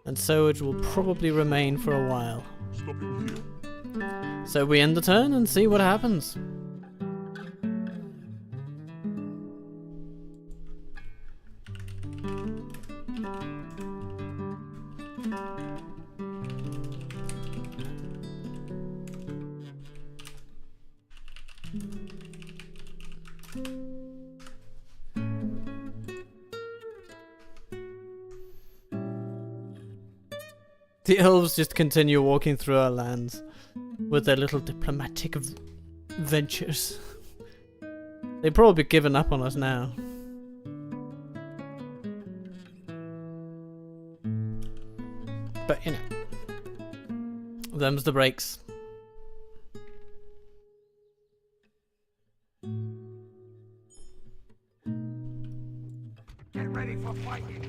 And so it will probably remain for a while. Stopping here. So we end the turn and see what happens. The elves just continue walking through our lands with their little diplomatic ventures. They've probably given up on us now. But, you know, them's the breaks. Get ready for fighting.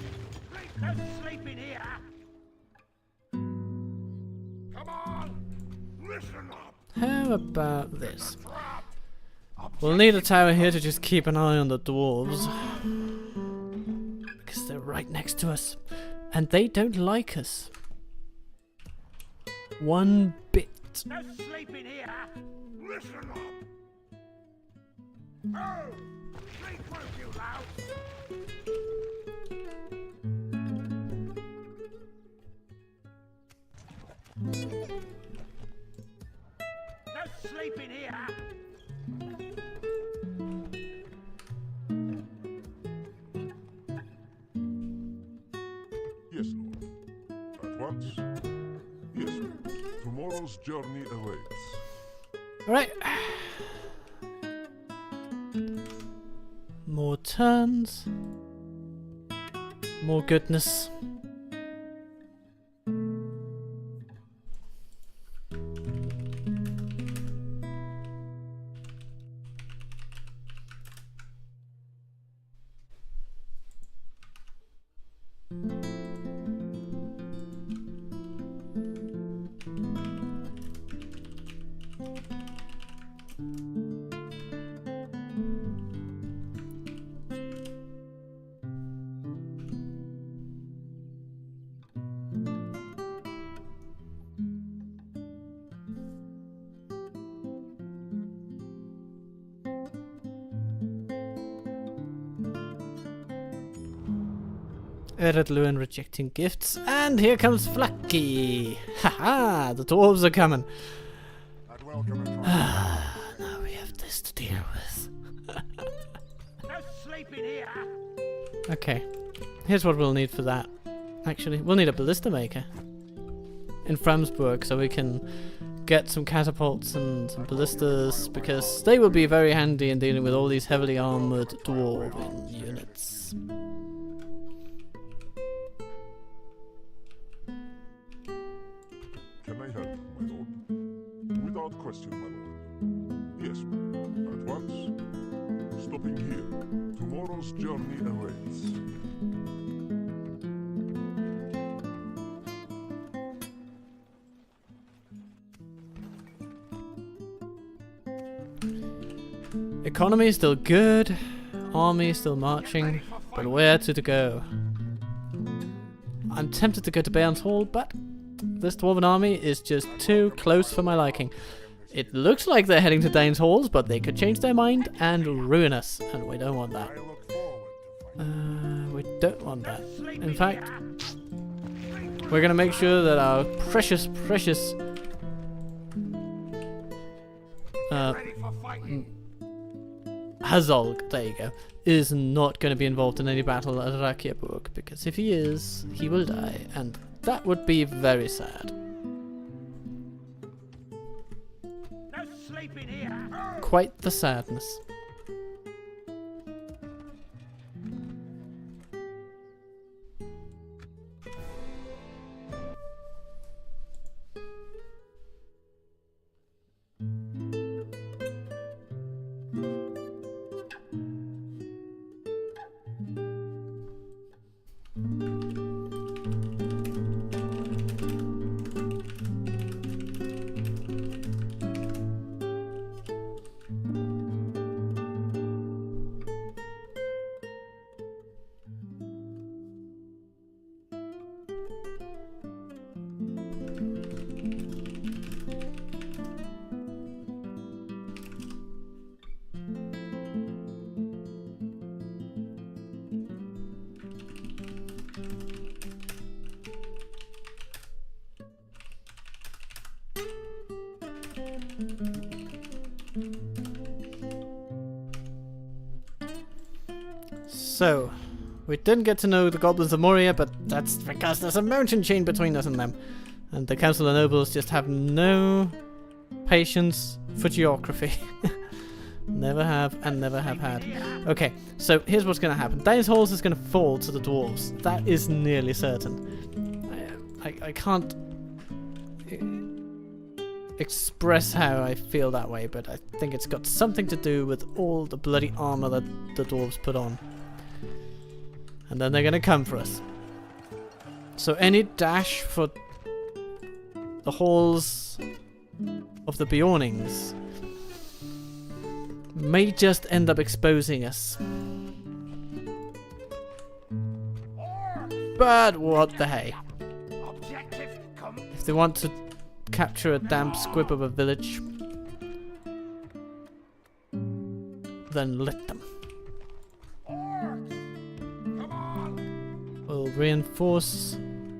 No sleeping here. Come on. Listen up. How about this? We'll need a tower here to just keep an eye on the dwarves. Because they're right next to us. And they don't like us. One bit. No sleeping here. Listen up. Oh, regroup, you louse. No sleeping here. Yes, lord. At once. Yes, lord. Tomorrow's journey awaits. Alright. More turns. More goodness. Ered Lewin rejecting gifts, and here comes Flacky! Haha, the dwarves are coming. Now we have this to deal with. No sleeping here. Okay, here's what we'll need for that. Actually, we'll need a ballista maker in Framsburg so we can get some catapults and some ballistas, because they will be very handy in dealing with all these heavily armored dwarven units. Can I help, my lord? Without question, my lord. Yes, at once. Stopping here. Tomorrow's journey awaits. Economy is still good, army is still marching, but where to go? I'm tempted to go to Baron's Hall, but this dwarven army is just too close for my liking. It looks like they're heading to Dane's halls, but they could change their mind and ruin us, and we don't want that. I look forward to fighting. We don't want that. In fact, we're gonna make sure that our precious Ready for fighting. Hazolg, there you go, is not going to be involved in any battle at Rakiaburg, because if he is, he will die, and that would be very sad. No sleeping here. Quite the sadness. So, we didn't get to know the Goblins of Moria, but that's because there's a mountain chain between us and them. And the Council of Nobles just have no patience for geography. Never have and never have had. Okay, so here's what's going to happen. Dane's Halls is going to fall to the dwarves. That is nearly certain. I can't express how I feel that way, but I think it's got something to do with all the bloody armor that the dwarves put on. And then they're gonna come for us. So any dash for the halls of the Bjornings may just end up exposing us. But what the hey. Objective come. If they want to capture a damn squib of a village, then let them. Come on. We'll reinforce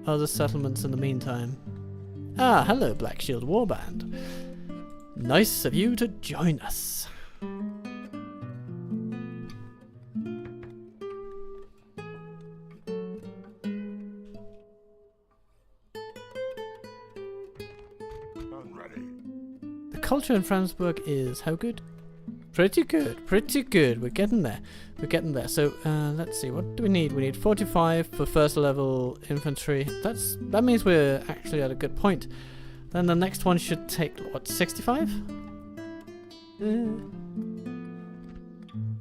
other settlements in the meantime. Ah, hello, Black Shield Warband. Nice of you to join us. I'm ready. The culture in Franzburg is how good? Pretty good, pretty good. We're getting there. We're getting there. So, let's see. What do we need? We need 45 for first level infantry. That means we're actually at a good point. Then the next one should take, what, 65?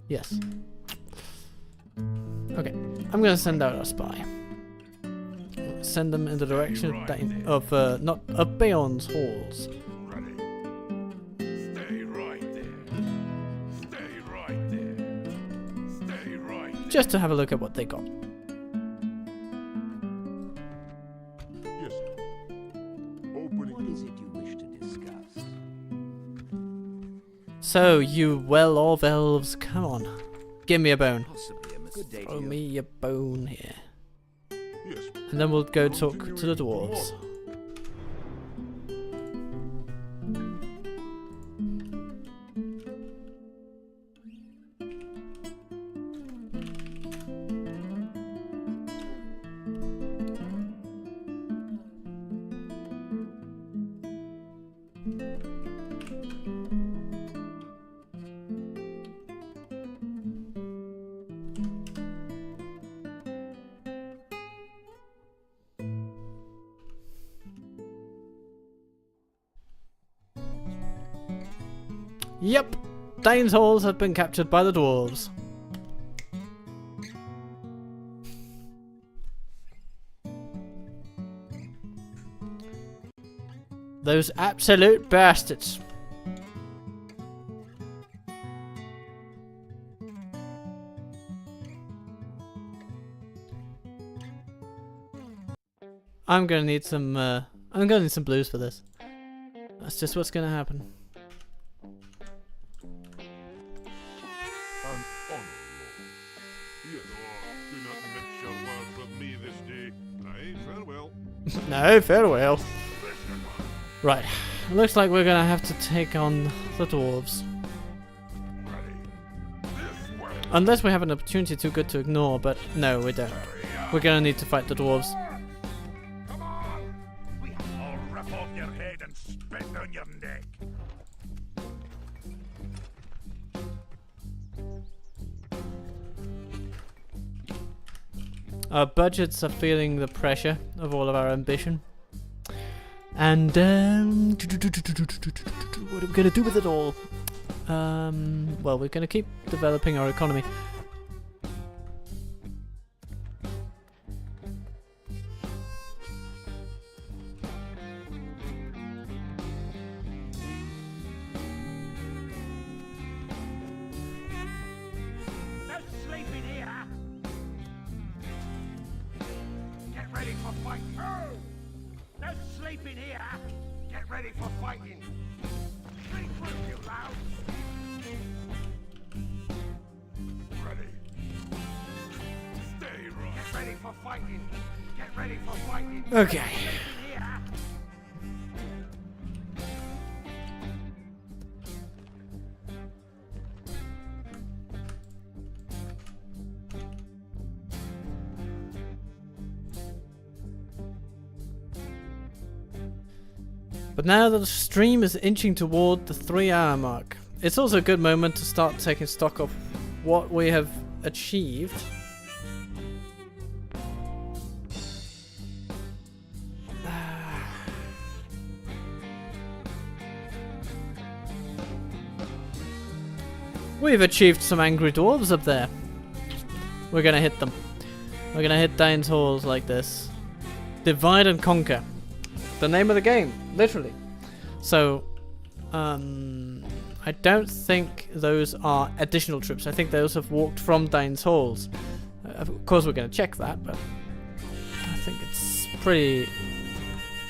Yes. Okay. I'm gonna send out our spy. Send them in the direction of Bayon's halls. Ready. Stay right there. Stay right there. Stay right there. Just to have a look at what they got. Yes, sir. Opening What is door. it you wish to discuss? So, you well-off elves, come on. Give me a bone. Possibly a mistake. Good day Throw to you. me a bone here. Yes. And then we'll go talk to the Continuing dwarves. tomorrow. Yep, Dane's halls have been captured by the dwarves. Those absolute bastards. I'm gonna need some blues for this. That's just what's gonna happen. Yes. Do not mix your words with me this day. Aye, farewell. No, farewell. Right. Looks like we're gonna have to take on the dwarves. Unless we have an opportunity too good to ignore, but no, we don't. We're gonna need to fight the dwarves. Come on! I'll rip off your head and spit on your neck. Our budgets are feeling the pressure of all of our ambition. And, what are we gonna do with it all? Well, we're gonna keep developing our economy. No sleeping here. Get ready for fighting. No sleeping here. Get ready for fighting. Sleep with you, loud. Ready. Stay right. Get ready for fighting. Get ready for fighting. Okay. Sleeping here. But now that the stream is inching toward the 3-hour mark, it's also a good moment to start taking stock of what we have achieved. We've achieved some angry dwarves up there. We're gonna hit them. We're gonna hit Dane's halls like this. Divide and conquer. The name of the game, literally. So, I don't think those are additional troops. I think those have walked from Dane's halls. Of course, we're going to check that, but I think it's pretty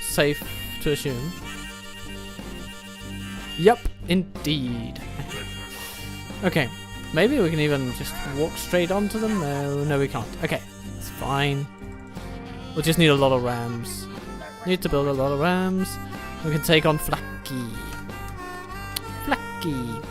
safe to assume. Yup, indeed. Okay, maybe we can even just walk straight onto them. No, we can't. Okay, it's fine. We'll just need a lot of rams. Need to build a lot of rams. We can take on Flacky. Flacky.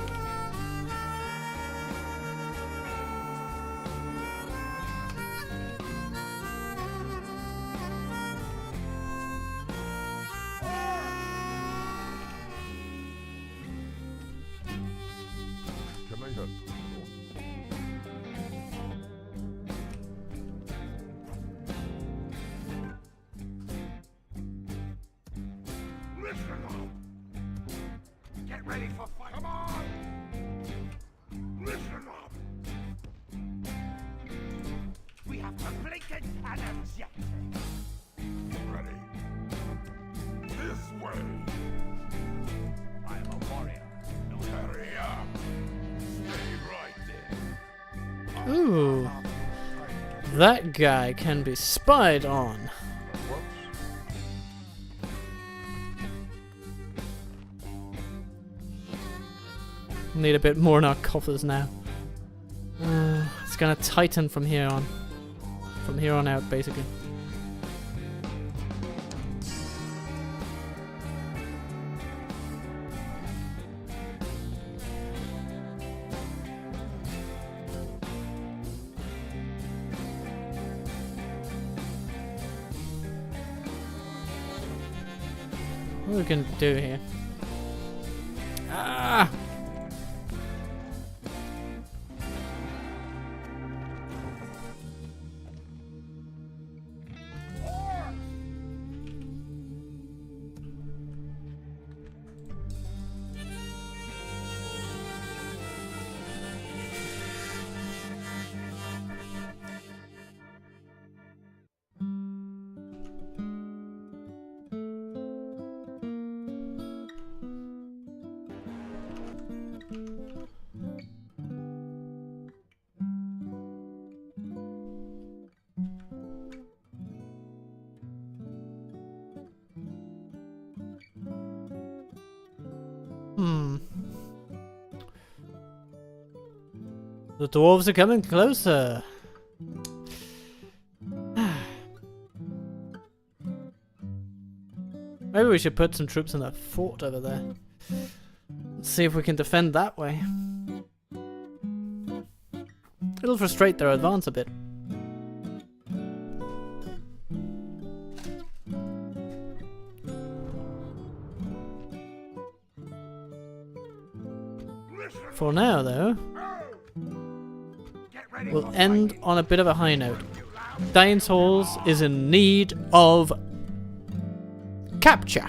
Can I help? Listen up. Get ready for fight. Come on. Listen up. We have completed cannons yet. Ready. This way. I'm a warrior. No Hurry up. stay right there. Ooh. That guy can be spied on. What? Need a bit more in our coffers now. It's gonna tighten from here on. From here on out, basically. What are we gonna do here? Ah! The dwarves are coming closer. Maybe we should put some troops in that fort over there. Let's see if we can defend that way. It'll frustrate their advance a bit. For now, though, we'll end on a bit of a high note. Dane's Halls is in need of capture.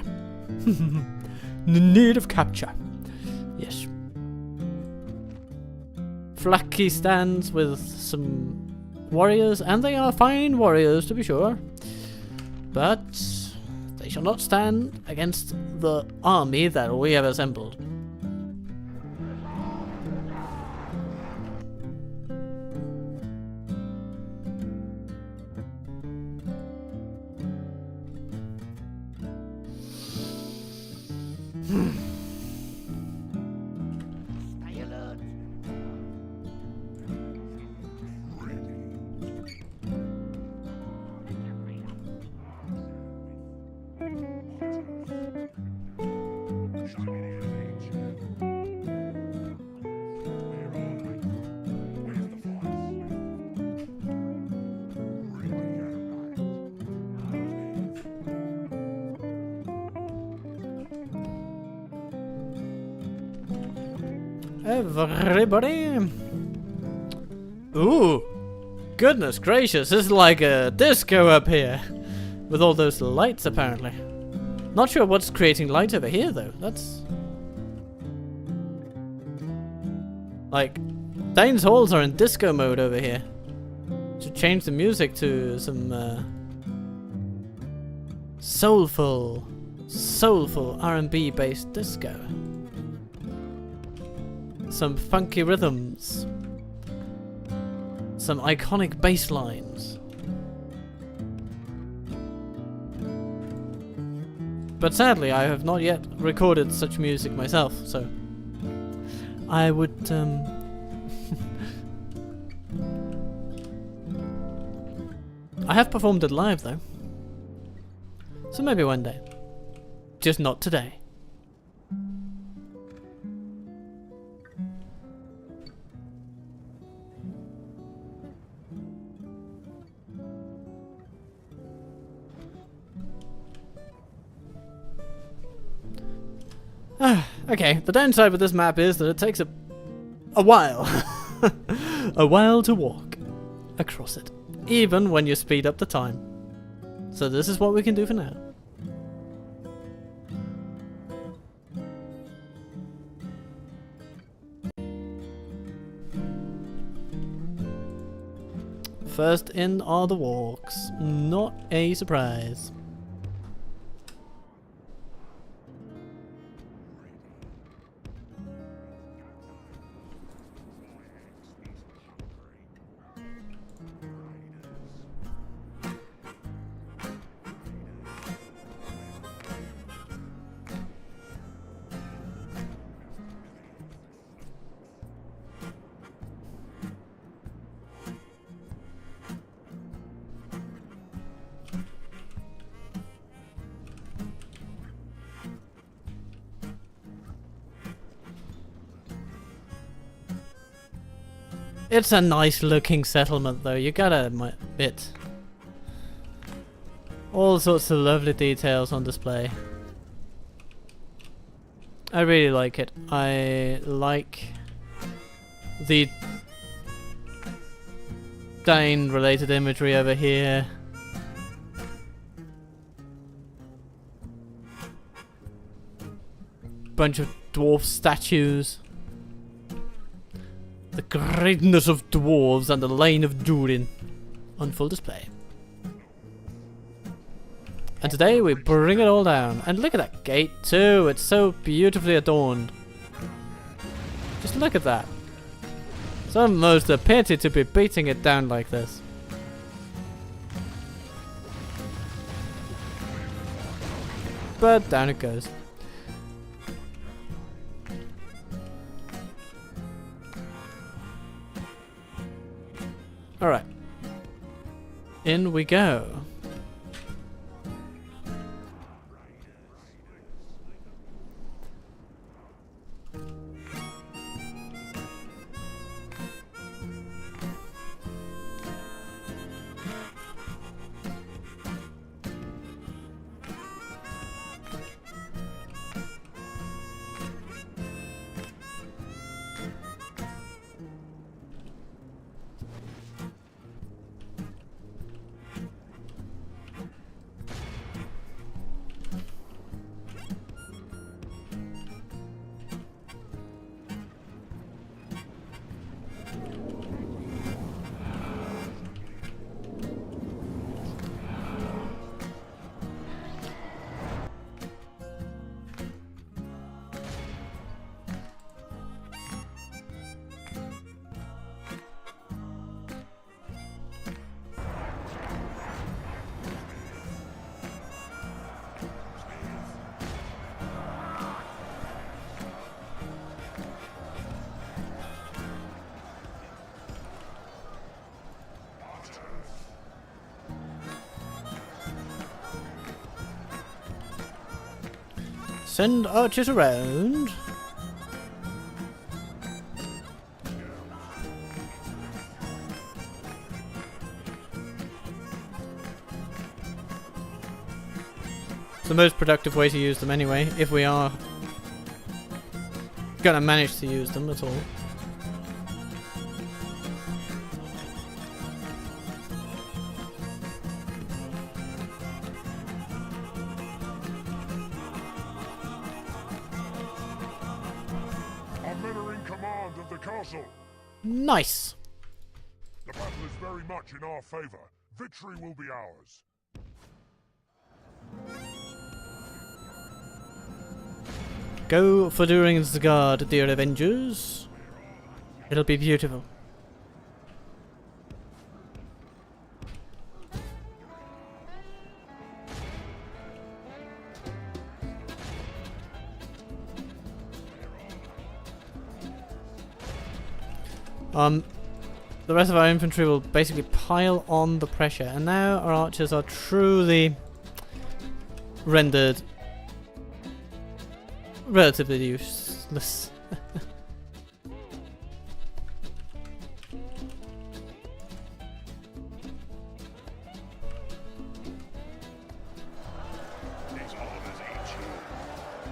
In need of capture. Yes. Flacky stands with some warriors, and they are fine warriors to be sure. But they shall not stand against the army that we have assembled. Stay alert. Everybody. Ooh. Goodness gracious, this is like a disco up here. With all those lights, apparently. Not sure what's creating light over here, though. That's... like, Dane's Halls are in disco mode over here. Should change the music to some, soulful R&B based disco. Some funky rhythms. Some iconic bass lines. But sadly, I have not yet recorded such music myself, so I would, I have performed it live, though. So maybe one day. Just not today. Okay, the downside with this map is that it takes a while. A while to walk across it, even when you speed up the time. So this is what we can do for now. First in are the walks. Not a surprise. It's a nice looking settlement though, you gotta admit. All sorts of lovely details on display. I really like it. I like the Dane related imagery over here. Bunch of dwarf statues. The greatness of dwarves and the lane of Durin on full display. And today we bring it all down. And look at that gate too, it's so beautifully adorned. Just look at that. It's almost a pity to be beating it down like this. But down it goes. Alright. In we go. Send archers around. It's the most productive way to use them anyway, if we are gonna manage to use them at all. Our men are in command of the castle. Nice! The battle is very much in our favor. Victory will be ours. Go for Durin's Guard, dear Avengers. It'll be beautiful. The rest of our infantry will basically pile on the pressure, and now our archers are truly rendered relatively useless.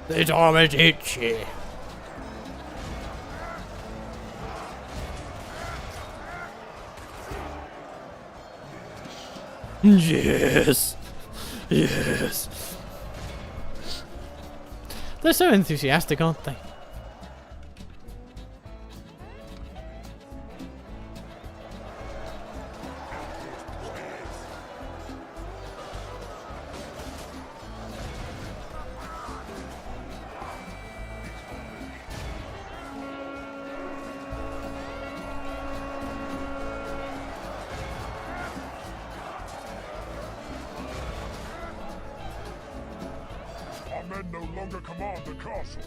This armor's itchy. Yes. Yes. They're so enthusiastic, aren't they? Our men no longer command the castle.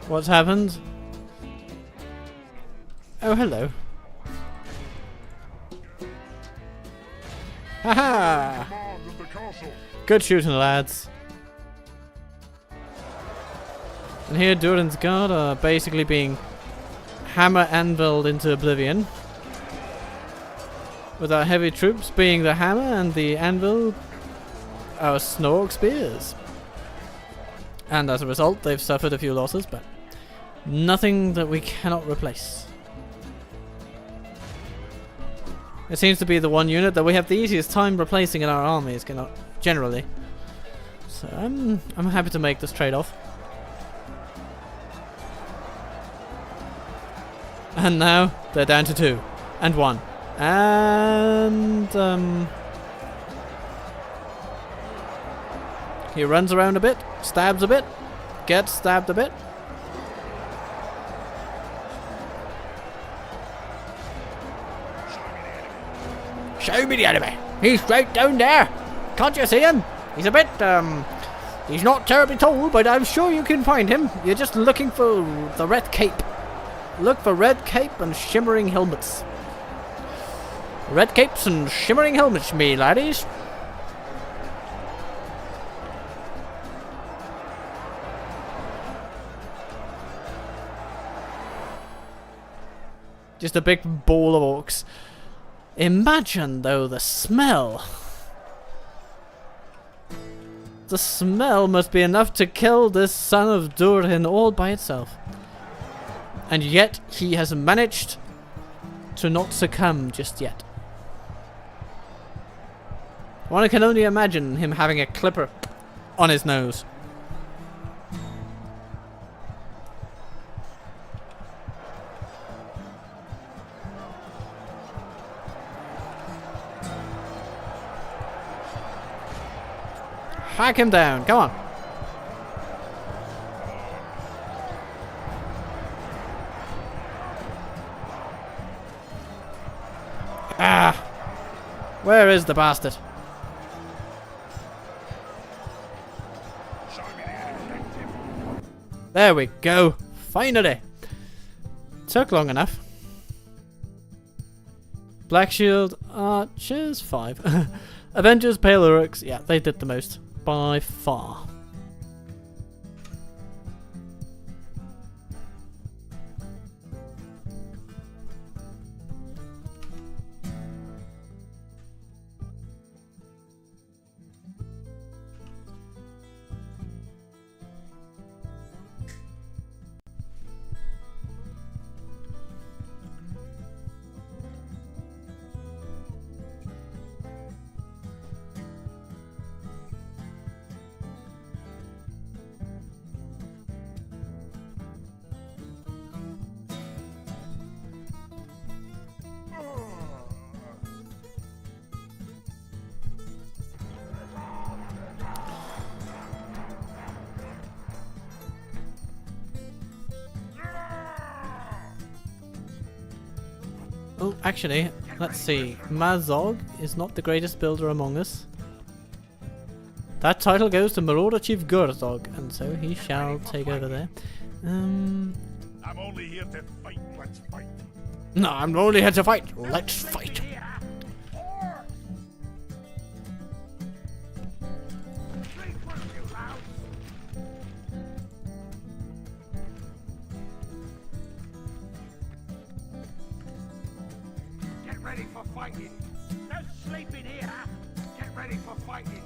What's happened? Oh, hello. Haha! Command of the castle. Good shooting, lads. And here, Durin's Guard are basically being hammer-anviled into oblivion. With our heavy troops being the hammer and the anvil our Snork spears. And as a result, they've suffered a few losses, but nothing that we cannot replace. It seems to be the one unit that we have the easiest time replacing in our armies, generally. So I'm happy to make this trade-off. And now they're down to 2 and 1. And he runs around a bit, stabs a bit, gets stabbed a bit. Show me the enemy. He's straight down there. Can't you see him? He's a bit, he's not terribly tall, but I'm sure you can find him. You're just looking for the red cape. Look for red cape and shimmering helmets. Red capes and shimmering helmets, me laddies. Just a big ball of orcs. Imagine, though, the smell. The smell must be enough to kill this son of Durin all by itself. And yet, he has managed to not succumb just yet. One can only imagine him having a clipper on his nose. Hack him down, come on. Ah! Where is the bastard? There we go. Finally. Took long enough. Black Shield, Archers, 5. Avengers, Pale Uruks, yeah, they did the most. By far. Oh, actually, let's see. Mazog is not the greatest builder among us. That title goes to Marauder Chief Gurzog, and so he shall take over there. I'm only here to fight. Let's fight. No, I'm only here to fight. Let's fight. Get ready for fighting. No sleeping here. Get ready for fighting.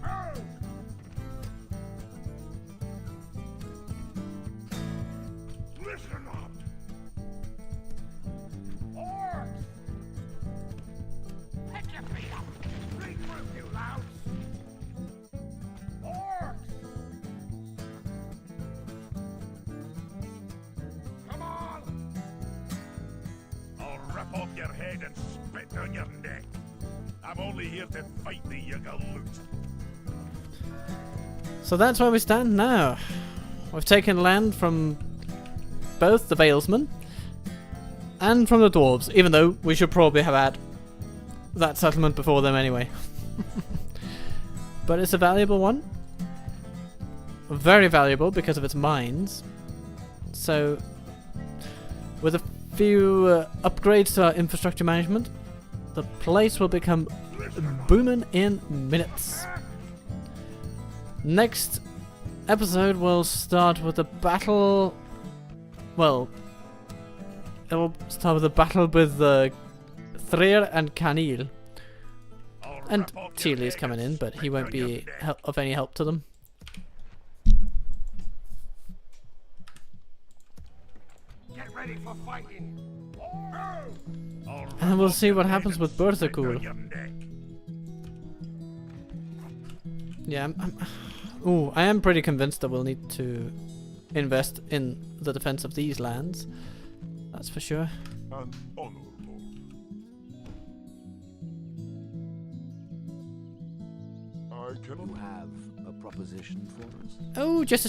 Oh! Listen up. Orcs! Pick your feet up. Regroup, you louts. Orcs! Come on! I'll rip off your head and spit on your neck. I'm only here to fight the you galoot. So that's where we stand now. We've taken land from both the Valesmen and from the Dwarves, even though we should probably have had that settlement before them anyway. But it's a valuable one. Very valuable because of its mines. So, with a few upgrades to our infrastructure management, the place will become booming in minutes. Next episode will start with a battle. Well, it will start with a battle with Threer and Canil. And Chile is coming in, but he won't be of any help to them. Get ready for fighting. And we'll see what happens with Berthakul. Yeah, I am pretty convinced that we'll need to invest in the defense of these lands. That's for sure. And honorable. I You cannot. have a proposition for us? Oh, just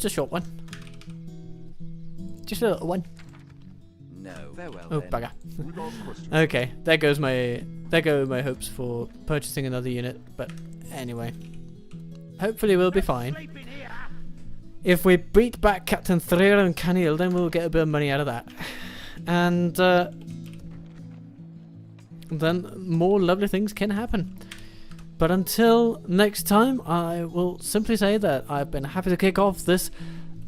a short one. Just a little one. No. Farewell Oh, then. bugger. Without question. Okay, there go my hopes for purchasing another unit. But anyway, hopefully we'll be fine. Sleeping here. If we beat back Captain Threer and Canil, then we'll get a bit of money out of that. And then more lovely things can happen. But until next time, I will simply say that I've been happy to kick off this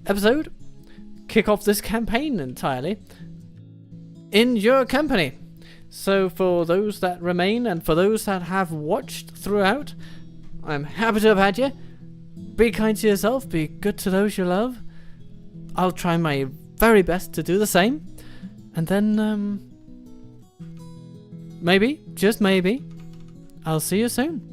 episode, kick off this campaign entirely, in your company. So for those that remain and for those that have watched throughout, I'm happy to have had you. Be kind to yourself, be good to those you love. I'll try my very best to do the same. And then, maybe, just maybe, I'll see you soon.